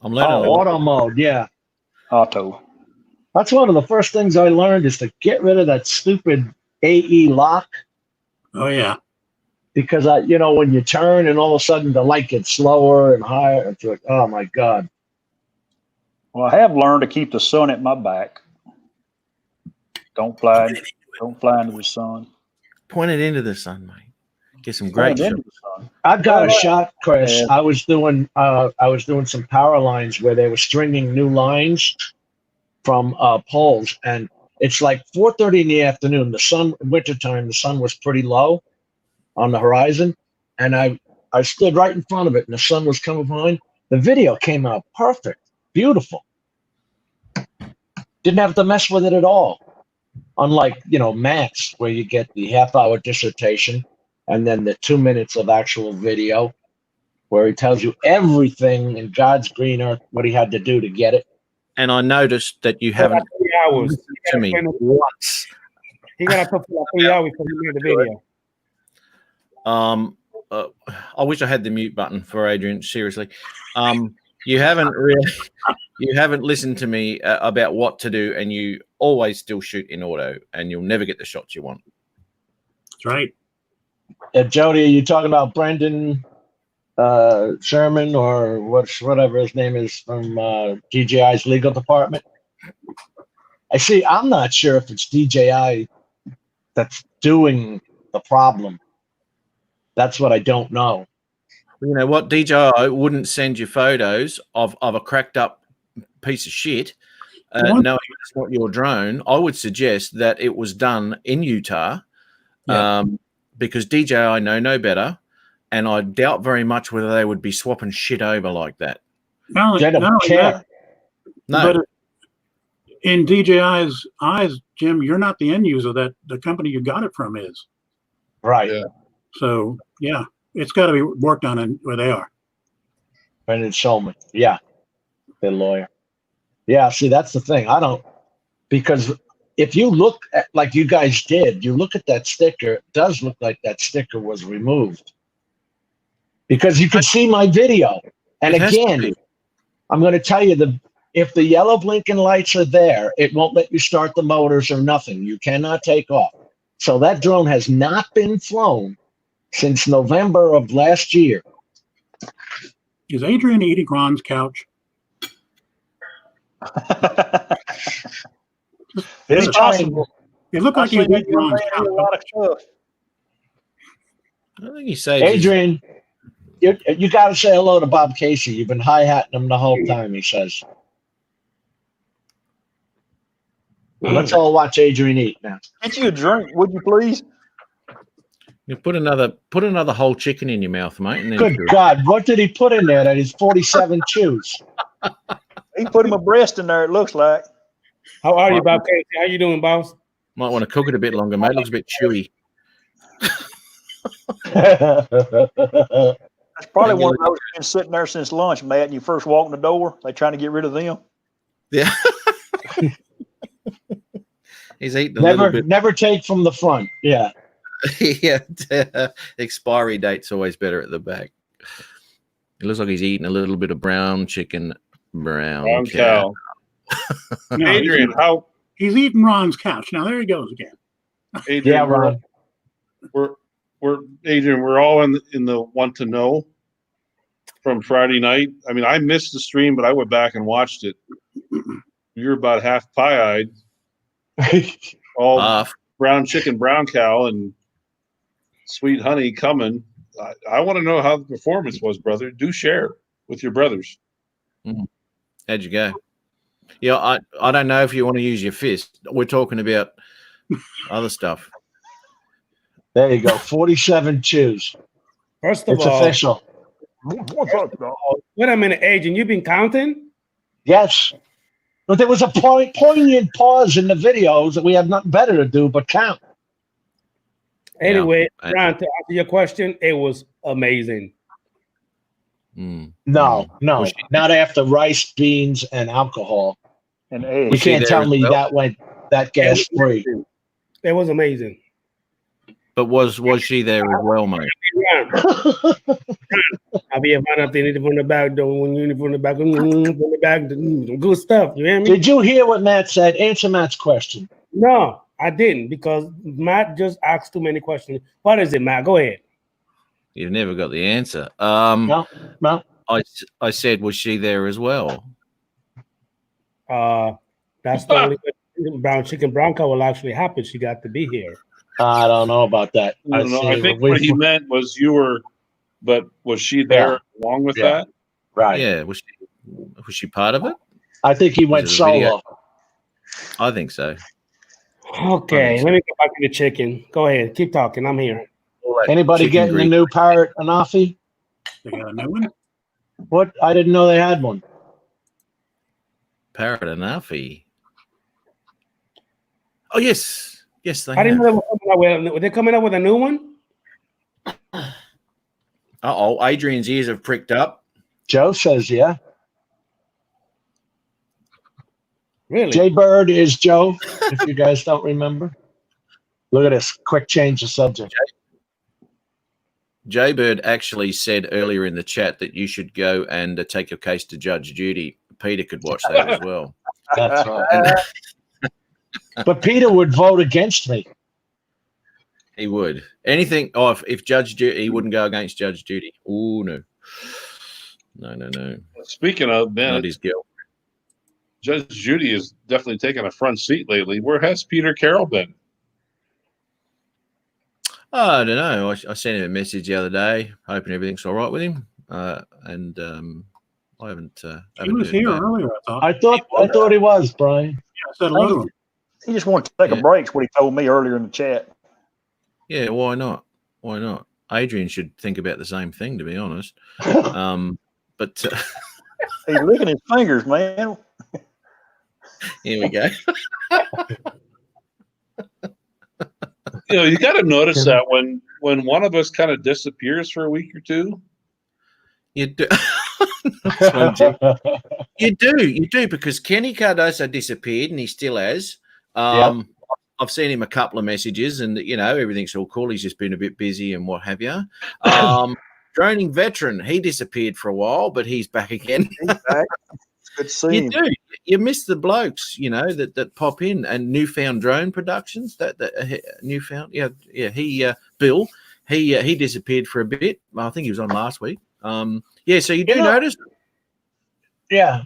I'm learning auto mode, yeah. Auto. That's one of the first things I learned is to get rid of that stupid AE lock. Oh, yeah. Because, when you turn and all of a sudden the light gets slower and higher, it's like, oh, my God. Well, I have learned to keep the sun at my back. Don't fly into the sun. Point it into the sun, mate. Get some great shots. I got a shot, Chris. I was doing some power lines where they were stringing new lines from poles, and it's like 4:30 in the afternoon. The sun, wintertime, the sun was pretty low on the horizon, and I stood right in front of it, and the sun was coming behind. The video came out perfect, beautiful. Didn't have to mess with it at all. Unlike, Max, where you get the half-hour dissertation and then the 2 minutes of actual video where he tells you everything in God's green earth, what he had to do to get it. And I noticed that you haven't 3 hours to me once. He got to put for 3 hours to hear the video. I wish I had the mute button for Adrian. Seriously, you haven't listened to me about what to do, and you always still shoot in auto, and you'll never get the shots you want. That's right. Jody, are you talking about Brendan Sherman or whatever his name is from DJI's legal department? I see. I'm not sure if it's DJI that's doing the problem. That's what I don't know. You know what? DJI wouldn't send you photos of a cracked up piece of shit, knowing it's not your drone. I would suggest that it was done in Utah, because DJI know no better, and I doubt very much whether they would be swapping shit over like that. No. But in DJI's eyes, Jim, you're not the end user. That the company you got it from is. Right. Yeah. So yeah, it's got to be worked on where they are. Brendan Shulman. Yeah, the lawyer. Yeah, see, that's the thing. I don't, because if you look at, like you guys did, you look at that sticker, it does look like that sticker was removed. Because you can see my video. And again, I'm going to tell you, if the yellow blinking lights are there, it won't let you start the motors or nothing. You cannot take off. So that drone has not been flown since November of last year. Is Adrian eating Ron's couch? It's possible. It looked like he was eating Ron's couch. A lot of stuff. I think he says Adrian, you got to say hello to Bob Casey. You've been hi-hatting him the whole time, he says. Let's all watch Adrian eat now. Get you a drink, would you please? You put another whole chicken in your mouth, mate. And then Good God, what did he put in there that is 47 chews? He put him a breast in there, it looks like. How are you, Bob Casey? How you doing, boss? Might want to cook it a bit longer, mate. It looks a bit chewy. That's probably one of those that's been sitting there since lunch, Matt, and you first walk in the door. They trying to get rid of them. Yeah. He's eating a little bit. Never take from the front. Yeah. Yeah. Expiry date's always better at the back. It looks like he's eating a little bit of brown chicken. Brown cow. No, Adrian, he's eating Ron's couch. Now there he goes again. Adrian, Yeah, Ron. We're all in the want to know from Friday night. I mean, I missed the stream, but I went back and watched it. You're about half pie-eyed, all brown chicken, brown cow, and sweet honey coming. I want to know how the performance was, brother. Do share with your brothers. How'd you go? Yeah, I don't know if you want to use your fist. We're talking about other stuff. There you go. 47 chews. First of It's all, official. wait a minute, Agent. You've been counting? Yes. But there was a poignant pause in the videos that we have nothing better to do but count. Anyway, Ron, to answer your question, it was amazing. No, not after rice, beans, and alcohol. And eggs. You can't tell me that went that gas free. It was amazing. But was she there as well, mate? I'll be about to from the back door when you from the back, good stuff. You hear me? Did you hear what Matt said? Answer Matt's question. No, I didn't, because Matt just asked too many questions. What is it, Matt? Go ahead. You've never got the answer. No. I said, was she there as well? That's the only brown chicken brown cow will actually happen. She got to be here. I don't know about that. I think what he meant was but was she there along with that? Right. Yeah. Was she part of it? I think he went solo. I think so. Okay, let me go back to the chicken. Go ahead. Keep talking. I'm here. Anybody getting the new Parrot Anafi? They got a new one? What? I didn't know they had one. Parrot Anafi. Oh, yes. Yes, they I didn't know they're coming up with a new one. Uh-oh, Adrian's ears have pricked up. Joe says, yeah. Really? Jay Bird is Joe, if you guys don't remember. Look at this. Quick change of subject. Jay Bird actually said earlier in the chat that you should go and take your case to Judge Judy. Peter could watch that as well. That's right. But Peter would vote against me. He would. Anything. Oh, if Judge Judy, he wouldn't go against Judge Judy. Oh, no. No. Speaking of, man, not his girl. Judge Judy has definitely taken a front seat lately. Where has Peter Carroll been? I don't know. I sent him a message the other day, hoping everything's all right with him. I haven't. He was here earlier, I thought he was, Brian. Yeah, I said hello to him. He just wanted to take a break, is what he told me earlier in the chat. Yeah, why not? Why not? Adrian should think about the same thing, to be honest. But he's licking his fingers, man. Here we go. You got to notice that when one of us kind of disappears for a week or two, you do. You do, because Kenny Cardoso disappeared, and he still has. Yep. I've seen him a couple of messages, and everything's all cool. He's just been a bit busy and what have you. Droning veteran, he disappeared for a while, but he's back again. He's back. It's good to see him. You do. You miss the blokes, that pop in, and Newfound Drone Productions. That Newfound, he Bill, he disappeared for a bit. I think he was on last week. So you do notice. Yeah.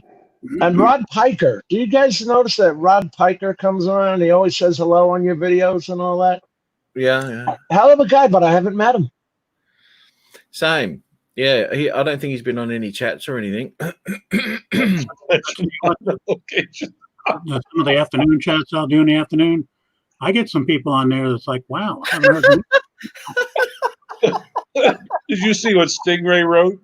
And Rod Piker. Do you guys notice that Rod Piker comes on and he always says hello on your videos and all that? Yeah. Hell of a guy, but I haven't met him. Same. Yeah, I don't think he's been on any chats or anything. Some of the afternoon chats I'll do in the afternoon, I get some people on there that's like, wow. I haven't heard Did you see what Stingray wrote?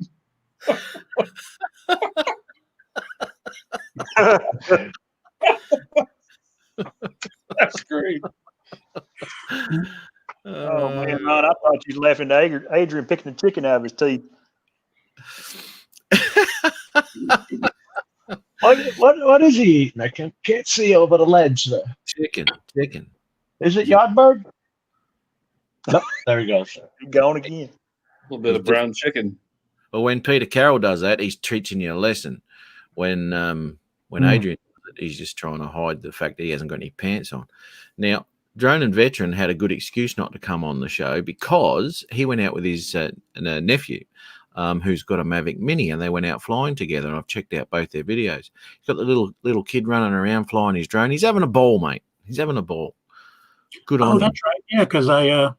That's great. Oh man, Ron, I thought you were laughing at Adrian picking the chicken out of his teeth. What is he eating? I can't see over the ledge there. Chicken. Is it Yardbird? Nope, there he goes. He's gone again. A little bit of brown chicken. Well, when Peter Carroll does that, he's teaching you a lesson. When Adrian does it, he's just trying to hide the fact that he hasn't got any pants on. Now, Drone and Veteran had a good excuse not to come on the show because he went out with his nephew, who's got a Mavic Mini, and they went out flying together. And I've checked out both their videos. He's got the little kid running around flying his drone. He's having a ball, mate. He's having a ball. Good on him. That's right. Yeah, because I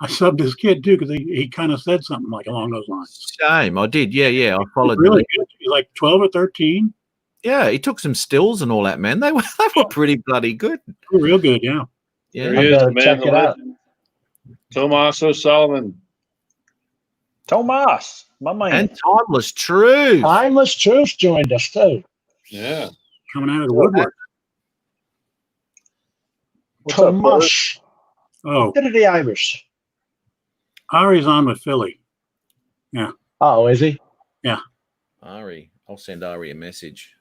subbed his kid too, because he kind of said something like along those lines. Same. I did. Yeah. I followed. Really good. He's like 12 or 13. Yeah, he took some stills and all that, man. They were pretty bloody good. Real good, yeah. Yeah, there he is, man. Check it out. Tomas O'Sullivan. Tomas, my man. And Timeless Truth. Timeless Truth joined us too. Yeah. Coming out of the woodwork. Tomas. Oh, Look at the Irish. Ari's on with Philly. Yeah. Oh, is he? Yeah. Ari, I'll send Ari a message.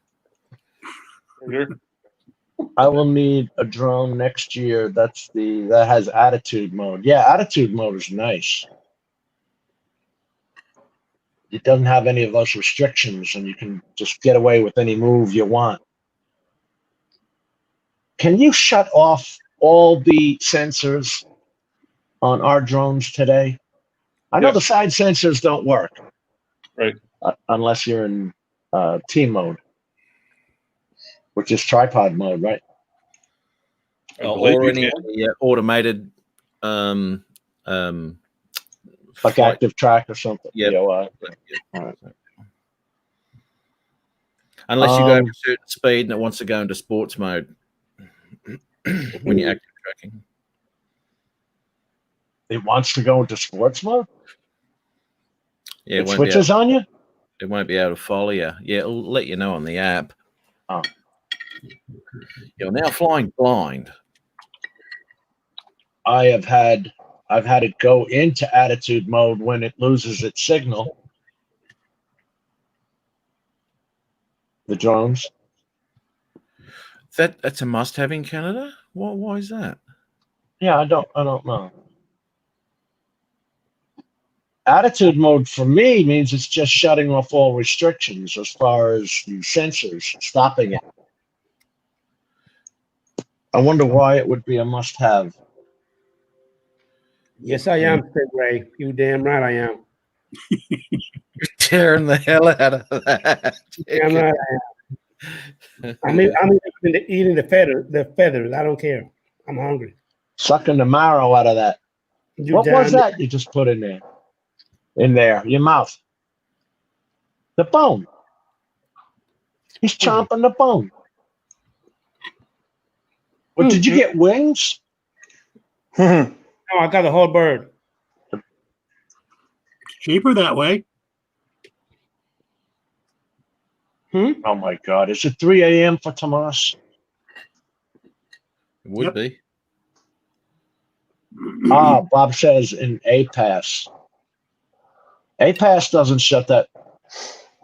I will need a drone next year. That has attitude mode. Yeah, attitude mode is nice. It doesn't have any of those restrictions, and you can just get away with any move you want. Can you shut off all the sensors on our drones today? I know the side sensors don't work. Right. Unless you're in team mode, which is tripod mode, right? Or any automated like active track or something. Yeah. All right. Unless you go to a certain speed and it wants to go into sports mode when you're active tracking. It wants to go into sports mode? Yeah, it switches on you? It won't be able to follow you. Yeah, it'll let you know on the app. Oh. You're now flying blind. I've had it go into attitude mode when it loses its signal. The drones. That's a must-have in Canada? Why is that? Yeah, I don't know. Attitude mode for me means it's just shutting off all restrictions as far as the sensors, stopping it. I wonder why it would be a must-have. Yes, I am, Ray. You damn right I am. You're tearing the hell out of that. Damn right I am. I'm eating the feathers. I don't care. I'm hungry. Sucking the marrow out of that. What was that you just put in there? In there, your mouth. The bone. He's chomping the bone. Well, did you get wings? No, I got the whole bird. Cheaper that way. Oh my God. Is it 3 a.m. for Tomas? It would be. Bob says in A-Pass. A-Pass doesn't shut that.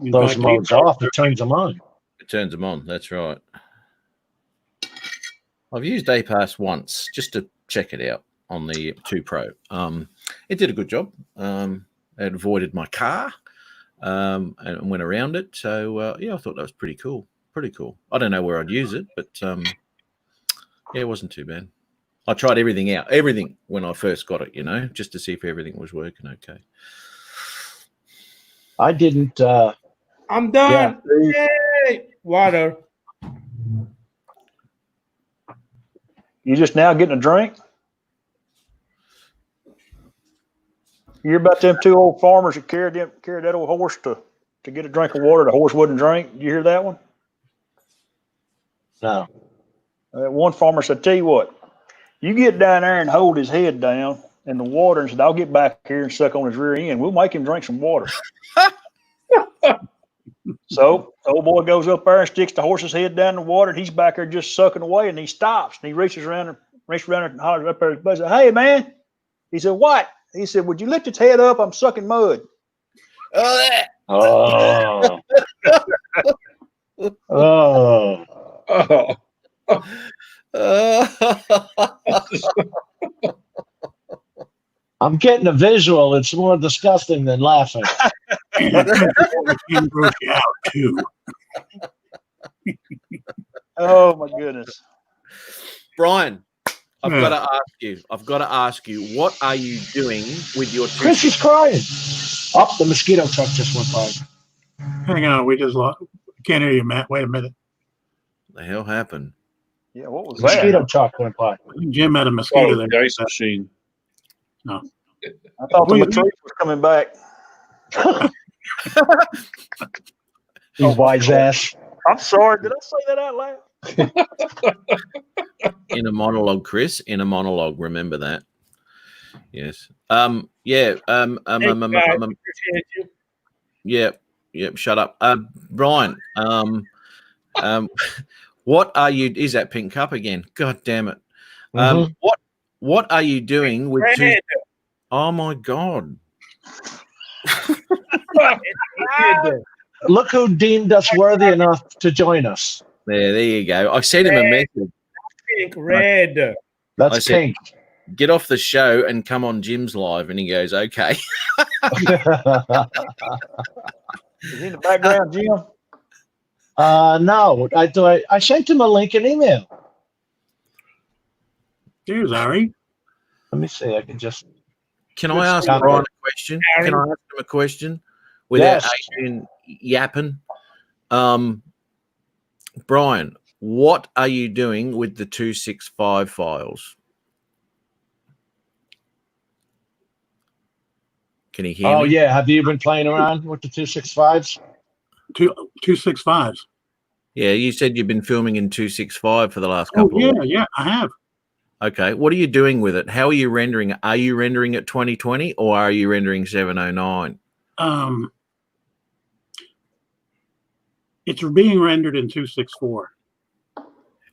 those modes off, it turns them on. It turns them on. That's right. I've used APAS once just to check it out on the 2 Pro. It did a good job. It avoided my car and went around it. So, yeah, I thought that was pretty cool. Pretty cool. I don't know where I'd use it, but yeah, it wasn't too bad. I tried everything out, everything when I first got it, you know, just to see if everything was working okay. I didn't. I'm done. Yeah. Yay! Water. You just now getting a drink? You hear about them 2 old farmers that carried that old horse to get a drink of water. The horse wouldn't drink. Did you hear that one? No. One farmer said, "Tell you what, you get down there and hold his head down in the water and said, I'll get back here and suck on his rear end. We'll make him drink some water." So the old boy goes up there and sticks the horse's head down in the water, and he's back there just sucking away, and he stops and he reaches around and hollers up there at his buddy, "Hey man." He said, "What?" He said, "Would you lift its head up? I'm sucking mud." Oh. I'm getting a visual. It's more disgusting than laughing. Can gross you out too. Oh my goodness. Brian, I've got to ask you, what are you doing with your Chris is crying. Up, the mosquito truck just went by. Hang on, we just lost. Can't hear you, Matt. Wait a minute. The hell happened? Yeah, what was Mosquito that? truck went by. Jim had a mosquito Oh, there. the ice machine. No. I thought the Matrice was coming back. You wise ass. I'm sorry. Did I say that out loud? In a monologue, Chris. In a monologue. Remember that. Yes. Yeah. Appreciate you. Yeah. Yep. Shut up. Brian. What are you? Is that pink cup again? God damn it. What are you doing with two? Oh my God. Look who deemed us worthy enough to join us. There you go. I sent him a message. Pink, red. That's I said, pink. "Get off the show and come on Jim's live," and he goes, "Okay." Is he in the background, Jim? No. I sent him a link and email. There's Ari. Let me see. I can just. Can I ask Brian a question? Can I ask him a question without Adrian yapping? Brian, what are you doing with the 265 files? Can he hear me? Oh, yeah. Have you been playing around with the 265s? 265s. Yeah, you said you've been filming in 265 for the last couple of weeks. Yeah, I have. Okay, what are you doing with it? How are you rendering it? Are you rendering at 2020 or are you rendering 709? It's being rendered in 264.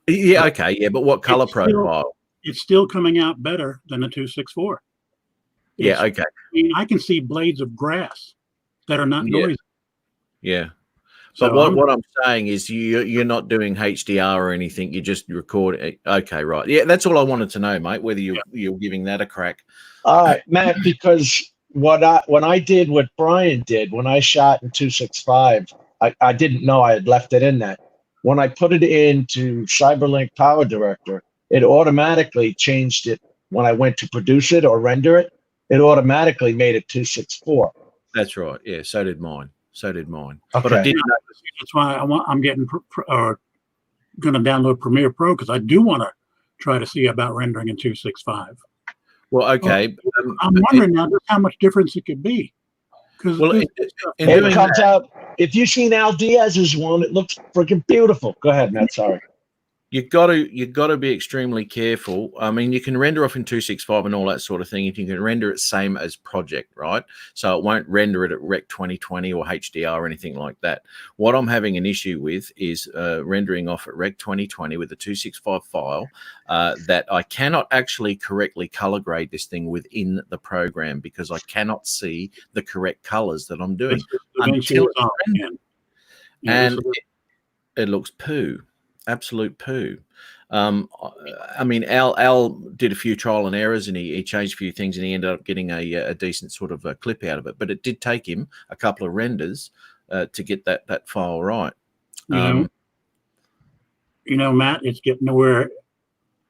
Yeah, okay, yeah, but what color profile? It's still coming out better than the 264. Yeah, okay. I mean, I can see blades of grass that are not noisy. Yeah. So But what I'm saying is you're not doing HDR or anything. You just record it. Okay, right. Yeah, that's all I wanted to know, mate, whether you're giving that a crack. All right, Matt, because when I did what Brian did, when I shot in 265, I didn't know I had left it in that. When I put it into Cyberlink Power Director, it automatically changed it. When I went to produce it or render it, it automatically made it 264. That's right. Yeah, so did mine. Okay. But Okay. I didn't know. That's why I'm getting going to download Premiere Pro because I do want to try to see about rendering in 265. Well, okay. I'm wondering now just how much difference it could be. Because it comes out. If you've seen Al Diaz's one, it looks freaking beautiful. Go ahead, Matt. Sorry. You've got to be extremely careful. I mean, you can render off in 265 and all that sort of thing. You can render it same as project, right? So it won't render it at Rec 2020 or HDR or anything like that. What I'm having an issue with is rendering off at Rec 2020 with the 265 file that I cannot actually correctly color grade this thing within the program because I cannot see the correct colors that I'm doing until it's rendered. And it looks poo. Absolute poo. I mean, Al did a few trial and errors, and he changed a few things, and he ended up getting a decent sort of a clip out of it. But it did take him a couple of renders to get that file right. You know, Matt, it's getting to where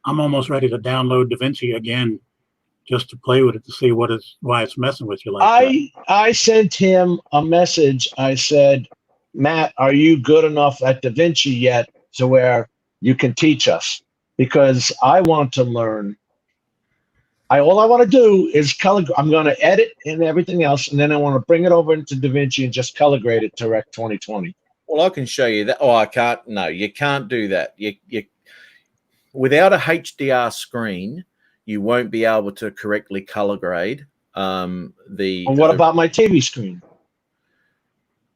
I'm almost ready to download DaVinci again, just to play with it to see why it's messing with you like that. I sent him a message. I said, Matt, are you good enough at DaVinci yet to where you can teach us? Because I want to learn. All I want to do is color. I'm going to edit and everything else, and then I want to bring it over into DaVinci and just color grade it to Rec 2020. Well, I can show you that. Oh, I can't. No, you can't do that. You without a HDR screen, you won't be able to correctly color grade the. And what about my TV screen?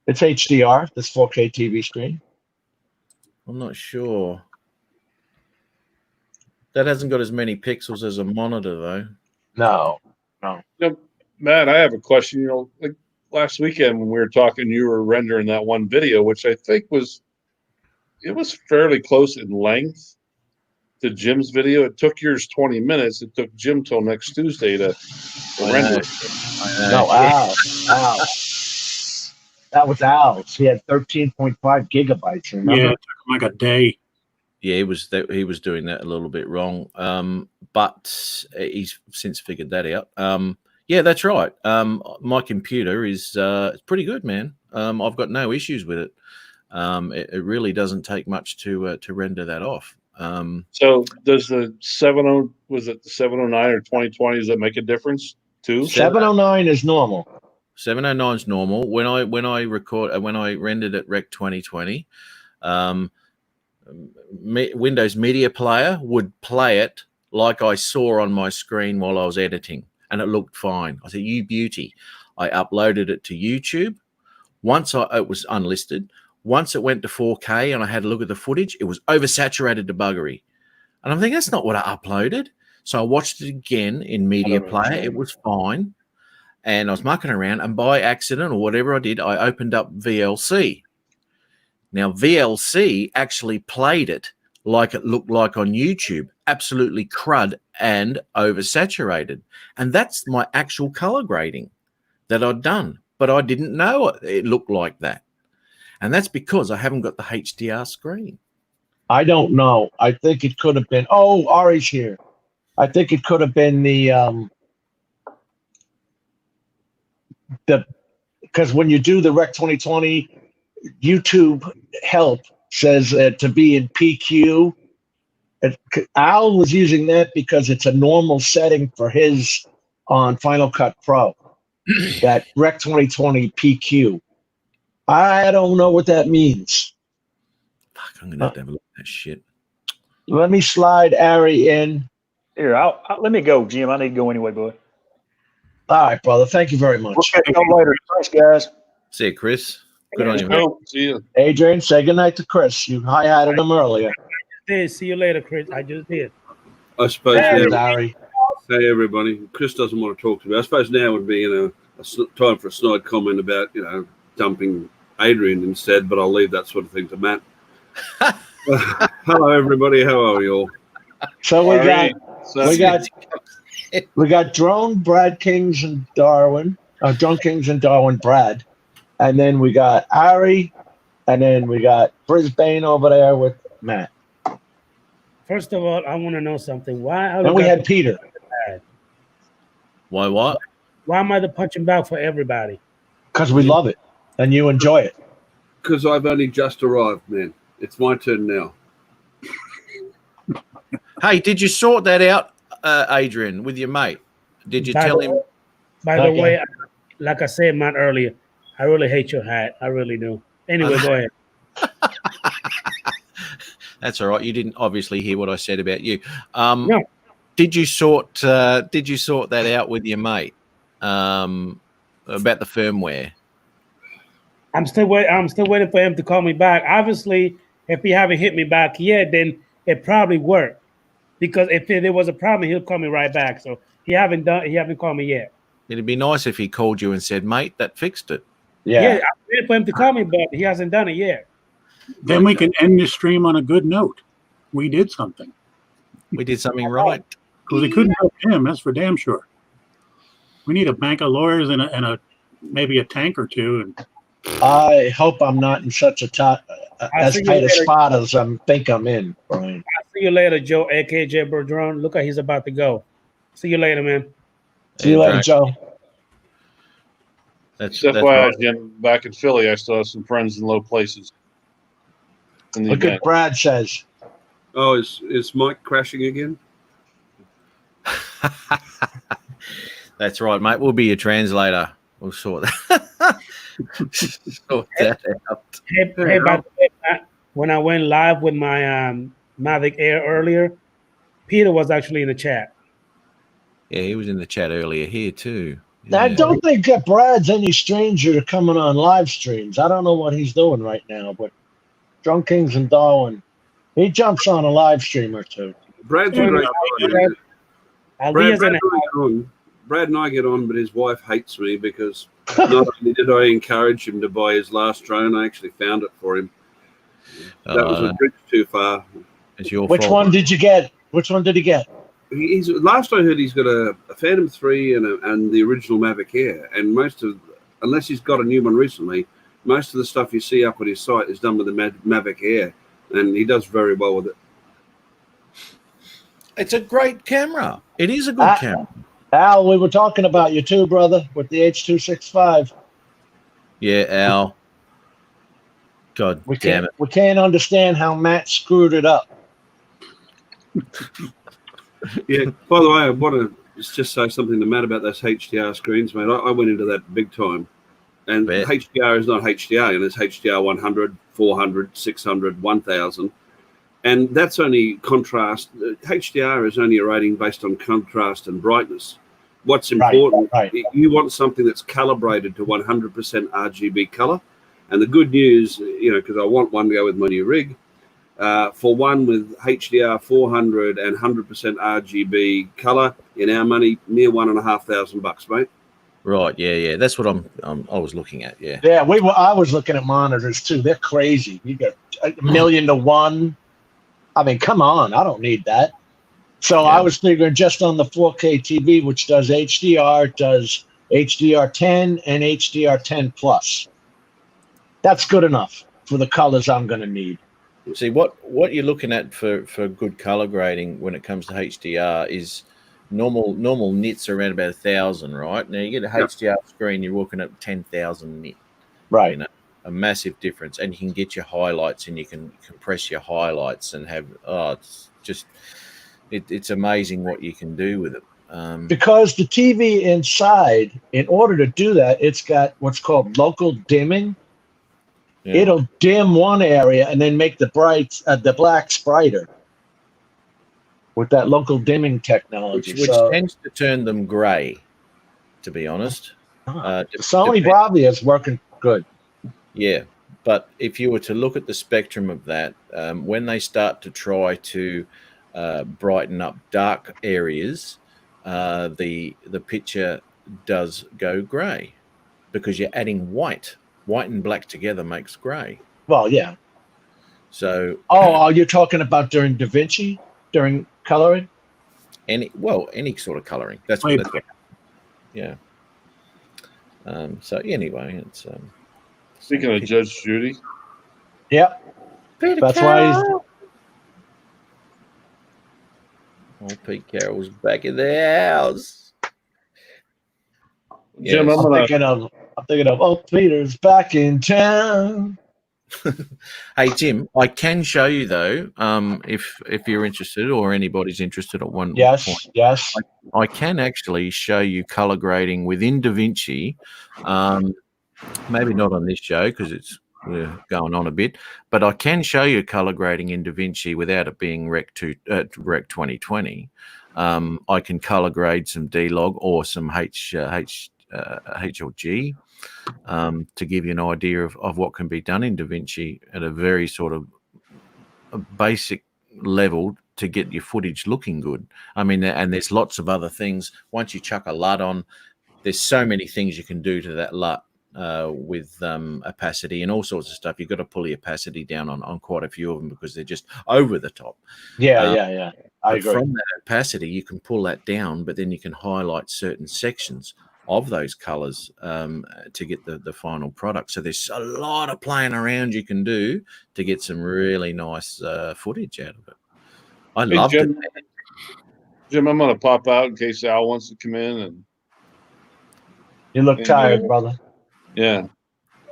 It's HDR. This 4K TV screen. I'm not sure. That hasn't got as many pixels as a monitor, though. No. You know, Matt, I have a question. You know, like last weekend when we were talking, you were rendering that one video, which I think was fairly close in length to Jim's video. It took yours 20 minutes. It took Jim till next Tuesday to render it. No, Al. That was Al's. He had 13.5 gigabytes. Remember? Yeah, it took him like a day. Yeah, he was doing that a little bit wrong, but he's since figured that out. Yeah, that's right. My computer is it's pretty good, man. I've got no issues with it. It really doesn't take much to render that off. So does the 70 was it the 709 or 2020? Does that make a difference too? 709 is normal. 709 is normal. When I rendered at Rec 2020, Windows Media Player would play it like I saw on my screen while I was editing, and it looked fine. I said, "You beauty." I uploaded it to YouTube. Once it was unlisted. Once it went to 4K and I had a look at the footage, it was oversaturated to buggery. And I'm thinking, that's not what I uploaded. So I watched it again in Media Player. It was fine. And I was mucking around, and by accident or whatever I did, I opened up VLC. Now, VLC actually played it like it looked like on YouTube, absolutely crud and oversaturated. And that's my actual color grading that I'd done. But I didn't know it looked like that. And that's because I haven't got the HDR screen. I don't know. I think it could have been. Oh, Ari's here. I think it could have been because when you do the Rec 2020, YouTube help says to be in PQ. Al was using that because it's a normal setting for his on Final Cut Pro. That Rec 2020 PQ. I don't know what that means. Fuck, I'm gonna have to have a look at that shit. Let me slide Ari in. Here, let me go, Jim. I need to go anyway, bud. All right, brother. Thank you very much. We'll catch you later. Thanks, guys. See you, Chris. Good on you. Oh, see you. Adrian, say goodnight to Chris. You hi-hatted him earlier. See you later, Chris. I just did. I suppose Hey, now, Ari. hey everybody. Chris doesn't want to talk to me. I suppose now would be a time for a snide comment about dumping Adrian instead, but I'll leave that sort of thing to Matt. Hello everybody. How are you all? So we got Drone, Brad Kings, and Darwin. Drone Kings and Darwin, Brad, and then we got Ari, and then we got Brisbane over there with Matt. First of all, I want to know something. Why? And we had Peter. Why what? Why am I the punching bag for everybody? Because we love it and you enjoy it. Because I've only just arrived, man. It's my turn now. Hey, did you sort that out, Adrian, with your mate? Did you tell him? By the way, like I said, Matt, earlier, I really hate your hat. I really do. Anyway, go ahead. That's all right. You didn't obviously hear what I said about you. No. Did you sort that out with your mate about the firmware? I'm still waiting for him to call me back. Obviously, if he haven't hit me back yet, then it probably worked. Because if there was a problem, he'll call me right back. So he haven't called me yet. It'd be nice if he called you and said, "Mate, that fixed it." Yeah, I'm waiting for him to call me, but he hasn't done it yet. Then we can end the stream on a good note. We did something. We did something right. Because we couldn't help him, that's for damn sure. We need a bank of lawyers and a maybe a tank or two. And I hope I'm not in such a tight a spot as I think I'm in, Brian. I'll see you later, Joe, aka Berdron. Look like he's about to go. See you later, man. See you later, Joe. That's why Jim, back in Philly, I still have some friends in low places. Look at Brad says. Oh, is Mike crashing again? That's right, mate. We'll be your translator. We'll sort that, sort that out. Hey, by the way, when I went live with my Mavic Air earlier, Peter was actually in the chat. Yeah, he was in the chat earlier here too. Now, I don't think that Brad's any stranger to coming on live streams. I don't know what he's doing right now, but Drunk Kings and Darwin, he jumps on a live stream or two. Brad's a great guy. Brad and I get on, but his wife hates me because not only did I encourage him to buy his last drone, I actually found it for him. That was a bridge too far. It's your Which fault. one did you get? Which one did he get? He's last I heard, he's got a Phantom 3 and the original Mavic Air, and unless he's got a new one recently, most of the stuff you see up on his site is done with the Mavic Air, and he does very well with it. It's a great camera. It is a good camera. Al, we were talking about you too, brother, with the H.265. Yeah, Al. God damn it. We can't understand how Matt screwed it up. Yeah, by the way, I want to just say something to Matt about those HDR screens, mate. I went into that big time. And HDR is not HDR, and it's HDR 100, 400, 600, 1000. And that's only contrast. HDR is only a rating based on contrast and brightness. What's important, you want something that's calibrated to 100% RGB color. And the good news, because I want one to go with my new rig, for one with HDR 400 and 100% RGB color, in our money, near $1,500, mate. Right, yeah. That's what I was looking at, yeah. Yeah, I was looking at monitors too. They're crazy. You got 1,000,000 to 1. I mean, come on, I don't need that. So I was figuring just on the 4K TV, which does HDR, does HDR10 and HDR10 plus. That's good enough for the colors I'm going to need. See, what you're looking at for good color grading when it comes to HDR is normal nits are around about 1,000, right? Now you get a HDR screen, you're looking at 10,000 nit. Right. A massive difference, and you can get your highlights and you can compress your highlights and have it's amazing what you can do with it. Because the TV inside, in order to do that, it's got what's called local dimming. Yeah. It'll dim one area and then make the blacks brighter with that local dimming technology, which tends to turn them gray. To be honest, Sony Bravia is working good. Yeah, but if you were to look at the spectrum of that, when they start to try to brighten up dark areas, the picture does go grey because you're adding white. White and black together makes grey. Well, yeah. So. Oh, you're talking about during DaVinci, during coloring? Any sort of coloring. That's what. Yeah. So anyway, it's. Speaking of Judge Judy. Yep. That's why he's. Oh, Pete Carroll's back in the house. Jim, I'm thinking of oh, Peter's back in town. Hey Jim, I can show you though, if you're interested or anybody's interested at one point. Yes. I can actually show you color grading within DaVinci. Maybe not on this show because it's we're going on a bit, but I can show you color grading in DaVinci without it being Rec 2020. I can color grade some D-Log or some HLG to give you an idea of what can be done in DaVinci at a very sort of a basic level to get your footage looking good. I mean, and there's lots of other things. Once you chuck a LUT on, there's so many things you can do to that LUT with opacity and all sorts of stuff. You've got to pull the opacity down on quite a few of them because they're just over the top. Yeah. I agree. From that opacity, you can pull that down, but then you can highlight certain sections of those colors to get the final product. So there's a lot of playing around you can do to get some really nice footage out of it. I loved it. Jim, I'm going to pop out in case Al wants to come in. And you look tired, brother. Yeah,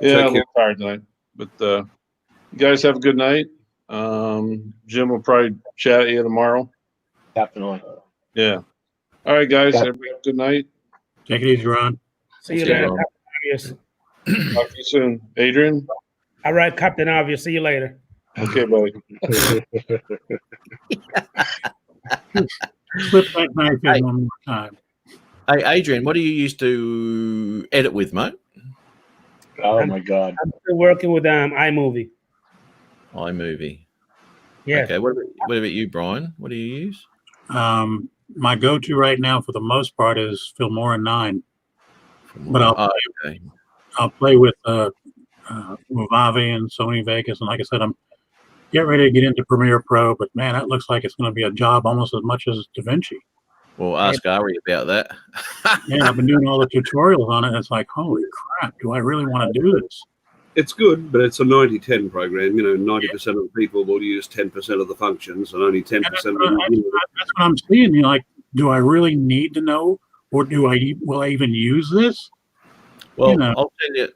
I'm a little tired tonight. But you guys have a good night. Jim will probably chat at you tomorrow. Definitely. Yeah. All right, guys. Everybody have a good night. Take it easy, Ron. See you later. Talk to you soon. Adrian? All right, Captain Obvious. See you later. Okay, buddy. Flip that knife in one more time. Hey, Adrian, what do you used to edit with, mate? Oh, my God. I'm still working with iMovie. iMovie. Yeah. Okay, what about you, Brian? What do you use? My go-to right now, for the most part, is Filmora 9. But I'll play with Mojave and Sony Vegas, and like I said, I'm getting ready to get into Premiere Pro. But man, that looks like it's going to be a job almost as much as DaVinci. Well, ask Ari about that. Yeah, I've been doing all the tutorials on it. And it's like, holy crap! Do I really want to do this? It's good, but it's a 90-10 program. 90% of the people will use 10% of the functions, and only 10%. That's what I'm seeing. Like, do I really need to know, or will I even use this? Well,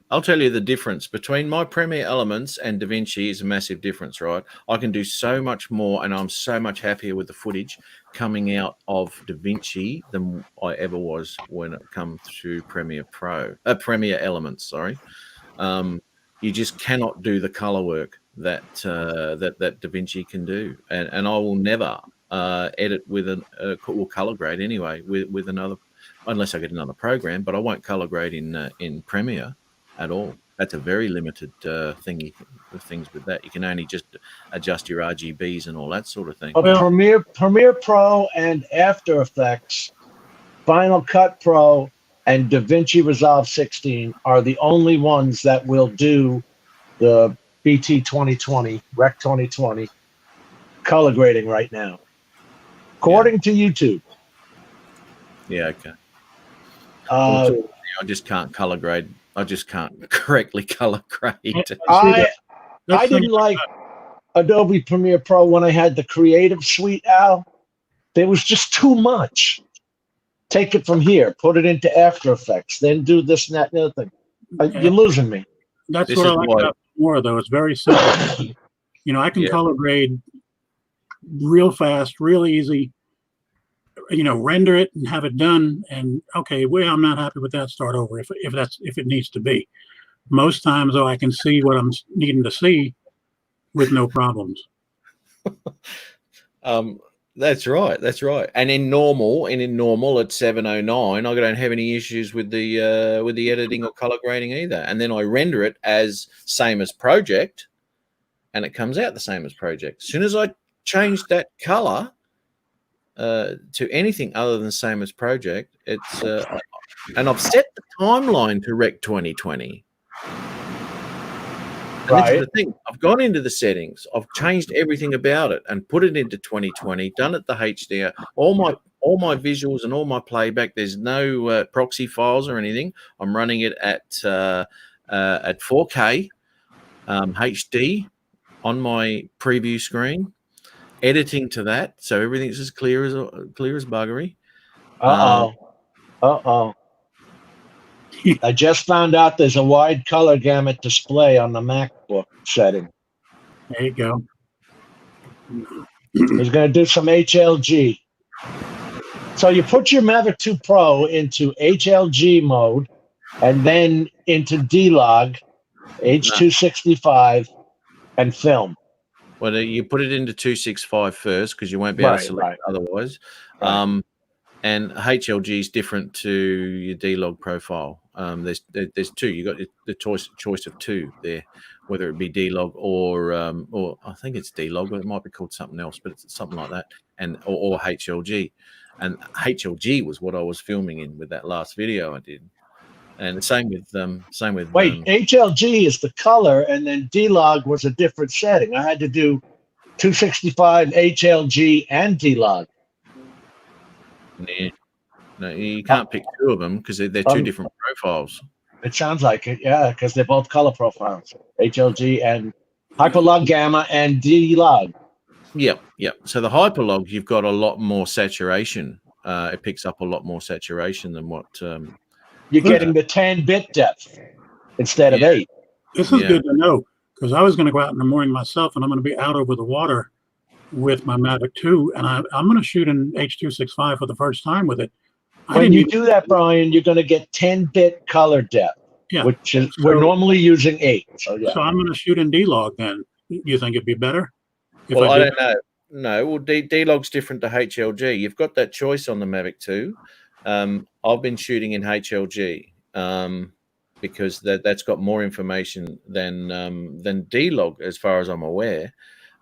I'll tell you the difference between my Premiere Elements and DaVinci is a massive difference, right? I can do so much more, and I'm so much happier with the footage coming out of DaVinci than I ever was when it comes to Premiere Elements. Sorry, you just cannot do the color work that DaVinci can do, and I will never edit with or color grade anyway with another. Unless I get another program, but I won't color grade in Premiere at all. That's a very limited things with that. You can only just adjust your RGBs and all that sort of thing. Premiere Pro and After Effects, Final Cut Pro, and DaVinci Resolve 16 are the only ones that will do the BT 2020, Rec 2020 color grading right now, according to YouTube. Yeah, okay. I just can't color grade. I just can't correctly color grade. I didn't like Adobe Premiere Pro when I had the Creative Suite, Al. There was just too much. Take it from here, put it into After Effects, then do this and that and the other thing. You're losing me. That's what I like about more, though. It's very simple. I can color grade real fast, real easy. Render it and have it done, and okay, well, I'm not happy with that. Start over if it needs to be. Most times, though, I can see what I'm needing to see with no problems. That's right. And in normal at 709, I don't have any issues with the editing or color grading either. And then I render it as same as project, and it comes out the same as project. As soon as I change that color to anything other than same as project, it's and I've set the timeline to Rec 2020. And this is the thing. I've gone into the settings, I've changed everything about it and put it into 2020, done it the HDR, all my visuals and all my playback. There's no proxy files or anything. I'm running it at 4K HD on my preview screen. Editing to that, so everything's as clear as buggery. I just found out there's a wide color gamut display on the MacBook setting. There you go. He's going to do some HLG. So you put your Mavic 2 Pro into HLG mode and then into D-Log, H.265, and film. Well, you put it into 265 first because you won't be able to select it otherwise. Right. And HLG is different to your D-Log profile. There's two. You got the choice of two there, whether it be D-Log or I think it's D-Log, but it might be called something else, but it's something like that, and or HLG. And HLG was what I was filming in with that last video I did. And same with Wait, HLG is the color, and then D-Log was a different setting. I had to do 265 HLG and D-Log. No, you can't pick two of them because they're two different profiles. It sounds like it, yeah, because they're both color profiles. HLG and Hyperlog Gamma and D-Log. Yep. So the Hyperlog, you've got a lot more saturation. It picks up a lot more saturation than what you're getting the 10-bit depth instead of 8. This is good to know because I was going to go out in the morning myself, and I'm going to be out over the water with my Mavic 2, and I'm going to shoot an H.265 for the first time with it. When you do that, Brian, you're going to get 10-bit color depth, which is we're normally using 8. So I'm going to shoot in D-Log then. You think it'd be better? Well, I don't know. No, well, D-Log's different to HLG. You've got that choice on the Mavic 2. I've been shooting in HLG because that's got more information than D-Log, as far as I'm aware.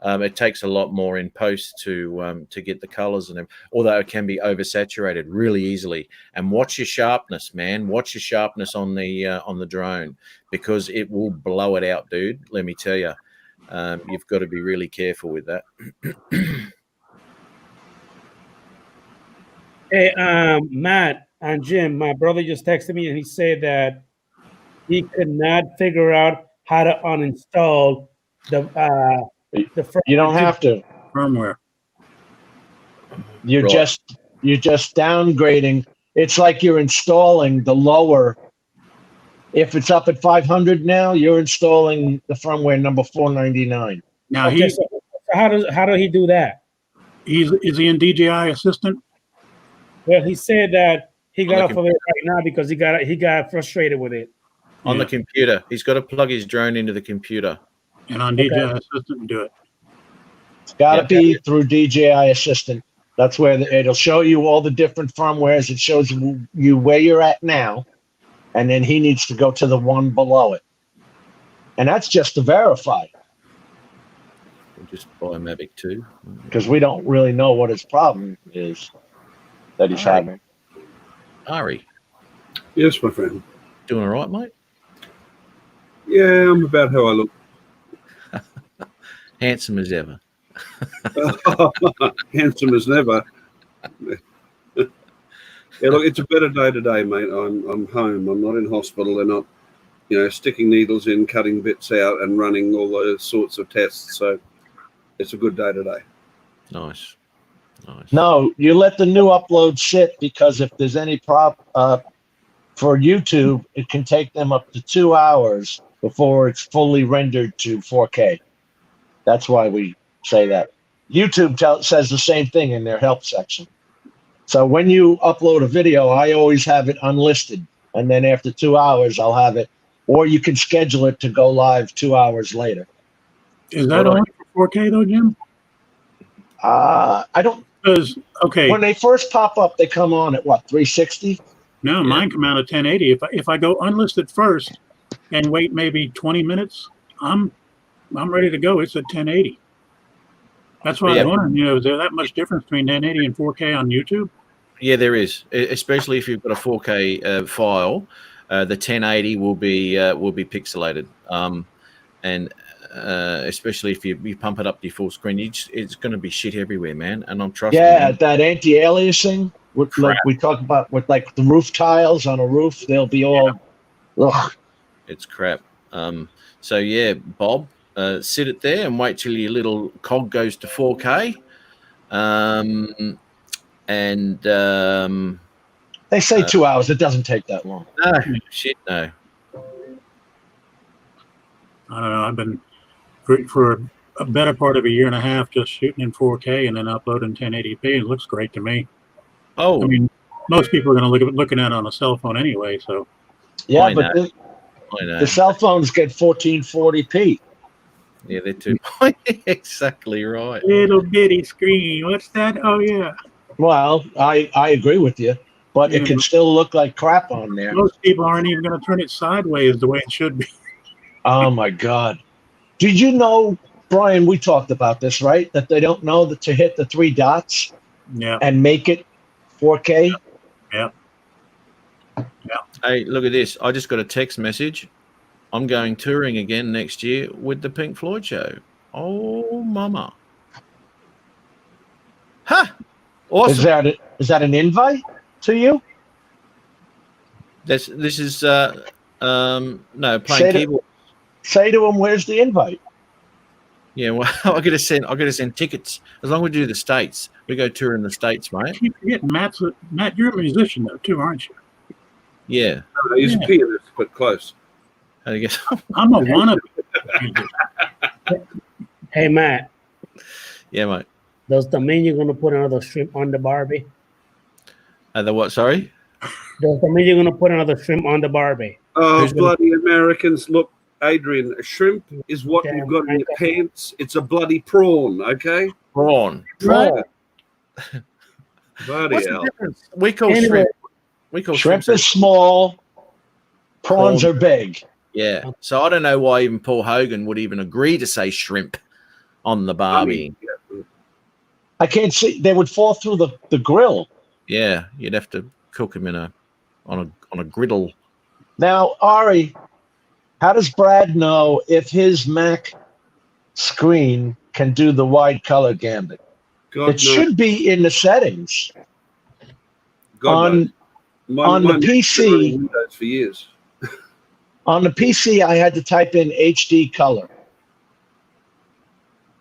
It takes a lot more in post to get the colors and although it can be oversaturated really easily. And watch your sharpness, man. Watch your sharpness on the drone because it will blow it out, dude. Let me tell you. You've got to be really careful with that. Hey, Matt and Jim, my brother just texted me and he said that he could not figure out how to uninstall the you don't have to. Firmware. You're just downgrading. It's like you're installing the lower. If it's up at 500 now, you're installing the firmware number 499. Now so how does he do that? Is he in DJI Assistant? Well, he said that he got off of it right now because he got frustrated with it. On the computer. He's got to plug his drone into the computer. And on DJI Assistant, do it. It's got to be through DJI Assistant. That's where it'll show you all the different firmwares. It shows you where you're at now, and then he needs to go to the one below it. And that's just to verify. We'll just buy a Mavic 2. Because we don't really know what his problem is that he's having. Ari. Yes, my friend. Doing all right, mate? Yeah, I'm about how I look. Handsome as ever. Handsome as never. Yeah, look, it's a better day today, mate. I'm home. I'm not in hospital. They're not, sticking needles in, cutting bits out, and running all those sorts of tests. So it's a good day today. Nice. No, you let the new upload sit because if there's any for YouTube, it can take them up to 2 hours before it's fully rendered to 4K. That's why we say that. YouTube says the same thing in their help section. So when you upload a video, I always have it unlisted. And then after 2 hours, I'll have it. Or you can schedule it to go live 2 hours later. Is that only for 4K though, Jim? I don't. Okay. When they first pop up, they come on at what, 360? No, mine come out at 1080. If I go unlisted first and wait maybe 20 minutes, I'm ready to go. It's at 1080. That's why I was wondering, is there that much difference between 1080 and 4K on YouTube? Yeah, there is, especially if you've got a 4K file. The 1080 will be pixelated, and especially if you pump it up to your full screen, it's going to be shit everywhere, man. And I'm trusting. Yeah, that anti-aliasing, like we talk about with like the roof tiles on a roof, they'll be all. Ugh. It's crap. So yeah, Bob, sit it there and wait till your little cog goes to 4K. They say 2 hours. It doesn't take that long. No, shit, no. I don't know. I've been for a better part of a year and a half just shooting in 4K and then uploading 1080p. It looks great to me. Oh, I mean, most people are going to looking at it on a cell phone anyway. So yeah, but I know. The cell phones get 1440p. Yeah, they're too exactly right. Little bitty screen. What's that? Oh yeah. Well, I agree with you, but it Yeah. can still look like crap on there. Most people aren't even going to turn it sideways the way it should be. Oh my God. Did you know, Brian, we talked about this, right? That they don't know that to hit the 3 dots Yeah. and make it 4K? Yeah. Hey, look at this. I just got a text message. I'm going touring again next year with the Pink Floyd show. Oh, mama. Huh. Awesome. Is that an invite to you? This is no, playing keyboard. Say to him, where's the invite? Yeah, well, I gotta send tickets. As long as we do the States, we go tour in the States, mate. Keep forgetting Matt, you're a musician though too, aren't you? Yeah. He's a pianist, but close. I guess. I'm a wannabe. Hey, Matt. Yeah, mate. Does that mean you're going to put another shrimp on the Barbie? The what? Sorry. Does that mean you're going to put another shrimp on the Barbie? Oh, bloody Americans! Look, Adrian, a shrimp is what you've got in your pants. It's a bloody prawn, okay? Prawn. Bloody What's hell. the difference? We call shrimp. We call Shrimp is small. Prawns are big. Yeah. So I don't know why even Paul Hogan would even agree to say shrimp on the Barbie. I can't see. They would fall through the grill. Yeah, you'd have to cook them on a griddle. Now, Ari, how does Brad know if his Mac screen can do the wide color gambit? It should be in the settings. On the PC, Windows for years. on the PC, I had to type in HD color.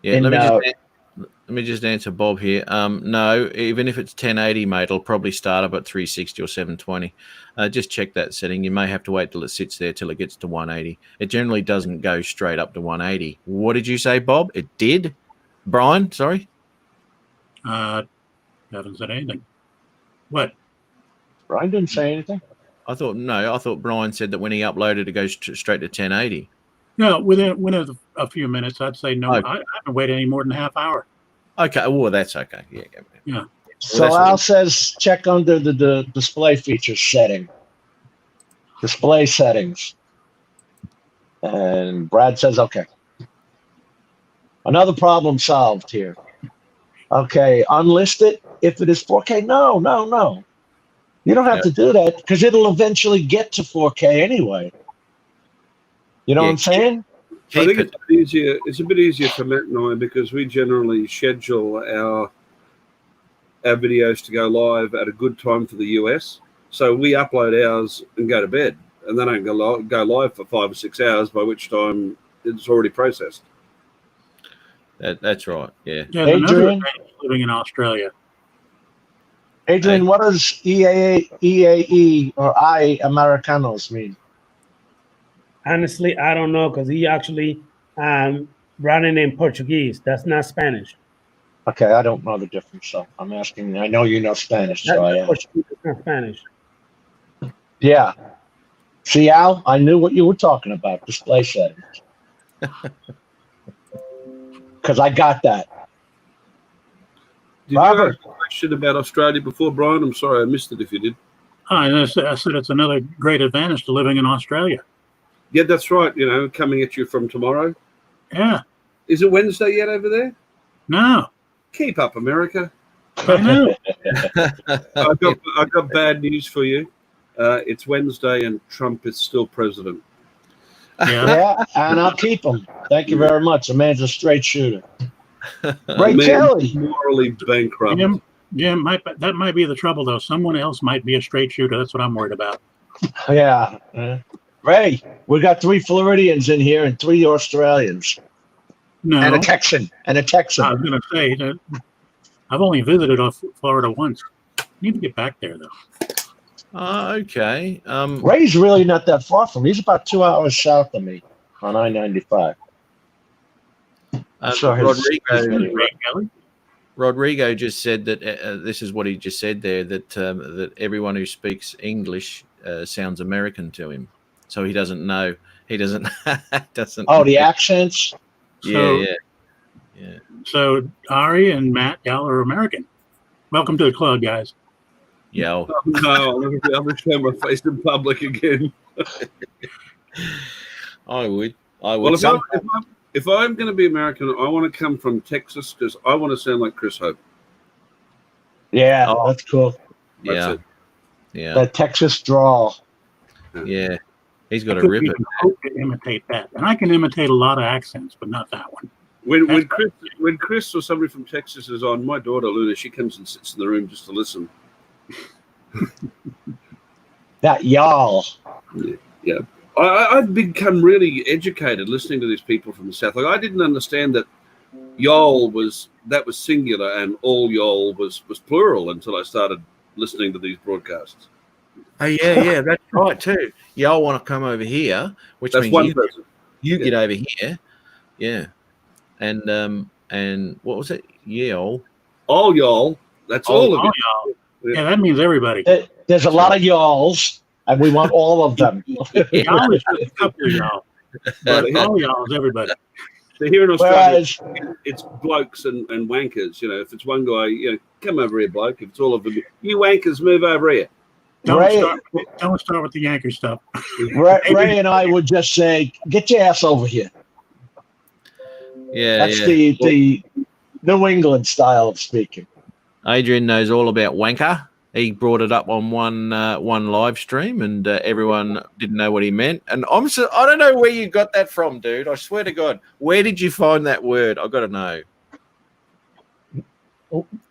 Yeah, let me just answer Bob here. No, even if it's 1080, mate, it'll probably start up at 360 or 720. Just check that setting. You may have to wait till it sits there till it gets to 180. It generally doesn't go straight up to 180. What did you say, Bob? It did? Brian, sorry? Haven't said anything. What? Brian didn't say anything. I thought Brian said that when he uploaded, it goes straight to 1080. No, within a few minutes, I'd say no. I haven't waited any more than a half hour. Okay, well, that's okay. Yeah. Yeah. So Al says check under the display features setting. Display settings. And Brad says okay. Another problem solved here. Okay, unlist it if it is 4K. No. You don't have to do that because it'll eventually get to 4K anyway. You know what I'm saying? I think it's a bit easier. It's a bit easier for Matt and I because we generally schedule our videos to go live at a good time for the US. So we upload ours and go to bed, and they don't go live for 5 or 6 hours. By which time it's already processed. That's right. Yeah. Adrian, living in Australia. Adrian, what does EAE or I Americanos mean? Honestly, I don't know because he actually running in Portuguese. That's not Spanish. Okay, I don't know the difference, so I'm asking. I know you know Spanish, so I am. Portuguese, it's not Spanish. Yeah. See, Al, I knew what you were talking about, display settings. Because I got that. Did you ask a question about Australia before, Brian? I'm sorry, I missed it if you did. I said it's another great advantage to living in Australia. Yeah, that's right. You know, coming at you from tomorrow. Yeah. Is it Wednesday yet over there? No. Keep up, America. I know. I got bad news for you. It's Wednesday and Trump is still president. Yeah, and I'll keep him. Thank you very much. The man's a straight shooter. Ray Man, Kelly. Morally bankrupt. Yeah, that might be the trouble, though. Someone else might be a straight shooter. That's what I'm worried about. Yeah. Ray, we got 3 Floridians in here and 3 Australians. No. And a Texan. I was going to say that I've only visited Florida once. Need to get back there, though. Okay. Ray's really not that far from me. He's about 2 hours south of me on I-95. Rodrigo just said that this is what he just said there, that everyone who speaks English sounds American to him. so he doesn't know. He doesn't doesn't. Oh, the accents. Yeah. So Ari and Matt, y'all are American. Welcome to the club, guys. Yeah. No, I'll never show my face in public again. I would. Well, if I'm going to be American, I want to come from Texas because I want to sound like Chris Hope. Yeah, that's cool. Yeah. Yeah. That Texas drawl. Yeah. He's got I a couldn't rip even hope to imitate that. And I can imitate a lot of accents, but not that one. When Chris or somebody from Texas is on, my daughter Luna, she comes and sits in the room just to listen. That y'all. Yeah. I've become really educated listening to these people from the South. Like I didn't understand that y'all was singular and all y'all was plural until I started listening to these broadcasts. Oh yeah, that's right too. Y'all want to come over here, which That's means one person. You get over here. Yeah. And what was it? Y'all. All y'all. That's all of it. Y'all. Yeah, that means everybody. There's a lot of y'alls, and we want all of them. Y'all is just a couple of y'all. But all y'all is everybody. So here in Australia, it's blokes and wankers. You know, if it's one guy, come over here, bloke. If it's all of them, you wankers, move over here. Don't start with the Yankee stuff. Ray and I would just say, "Get your ass over here." Yeah, that's the New England style of speaking. Adrian knows all about wanker. He brought it up on one live stream, and everyone didn't know what he meant. And I don't know where you got that from, dude. I swear to God, where did you find that word? I got to know.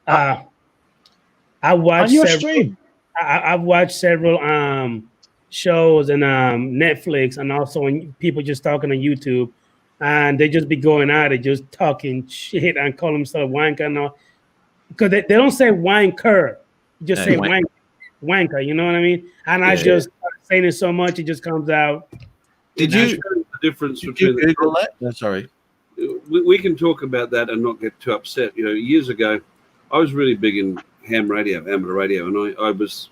I watched on your stream. I've watched several shows and Netflix, and also when people just talking on YouTube, and they just be going at it, just talking shit and call themselves wanker and all, because they don't say wanker, just say wanker. You know what I mean? And I just start saying it so much, it just comes out. Did you the difference between Google that? No, sorry. We can talk about that and not get too upset. You know, years ago, I was really big in ham radio, amateur radio, and I was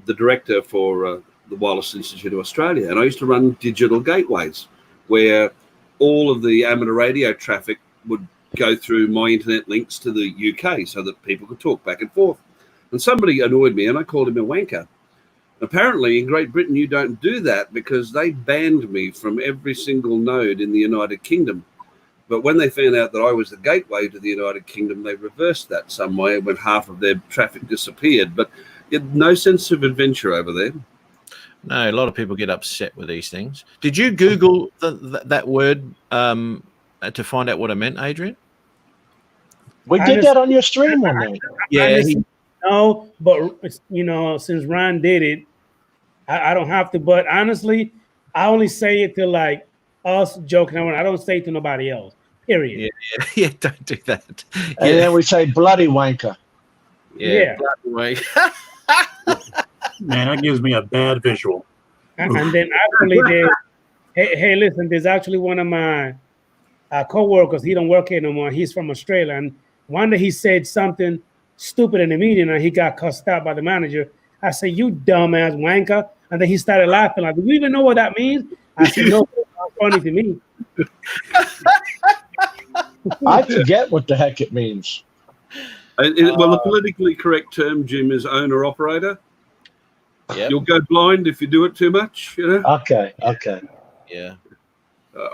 the director for the Wireless Institute of Australia, and I used to run digital gateways where all of the amateur radio traffic would go through my internet links to the UK so that people could talk back and forth. And somebody annoyed me, and I called him a wanker. Apparently, in Great Britain, you don't do that because they banned me from every single node in the United Kingdom. But when they found out that I was the gateway to the United Kingdom, they reversed that some way when half of their traffic disappeared. But no sense of adventure over there. No, a lot of people get upset with these things. Did you Google that word to find out what it meant, Adrian? We did that on your stream one night. Yeah. No, but since Ron did it, I don't have to. But honestly, I only say it to like us joking around. I don't say it to nobody else. Period. Yeah. Don't do that. And then we say bloody wanker. Yeah. Bloody wanker. Man, that gives me a bad visual. And then actually, hey, listen, there's actually one of my co-workers. He don't work here no more. He's from Australia, and one day he said something stupid in the meeting, and he got cussed out by the manager. I said, "You dumbass wanker!" And then he started laughing. Like, "Do you even know what that means?" I said, "No, it's not funny to me." I forget what the heck it means. Well, the politically correct term, Jim, is owner-operator. Yep. You'll go blind if you do it too much, Okay. Yeah.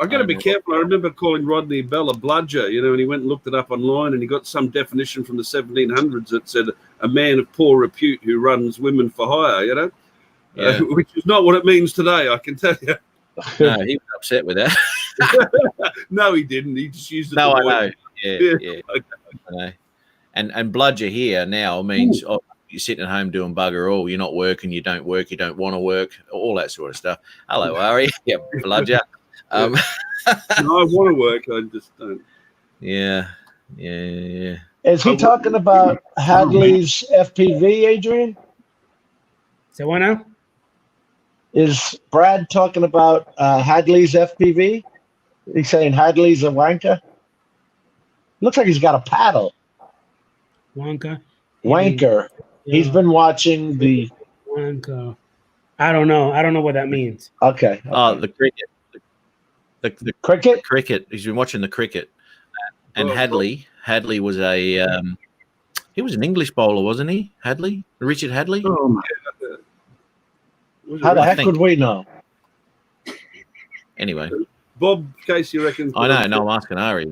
I got to be careful. I remember calling Rodney Bell a bludger, and he went and looked it up online, and he got some definition from the 1700s that said a man of poor repute who runs women for hire, which is not what it means today, I can tell you. No, he was upset with that. No, he didn't. He just used it. No, I know. Yeah. I know. And bludger here now means you're sitting at home doing bugger all. You're not working. You don't work. You don't want to work. All that sort of stuff. Hello, Ari. Yeah, bludger. No, I want to work. I just don't. Yeah. Is he talking about Hadley's FPV, Adrian? So what now? Is Brad talking about Hadley's FPV? He's saying Hadley's a wanker? Looks like he's got a paddle. Wanker. Wanker. He's been watching the Wanker. I don't know. I don't know what that means. Okay. Oh, the cricket. The Cricket? cricket. He's been watching the cricket. And Hadley was a he was an English bowler, wasn't he? Hadley? Richard Hadley? Oh my. How the heck would we know? Anyway. Bob Casey reckons. I know. No, I'm asking Ari.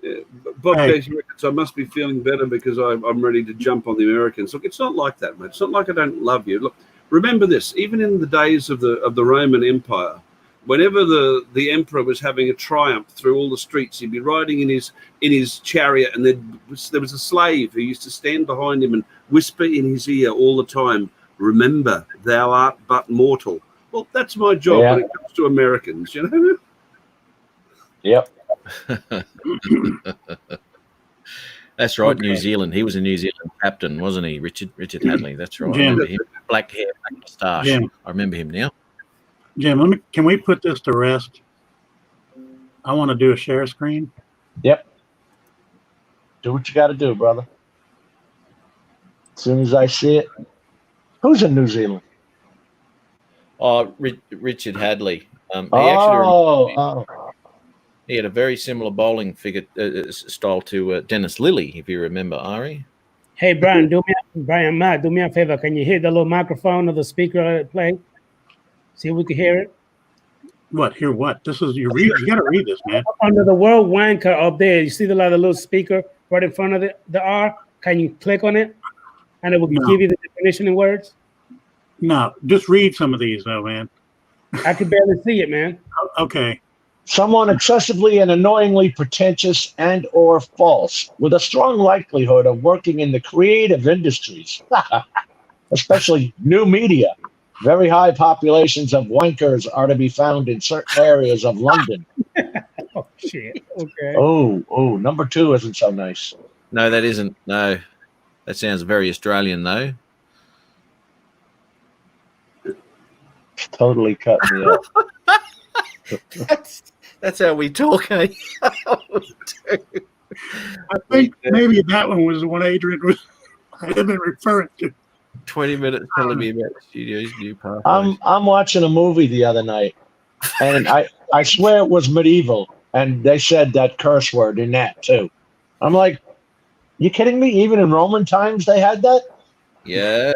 Yeah, Bob Casey reckons I must be feeling better because I'm ready to jump on the Americans. Look, it's not like that, mate. It's not like I don't love you. Look, remember this. Even in the days of the Roman Empire, whenever the emperor was having a triumph through all the streets, he'd be riding in his chariot, and there was a slave who used to stand behind him and whisper in his ear all the time, "Remember, thou art but mortal." Well, that's my job when it comes to Americans, you know. Yep. That's right. Okay. New Zealand. He was a New Zealand captain, wasn't he? Richard Hadley. That's right. I remember him. Black hair, black moustache. Jim. I remember him now. Jim, can we put this to rest? I want to do a share screen. Yep. Do what you got to do, brother. As soon as I see it. Who's in New Zealand? Oh, Richard Hadley. He had a very similar bowling figure style to Dennis Lilly, if you remember, Ari. Hey, Matt, do me a favor. Can you hit the little microphone of the speaker playing? See if we can hear it. What? Hear what? This is you got to read this, man. Under the word wanker up there, you see the little speaker right in front of the R. Can you click on it, and it will give you the definition in words? No, just read some of these, though, man. I can barely see it, man. Okay. Someone excessively and annoyingly pretentious and or false with a strong likelihood of working in the creative industries, especially new media. Very high populations of wankers are to be found in certain areas of London. Oh, shit. Okay. Oh, number 2 isn't so nice. No, that isn't. No. That sounds very Australian, though. Totally cut me up. That's how we talk, eh? I think maybe that one was the one Adrian was referring to. 20 minutes telling me about the studio's new pathways. I'm watching a movie the other night, and I swear it was medieval, and they said that curse word in that too. I'm like, you kidding me? Even in Roman times they had that? Yeah.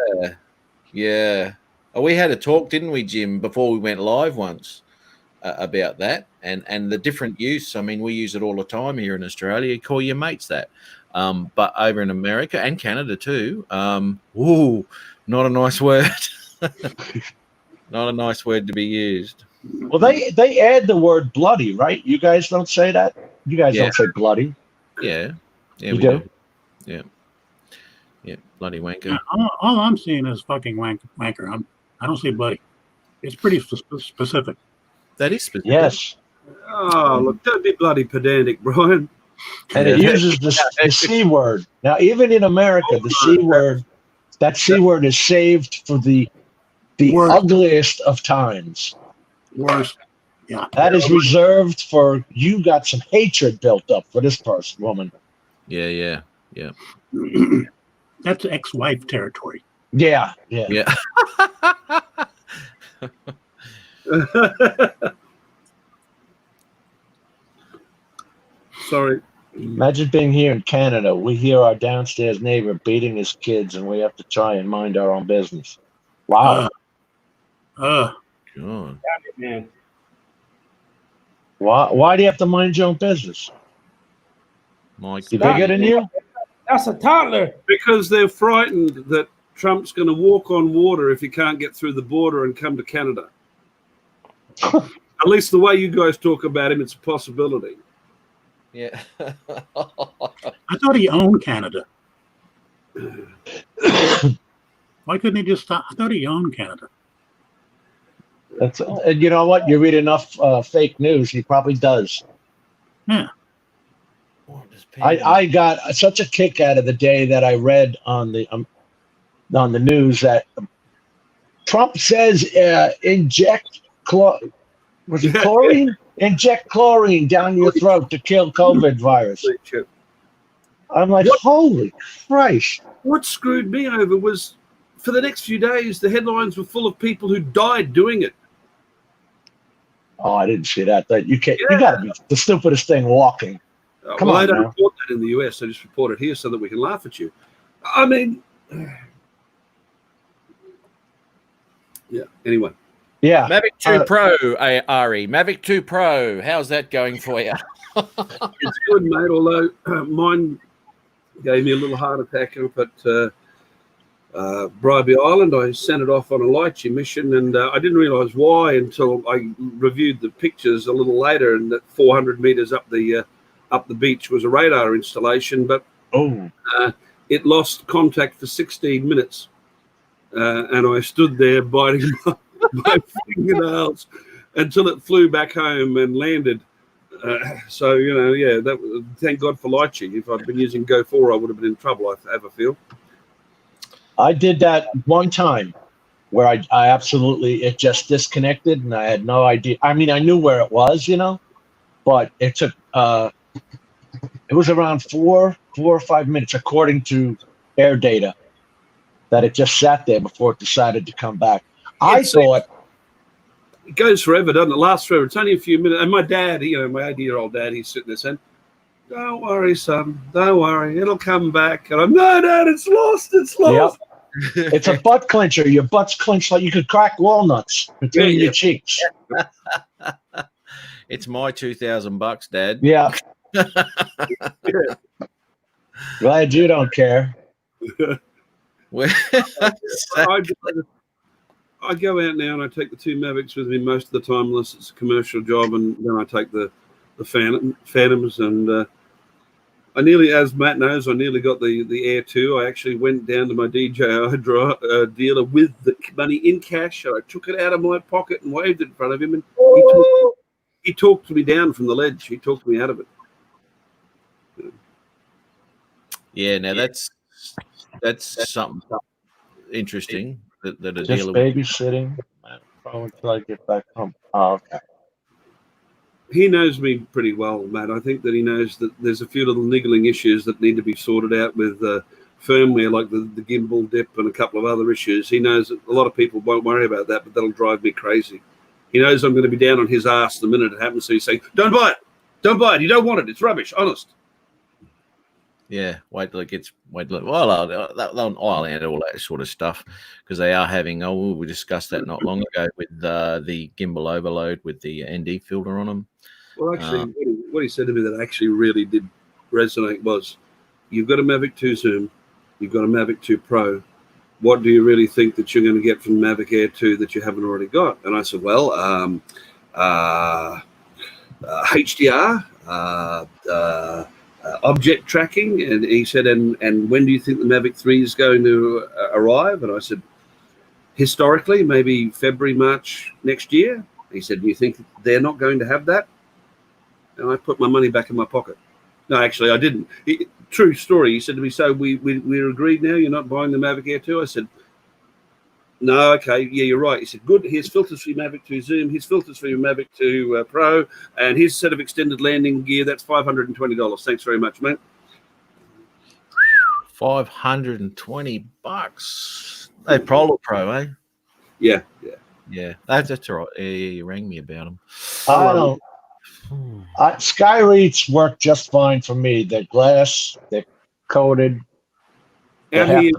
Oh, we had a talk, didn't we, Jim, before we went live once about that and the different use. I mean, we use it all the time here in Australia. You call your mates that. But over in America and Canada too, not a nice word. Not a nice word to be used. Well, they add the word bloody, right? You guys don't say that? You guys don't say bloody? Yeah. You do? Yeah. Yeah, bloody wanker. Yeah, all I'm seeing is fucking wanker. I don't see bloody. It's pretty specific. That is specific. Yes. Oh, look, don't be bloody pedantic, Brian. And it uses the C word. Now, even in America, the C word, that C word is saved for the ugliest of times. Worst. Yeah. That is reserved for you got some hatred built up for this person, woman. Yeah. That's ex-wife territory. Yeah. Sorry. Imagine being here in Canada. We hear our downstairs neighbor beating his kids, and we have to try and mind our own business. Wow. God. Man. Why do you have to mind your own business? Mike, He bigger than you? That's a toddler. Because they're frightened that Trump's going to walk on water if he can't get through the border and come to Canada. At least the way you guys talk about him, it's a possibility. Yeah. I thought he owned Canada. Why couldn't he just stop? I thought he owned Canada. And you know what? You read enough fake news, he probably does. Yeah. I got such a kick out of the day that I read on the news that Trump says inject chlorine? Inject chlorine down your throat to kill COVID virus. I'm like, holy Christ. What screwed me over was for the next few days, the headlines were full of people who died doing it. Oh, I didn't see that. That you can't. You got to be the stupidest thing walking. Come Well, on, they don't now. report that in the US. They just report it here so that we can laugh at you. I mean, yeah. Anyway. Yeah. Mavic 2 Pro, Ari. Mavic 2 Pro. How's that going for you? It's good, mate. Although mine gave me a little heart attack up at Bribey Island. I sent it off on a lychee mission, and I didn't realise why until I reviewed the pictures a little later. And that 400 metres up the beach was a radar installation, but it lost contact for 16 minutes, and I stood there biting my fingernails until it flew back home and landed. So thank God for lychee. If I'd been using Go 4, I would have been in trouble. I have a feel. I did that one time where I absolutely, it just disconnected and I had no idea. I mean, I knew where it was, but it took, it was around 4 or 5 minutes, according to air data, that it just sat there before it decided to come back. I thought it goes forever, doesn't it? It lasts forever. It's only a few minutes. And my dad, my 80-year-old dad, he's sitting there saying, "Don't worry, son. Don't worry. It'll come back." And I'm, "No, Dad, it's lost. It's lost." Yep. It's a butt clencher. Your butt's clenched like you could crack walnuts between your cheeks. It's my $2,000, Dad. Yeah. Glad you don't care. I go out now and I take the two Mavics with me most of the time, unless it's a commercial job, and then I take the Phantoms, and I nearly, as Matt knows, I nearly got the Air 2. I actually went down to my DJI dealer with the money in cash. I took it out of my pocket and waved it in front of him, and he talked me down from the ledge. He talked me out of it. Yeah, now that's something interesting that a Just dealer babysitting until I get back home. Oh, okay. He knows me pretty well, Matt. I think that he knows that there's a few little niggling issues that need to be sorted out with firmware, like the gimbal dip and a couple of other issues. He knows that a lot of people won't worry about that, but that'll drive me crazy. He knows I'm going to be down on his ass the minute it happens, so he's saying, "Don't buy it. Don't buy it. You don't want it. It's rubbish. Honest." Yeah, wait till it gets. Well, I'll handle all that sort of stuff because they are having. Oh, we discussed that not long ago with the gimbal overload with the ND filter on them. Well, actually, what he said to me that actually really did resonate was, "You've got a Mavic 2 Zoom, you've got a Mavic 2 Pro. What do you really think that you're going to get from Mavic Air 2 that you haven't already got?" And I said, "Well, HDR." Object tracking, and he said, and when do you think the Mavic 3 is going to arrive? And I said, historically, maybe February, March next year. He said, "Do you think they're not going to have that?" And I put my money back in my pocket. No, actually, I didn't. True story. He said to me, "So we're agreed now. You're not buying the Mavic Air 2?" I said, "No, okay, yeah, you're right." He said, "Good. Here's filters for your Mavic 2 Zoom. Here's filters for your Mavic 2 Pro, and here's a set of extended landing gear. That's $520. Thanks very much, mate." $520. Hey, Polar Pro, eh? Yeah. That's all right. Yeah, you rang me about them. I don't. Skyreats work just fine for me. They're glass. They're coated. Out here,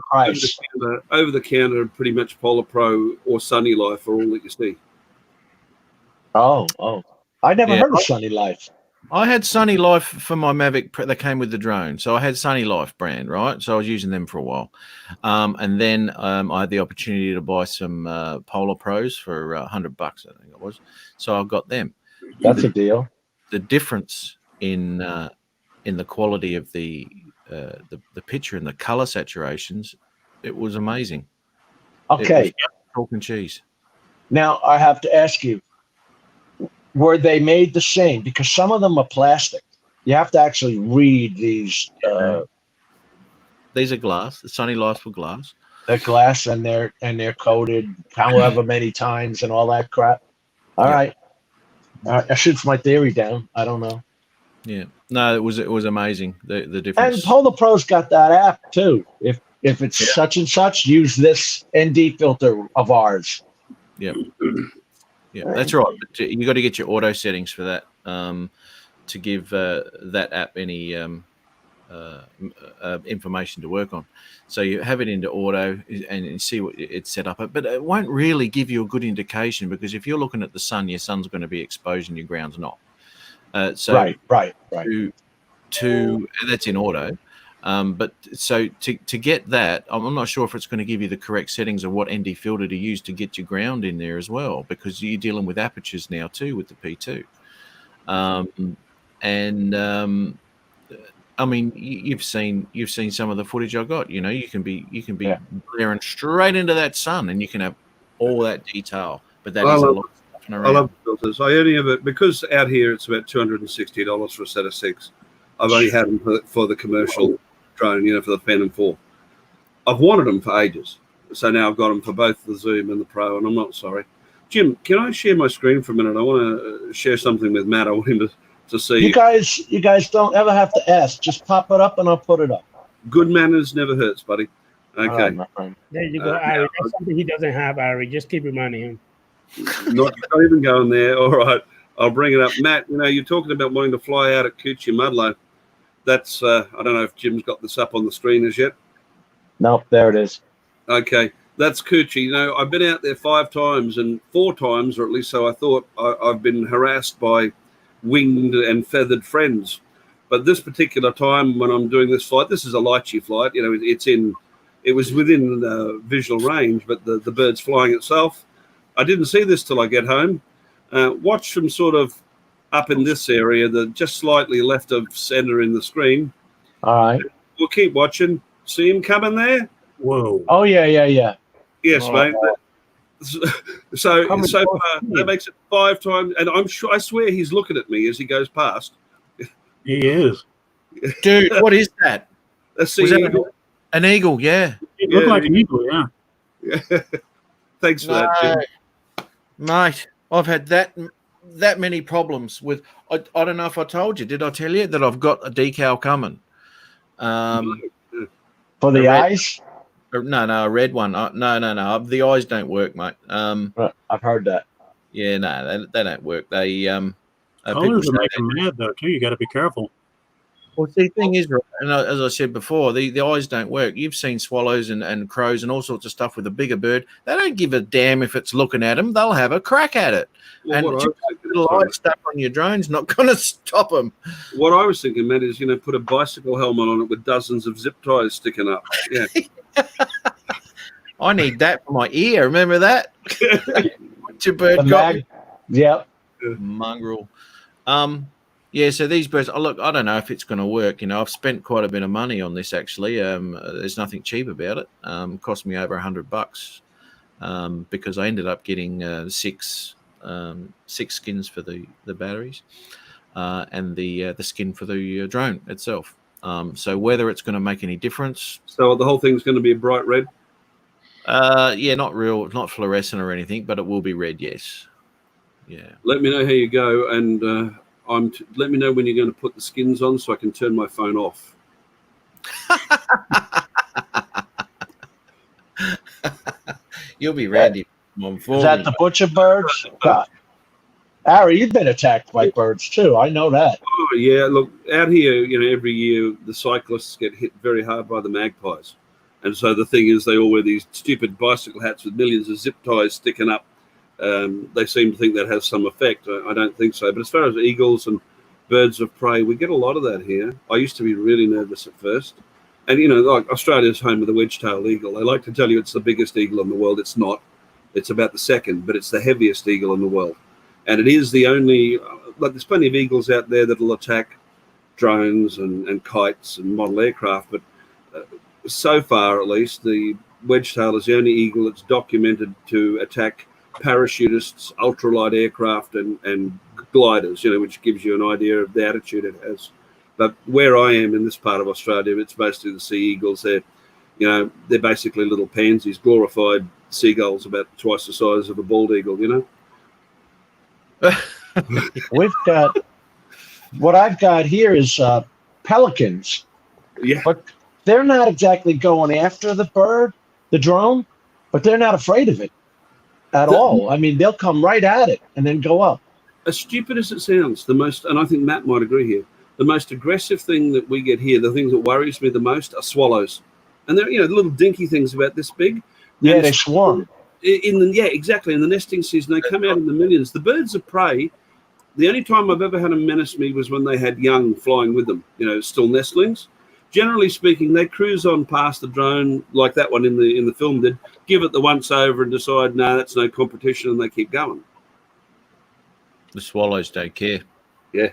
over the counter, pretty much Polar Pro or Sunny Life are all that you see. Oh! I never heard of Sunny Life. I had Sunny Life for my Mavic that came with the drone, so I had Sunny Life brand, right? So I was using them for a while, and then I had the opportunity to buy some Polar Pros for $100, I think it was. So I got them. That's a deal. The difference in the quality of the picture and the color saturations, it was amazing. Okay, chalk and cheese. Now I have to ask you, were they made the same? Because some of them are plastic. You have to actually read these. These are glass. The Sunny Life were glass. They're glass, and they're coated however many times and all that crap. All right. I shoots my theory down. I don't know. Yeah. No, it was amazing. The difference. And Polar Pro's got that app too. If If it's such and such, use this ND filter of ours. Yep. Yeah, that's right. But you got to get your auto settings for that to give that app any information to work on. So you have it into auto and see what it's set up at, but it won't really give you a good indication, because if you're looking at the sun, your sun's going to be exposed and your ground's not. Right. To that's in auto. But so to get that, I'm not sure if it's going to give you the correct settings of what ND filter to use to get your ground in there as well, because you're dealing with apertures now too with the P2. I mean, you've seen some of the footage I got. You know, you can be glaring straight into that sun, and you can have all that detail. But that is a lot of stuff around. I love filters. I only have it because out here it's about $260 for a set of 6. I've only had them for the commercial drone, for the Phantom 4. I've wanted them for ages, so now I've got them for both the Zoom and the Pro, and I'm not sorry. Jim, can I share my screen for a minute? I want to share something with Matt. I want him to see. You guys don't ever have to ask. Just pop it up and I'll put it up. Good manners never hurts, buddy. Okay. There you go, Ari. That's something he doesn't have, Ari. Just keep reminding him. Not even going there. All right. I'll bring it up. Matt, you're talking about wanting to fly out at Coochie Mudlow. That's, I don't know if Jim's got this up on the screen as yet. Nope, there it is. Okay. That's Coochie. I've been out there 5 times, and 4 times, or at least so I thought, I've been harassed by winged and feathered friends. But this particular time when I'm doing this flight, this is a Lychee flight. It was within visual range, but the bird's flying itself. I didn't see this till I get home. Watch from sort of up in this area, just slightly left of center in the screen. All right. We'll keep watching. See him coming there? Whoa. Oh, yeah. Yes, mate. So far, that makes it 5 times, and I swear he's looking at me as he goes past. He is. Dude, what is that? Was that an eagle? Yeah. It looked like an eagle, yeah. Thanks for that, Jim. Mate, I've had that many problems with. I don't know if I told you. Did I tell you that I've got a decal coming? For the eyes? No, a red one. No. The eyes don't work, mate. I've heard that. Yeah, no, they don't work. They colors make them mad though too. You got to be careful. Well, the thing is, and as I said before, the eyes don't work. You've seen swallows and crows and all sorts of stuff with a bigger bird. They don't give a damn if it's looking at them. They'll have a crack at it. Well, and just a little eye stuff on your drone's not going to stop them. What I was thinking, Matt, is put a bicycle helmet on it with dozens of zip ties sticking up. Yeah. I need that for my ear. Remember that? Your bird got me. Yep. Mongrel. Yeah, so these birds, look, I don't know if it's going to work. I've spent quite a bit of money on this, actually. There's nothing cheap about it. Cost me over $100 because I ended up getting 6 skins for the batteries and the skin for the drone itself. So whether it's going to make any difference. So the whole thing's going to be a bright red? Yeah, not fluorescent or anything, but it will be red, yes. Yeah. Let me know how you go, and let me know when you're going to put the skins on so I can turn my phone off. You'll be ready. Is that the butcher birds? Ari, you've been attacked by birds too. I know that. Oh, yeah. Look, out here, every year the cyclists get hit very hard by the magpies. And so the thing is, they all wear these stupid bicycle hats with millions of zip ties sticking up. They seem to think that has some effect. I don't think so. But as far as eagles and birds of prey, we get a lot of that here. I used to be really nervous at first. And, like Australia's home of the wedge-tailed eagle. They like to tell you it's the biggest eagle in the world. It's not. It's about the second, but it's the heaviest eagle in the world. And it is the only, there's plenty of eagles out there that will attack drones and kites and model aircraft. But so far, at least, the wedge-tail is the only eagle that's documented to attack parachutists, ultralight aircraft, and gliders, which gives you an idea of the attitude it has. But where I am in this part of Australia, it's mostly the sea eagles. They're basically little pansies, glorified seagulls about twice the size of a bald eagle, We've got, what I've got here is pelicans. Yeah. But they're not exactly going after the bird, the drone, but they're not afraid of it at all. I mean, they'll come right at it and then go up. As stupid as it sounds, and I think Matt might agree here, the most aggressive thing that we get here, the thing that worries me the most, are swallows. And they're, little dinky things about this big. Yeah, they swarm. Exactly. In the nesting season, they come out in the millions. The birds of prey, the only time I've ever had them menace me was when they had young flying with them, still nestlings. Generally speaking, they cruise on past the drone like that one in the film did, give it the once over and decide, no, that's no competition, and they keep going. The swallows don't care. Yeah.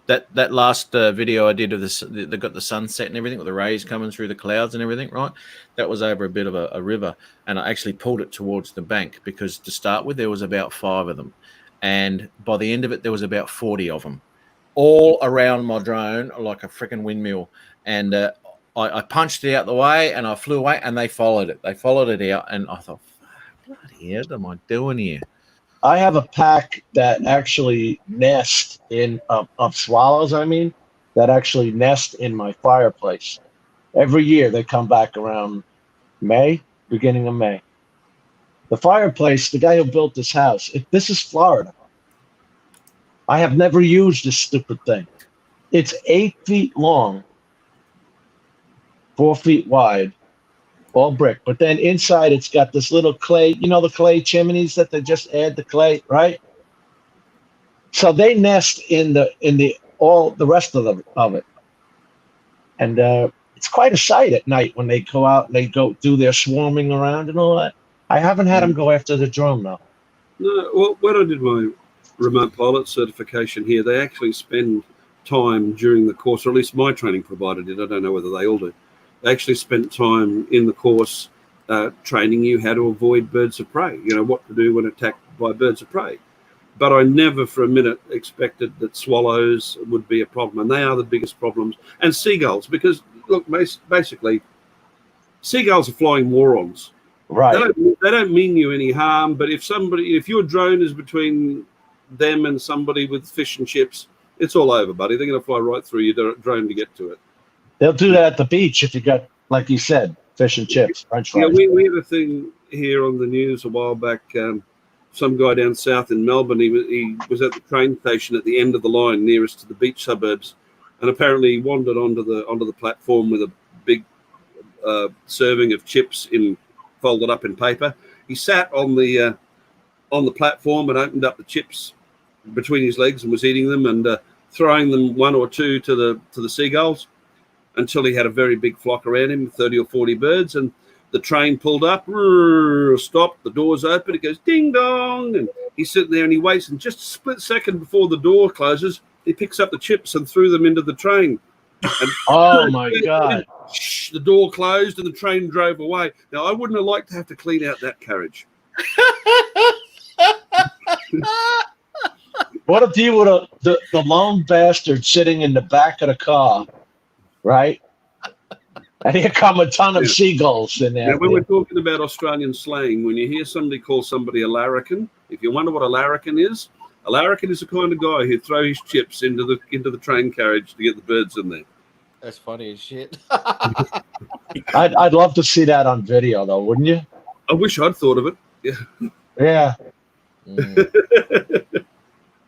That last video I did of this, they got the sunset and everything with the rays coming through the clouds and everything, right? That was over a bit of a river, and I actually pulled it towards the bank because to start with, there was about 5 of them. And by the end of it, there was about 40 of them all around my drone like a freaking windmill. And I punched it out the way and I flew away and they followed it. They followed it out and I thought, bloody hell, what am I doing here? I have a pack that actually nest in of swallows. That actually nest in my fireplace. Every year they come back around May, beginning of May. The fireplace, the guy who built this house, this is Florida. I have never used this stupid thing. It's 8 feet long, 4 feet wide, all brick. But then inside it's got this little clay, the clay chimneys that they just add the clay, right? So they nest in the rest of it. And it's quite a sight at night when they go out and they go do their swarming around and all that. I haven't had them go after the drone though. No, well, when I did my remote pilot certification here, they actually spend time during the course, or at least my training provider did. I don't know whether they all do. They actually spent time in the course training you how to avoid birds of prey, what to do when attacked by birds of prey. But I never for a minute expected that swallows would be a problem. And they are the biggest problems. And seagulls, because, look, basically, seagulls are flying morons. Right. They don't mean you any harm, but if your drone is between them and somebody with fish and chips, it's all over, buddy. They're going to fly right through your drone to get to it. They'll do that at the beach if you got, like you said, fish and chips, French fries. Yeah, we had a thing here on the news a while back. Some guy down south in Melbourne, he was at the train station at the end of the line nearest to the beach suburbs, and apparently he wandered onto the platform with a big serving of chips folded up in paper. He sat on the platform and opened up the chips between his legs and was eating them and throwing them one or two to the seagulls until he had a very big flock around him, 30 or 40 birds, and the train pulled up, stopped, the doors open, it goes ding dong, and he's sitting there and he waits, and just a split second before the door closes, he picks up the chips and threw them into the train. And oh my God. The door closed and the train drove away. Now, I wouldn't have liked to have to clean out that carriage. What if you were the lone bastard sitting in the back of the car, right? And here come a ton of seagulls in there. Now, when we're talking about Australian slang, when you hear somebody call somebody a larrikin, if you wonder what a larrikin is the kind of guy who'd throw his chips into the train carriage to get the birds in there. That's funny as shit. I'd love to see that on video, though, wouldn't you? I wish I'd thought of it. Yeah. Yeah.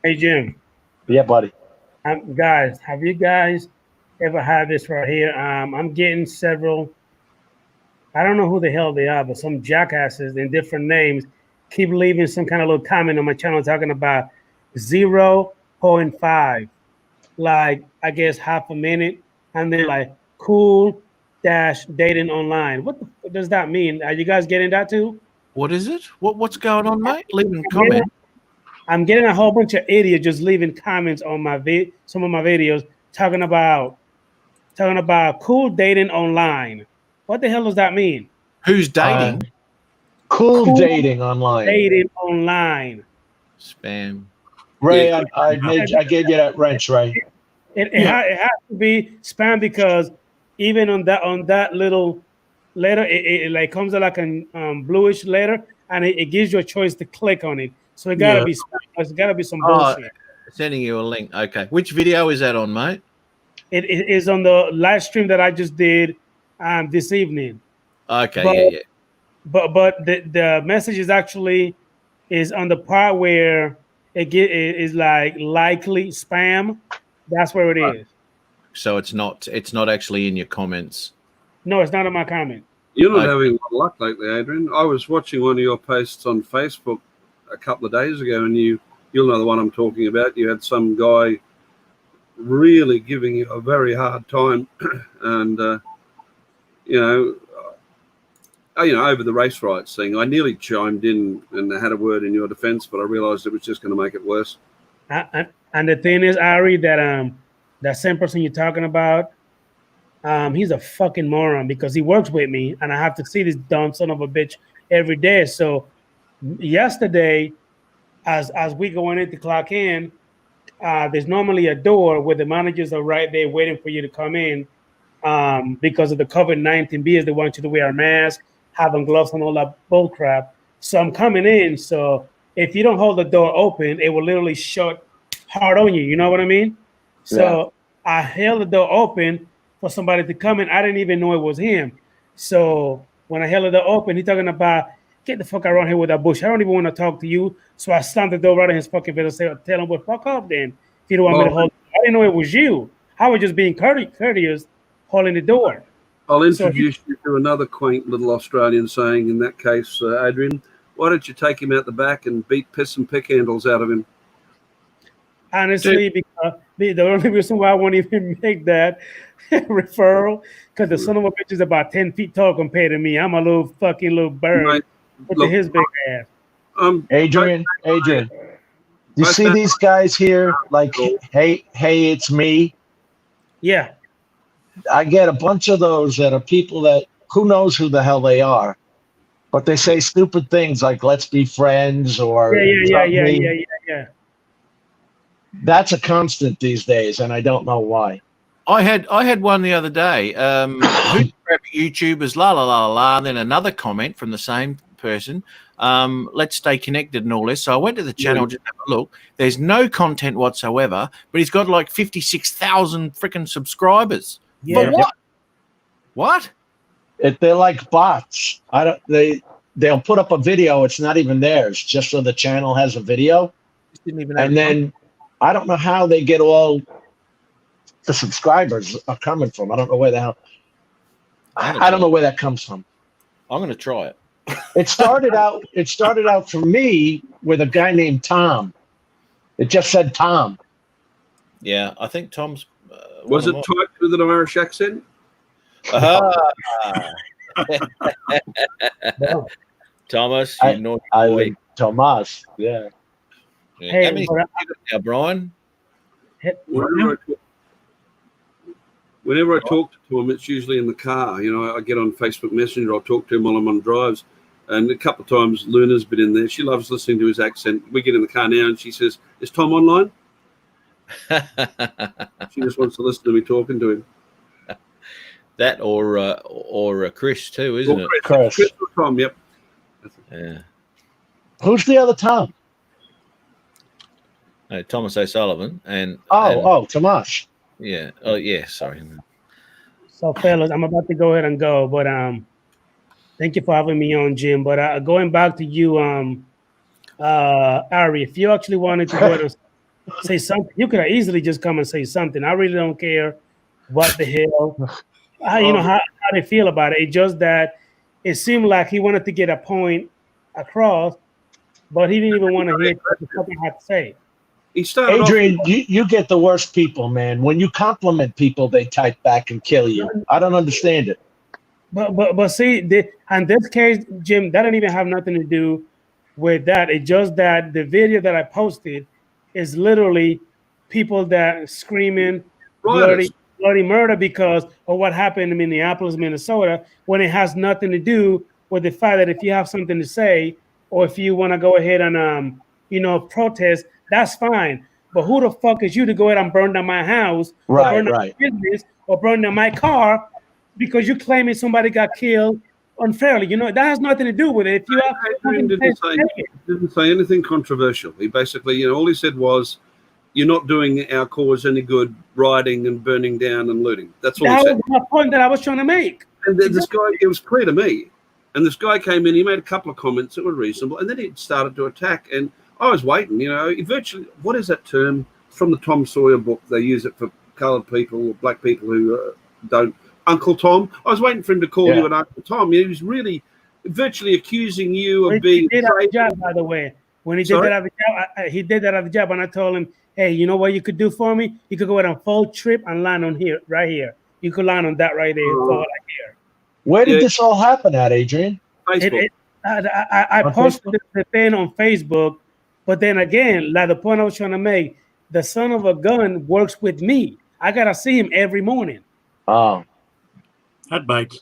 Hey, Jim. Yeah, buddy. Guys, have you guys ever had this right here? I'm getting several. I don't know who the hell they are, but some jackasses in different names keep leaving some kind of little comment on my channel talking about 0.5, like I guess half a minute, and then like cool dating online. What the fuck does that mean? Are you guys getting that too? What is it? What's going on, mate? Leave a comment. I'm getting a whole bunch of idiots just leaving comments on some of my videos talking about cool dating online. What the hell does that mean? Who's dating? Cool dating online. Dating online. Spam. Ray, I gave you that wrench, Ray. It has to be spam because even on that little letter, it like comes out like a bluish letter, and it gives you a choice to click on it. So it gotta be spam. It's gotta be some bullshit. Sending you a link. Okay, which video is that on, mate? It is on the live stream that I just did this evening. Okay, But- yeah. But the message is actually is on the part where it is like likely spam. That's where it is. So it's not actually in your comments. No, it's not in my comment. You're not having a lot of luck lately, Adrian. I was watching one of your posts on Facebook a couple of days ago, and you'll know the one I'm talking about. You had some guy really giving you a very hard time, and over the race rights thing. I nearly chimed in and had a word in your defense, but I realized it was just going to make it worse. And the thing is, Ari, that same person you're talking about, he's a fucking moron because he works with me, and I have to see this dumb son of a bitch every day. So yesterday, as we going in to clock in, there's normally a door where the managers are right there waiting for you to come in because of the COVID-19 BS. They want you to wear a mask, having gloves and all that bull crap. So I'm coming in. So if you don't hold the door open, it will literally shut hard on you. You know what I mean? So I held the door open for somebody to come in. I didn't even know it was him. So when I held the door open, he's talking about, get the fuck around here with that bush. I don't even want to talk to you. So I slammed the door right in his fucking face and said, tell him, well, fuck up then. If you don't want me to hold it. I didn't know it was you. I was just being courteous, holding the door. I'll introduce you to another quaint little Australian saying in that case, Adrian. Why don't you take him out the back and beat piss and pick handles out of him? Honestly, because the only reason why I won't even make that referral, because the son of a bitch is about 10 feet tall compared to me. I'm a little bird. Right. Look at his big ass. Adrian, you see these guys here? Like, hey, it's me. Yeah. I get a bunch of those that are people that who knows who the hell they are, but they say stupid things like "let's be friends" or yeah. That's a constant these days, and I don't know why. I had one the other day. Who's YouTubers? La la la la. And then another comment from the same person. Let's stay connected and all this. So I went to the channel just to have a look. There's no content whatsoever, but he's got like 56,000 freaking subscribers. Yeah. For what? What? They're like bots. They'll put up a video. It's not even theirs, just so the channel has a video. And then I don't know how they get all the subscribers are coming from. I don't know where the hell. I don't know where that comes from. I'm going to try it. It started out for me with a guy named Tom. It just said Tom. Yeah, I think Tom's. Was it typed with an Irish accent? Thomas, I you naughty boy. like Tomas. Yeah. Hey, how many you got now, Brian? Whenever I talk to him, it's usually in the car. You know, I get on Facebook Messenger. I'll talk to him while I'm on drives. And a couple of times, Luna's been in there. She loves listening to his accent. We get in the car now, and she says, "Is Tom online?" She just wants to listen to me talking to him. That or Chris too, isn't it? Chris or Tom, yep. Yeah. Who's the other Tom? Thomas O'Sullivan and Tomas. Yeah. Oh yeah. Sorry. So fellas, I'm about to go ahead and go, but thank you for having me on, Jim. But going back to you, Ari, if you actually wanted to go ahead and say something, you could have easily just come and say something. I really don't care what the hell, how they feel about it. It's just that it seemed like he wanted to get a point across, but he didn't even want to hear what the fuck I had to say. Adrian, you get the worst people, man. When you compliment people, they type back and kill you. I don't understand it. But see, in this case, Jim, that didn't even have nothing to do with that. It's just that the video that I posted is literally people that screaming bloody murder because of what happened in Minneapolis, Minnesota, when it has nothing to do with the fact that if you have something to say or if you want to go ahead and protest, that's fine. But who the fuck is you to go ahead and burn down my house, or burn down my business, or burn down my car because you're claiming somebody got killed unfairly? That has nothing to do with it. If you didn't say anything controversial. He basically, all he said was, "You're not doing our cause any good, rioting and burning down and looting." That's all he said. That was my point that I was trying to make. And then this guy, it was clear to me, and this guy came in, he made a couple of comments that were reasonable, and then he started to attack, and I was waiting, he virtually, what is that term? From the Tom Sawyer book, they use it for coloured people, black people who don't, Uncle Tom. I was waiting for him to call you an Uncle Tom. He was really virtually accusing you of being... He did have a job, by the way. When he did that other job, he did that other job, and I told him, hey, you know what you could do for me? You could go ahead and full trip and land on here, right here. You could land on that right there, fall right here. Where did this all happen at, Adrian? Facebook. I posted the thing on Facebook, but then again, like the point I was trying to make, the son of a gun works with me. I gotta see him every morning. Oh, that bites.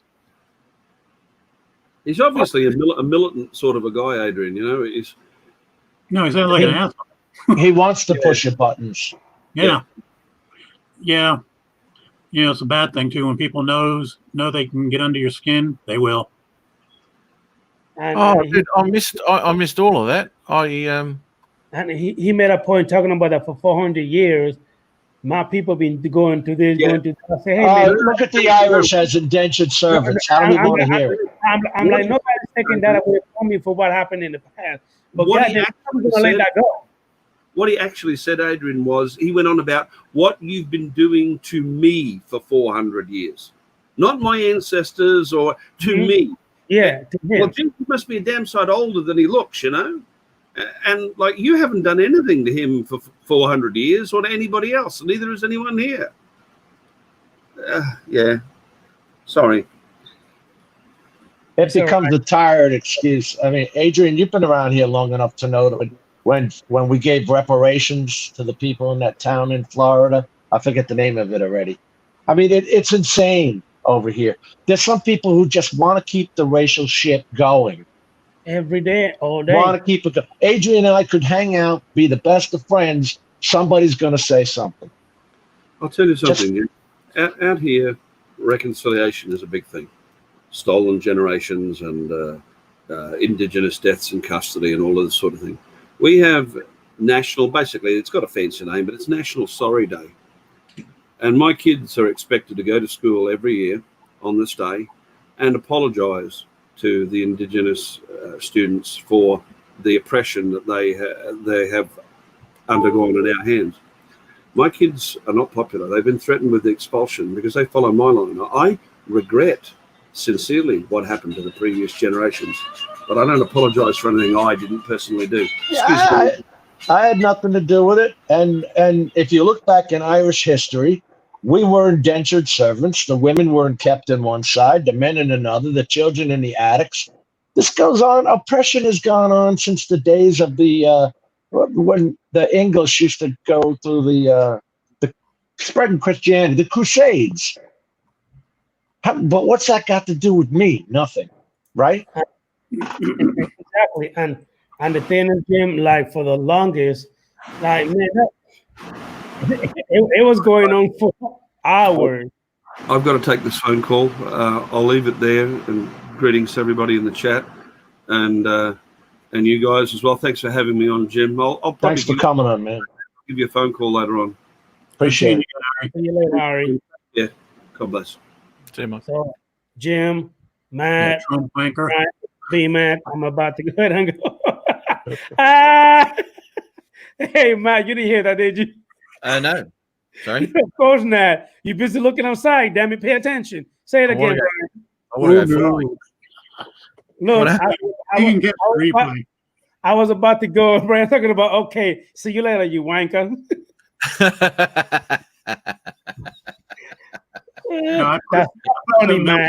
He's obviously a militant sort of a guy, Adrian. He's like an asshole. He wants to push your buttons. Yeah. It's a bad thing too. When people know they can get under your skin, they will. And dude, I missed all of that. And he made a point talking about that for 400 years. My people been going to this, going to that. I say, hey, man, look at the Irish as indentured servants. How do we want to hear it? I'm like, nobody's taking that away from me for what happened in the past. But what God, I'm going to let that go. What he actually said, Adrian, was he went on about what you've been doing to me for 400 years. Not my ancestors or to me. Yeah, to him. Well, Jim must be a damn sight older than he looks, And like, you haven't done anything to him for 400 years or to anybody else. And neither has anyone here. Yeah. Sorry. It becomes a tired excuse. I mean, Adrian, you've been around here long enough to know that when we gave reparations to the people in that town in Florida, I forget the name of it already. I mean, it's insane over here. There's some people who just want to keep the racial shit going. Every day, all day. Want to keep it going. Adrian and I could hang out, be the best of friends. Somebody's going to say something. I'll tell you something. Out here, reconciliation is a big thing. Stolen generations and indigenous deaths in custody and all of this sort of thing. We have basically, it's got a fancy name, but it's National Sorry Day. And my kids are expected to go to school every year on this day and apologize to the indigenous students for the oppression that they have undergone at our hands. My kids are not popular. They've been threatened with expulsion because they follow my line. I regret sincerely what happened to the previous generations, but I don't apologize for anything I didn't personally do. I had nothing to do with it. And if you look back in Irish history, we were indentured servants. The women weren't kept in one side, the men in another, the children in the attics. This goes on. Oppression has gone on since the days of when the English used to go through the spreading Christianity, the Crusades. But what's that got to do with me? Nothing, right? Exactly. And the thing is, Jim, like for the longest, like man, it was going on for hours. I've got to take this phone call. I'll leave it there. And greetings to everybody in the chat, and you guys as well. Thanks for having me on, Jim. I'll probably Thanks for coming on, man. Give you a phone call later on. Appreciate it. See you later, Harry. Yeah. God bless. See you, Mike. So, Jim, Matt, B-Mac, I'm about to go ahead and go. Hey, Matt, you didn't hear that, did you? No. Sorry. Of course not. You busy looking outside. Damn it, pay attention. Say it again, Brian. Look, I was about to go, Brian, talking about, okay, see you later, you wanker. That's funny, man.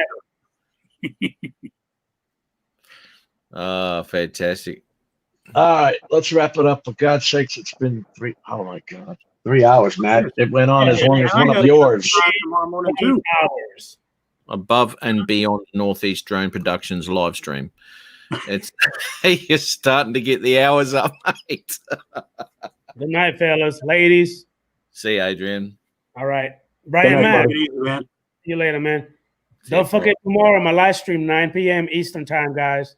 Oh, fantastic. All right, let's wrap it up. For God's sakes, it's been 3 hours, Matt. It went on as long as one of yours. 2 hours. Above and beyond Northeast Drone Productions live stream. It's you're starting to get the hours up, mate. Good night, fellas, ladies. See you, Adrian. All right. Brian, man. See you later, man. Don't forget tomorrow, my live stream, 9 p.m. Eastern time, guys.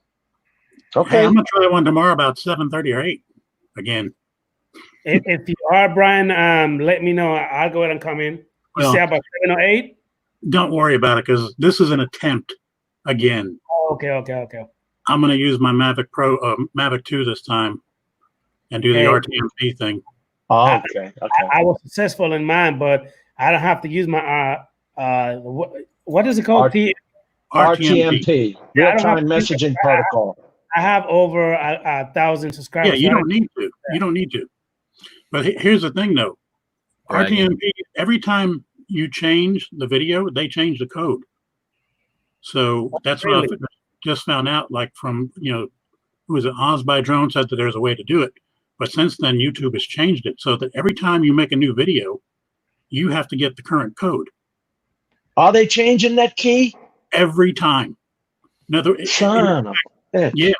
Okay. Hey, I'm going to try one tomorrow about 7:30 or 8 again. If you are, Brian, let me know. I'll go ahead and come in. You say about 7 or 8? Don't worry about it because this is an attempt again. Oh, okay. I'm going to use my Mavic Pro, Mavic 2 this time, and do the Hey. RTMP thing. Oh, okay. I was successful in mine, but I don't have to use my what is it called? RTMP, Yeah, I don't have real-time to use messaging it. protocol. I have over 1,000 subscribers. Yeah, you don't need to. You don't need to. But here's the thing, though. Right. RTMP, every time you change the video, they change the code. So that's what I just found out, like from, who was it? Oz by Drone said that there's a way to do it. But since then, YouTube has changed it so that every time you make a new video, you have to get the current code. Are they changing that key? Every time. Son of a bitch. Yeah.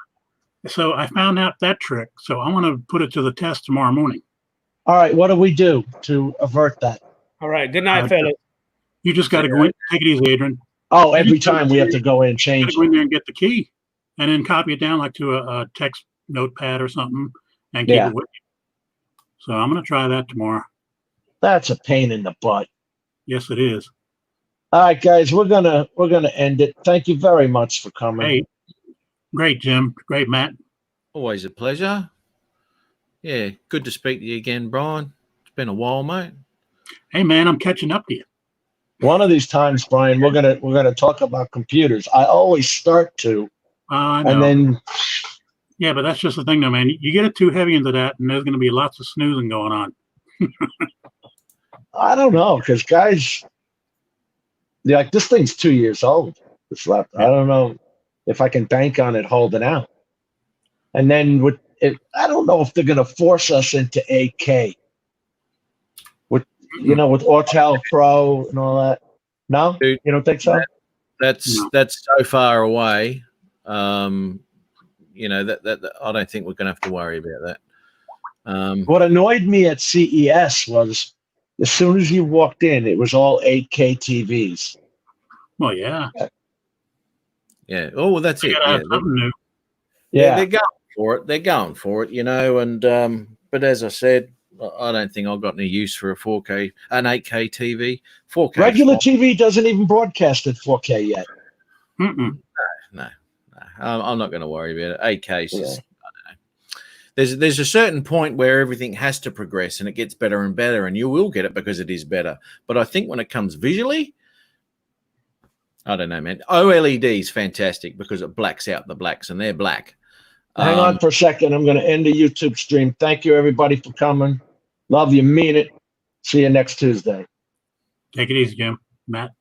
So I found out that trick. So I want to put it to the test tomorrow morning. All right, what do we do to avert that? All right, good night, fellas. You just got to go in. Take it easy, Adrian. Oh, every time we have to go in and change. Go in there and get the key, and then copy it down like to a text notepad or something, and keep it with you. So I'm going to try that tomorrow. That's a pain in the butt. Yes, it is. All right, guys, we're gonna end it. Thank you very much for coming. Hey, great, Jim. Great, Matt. Always a pleasure. Yeah, good to speak to you again, Brian. It's been a while, mate. Hey, man, I'm catching up to you. One of these times, Brian, we're gonna talk about computers. I always start to, and then. Yeah, but that's just the thing, though, man. You get it too heavy into that, and there's going to be lots of snoozing going on. I don't know, because guys, like this thing's 2 years old. It's left. I don't know if I can bank on it holding out. And then with it, I don't know if they're going to force us into 8K. With with Autel Pro and all that. No, dude, you don't think so? That's so far away. That I don't think we're going to have to worry about that. What annoyed me at CES was as soon as you walked in, it was all 8K TVs. Well, yeah. Yeah. Oh, well, that's it. Yeah. They're going for it. They're going for it, and but as I said, I don't think I've got any use for an 8K TV. 4K. Regular TV doesn't even broadcast at 4K yet. No. I'm not going to worry about it. 8K is just, I don't know. There's a certain point where everything has to progress and it gets better and better, and you will get it because it is better. But I think when it comes visually, I don't know, man. OLED is fantastic because it blacks out the blacks, and they're black. Hang on for a second. I'm going to end the YouTube stream. Thank you, everybody, for coming. Love you. Mean it. See you next Tuesday. Take it easy, Jim. Matt.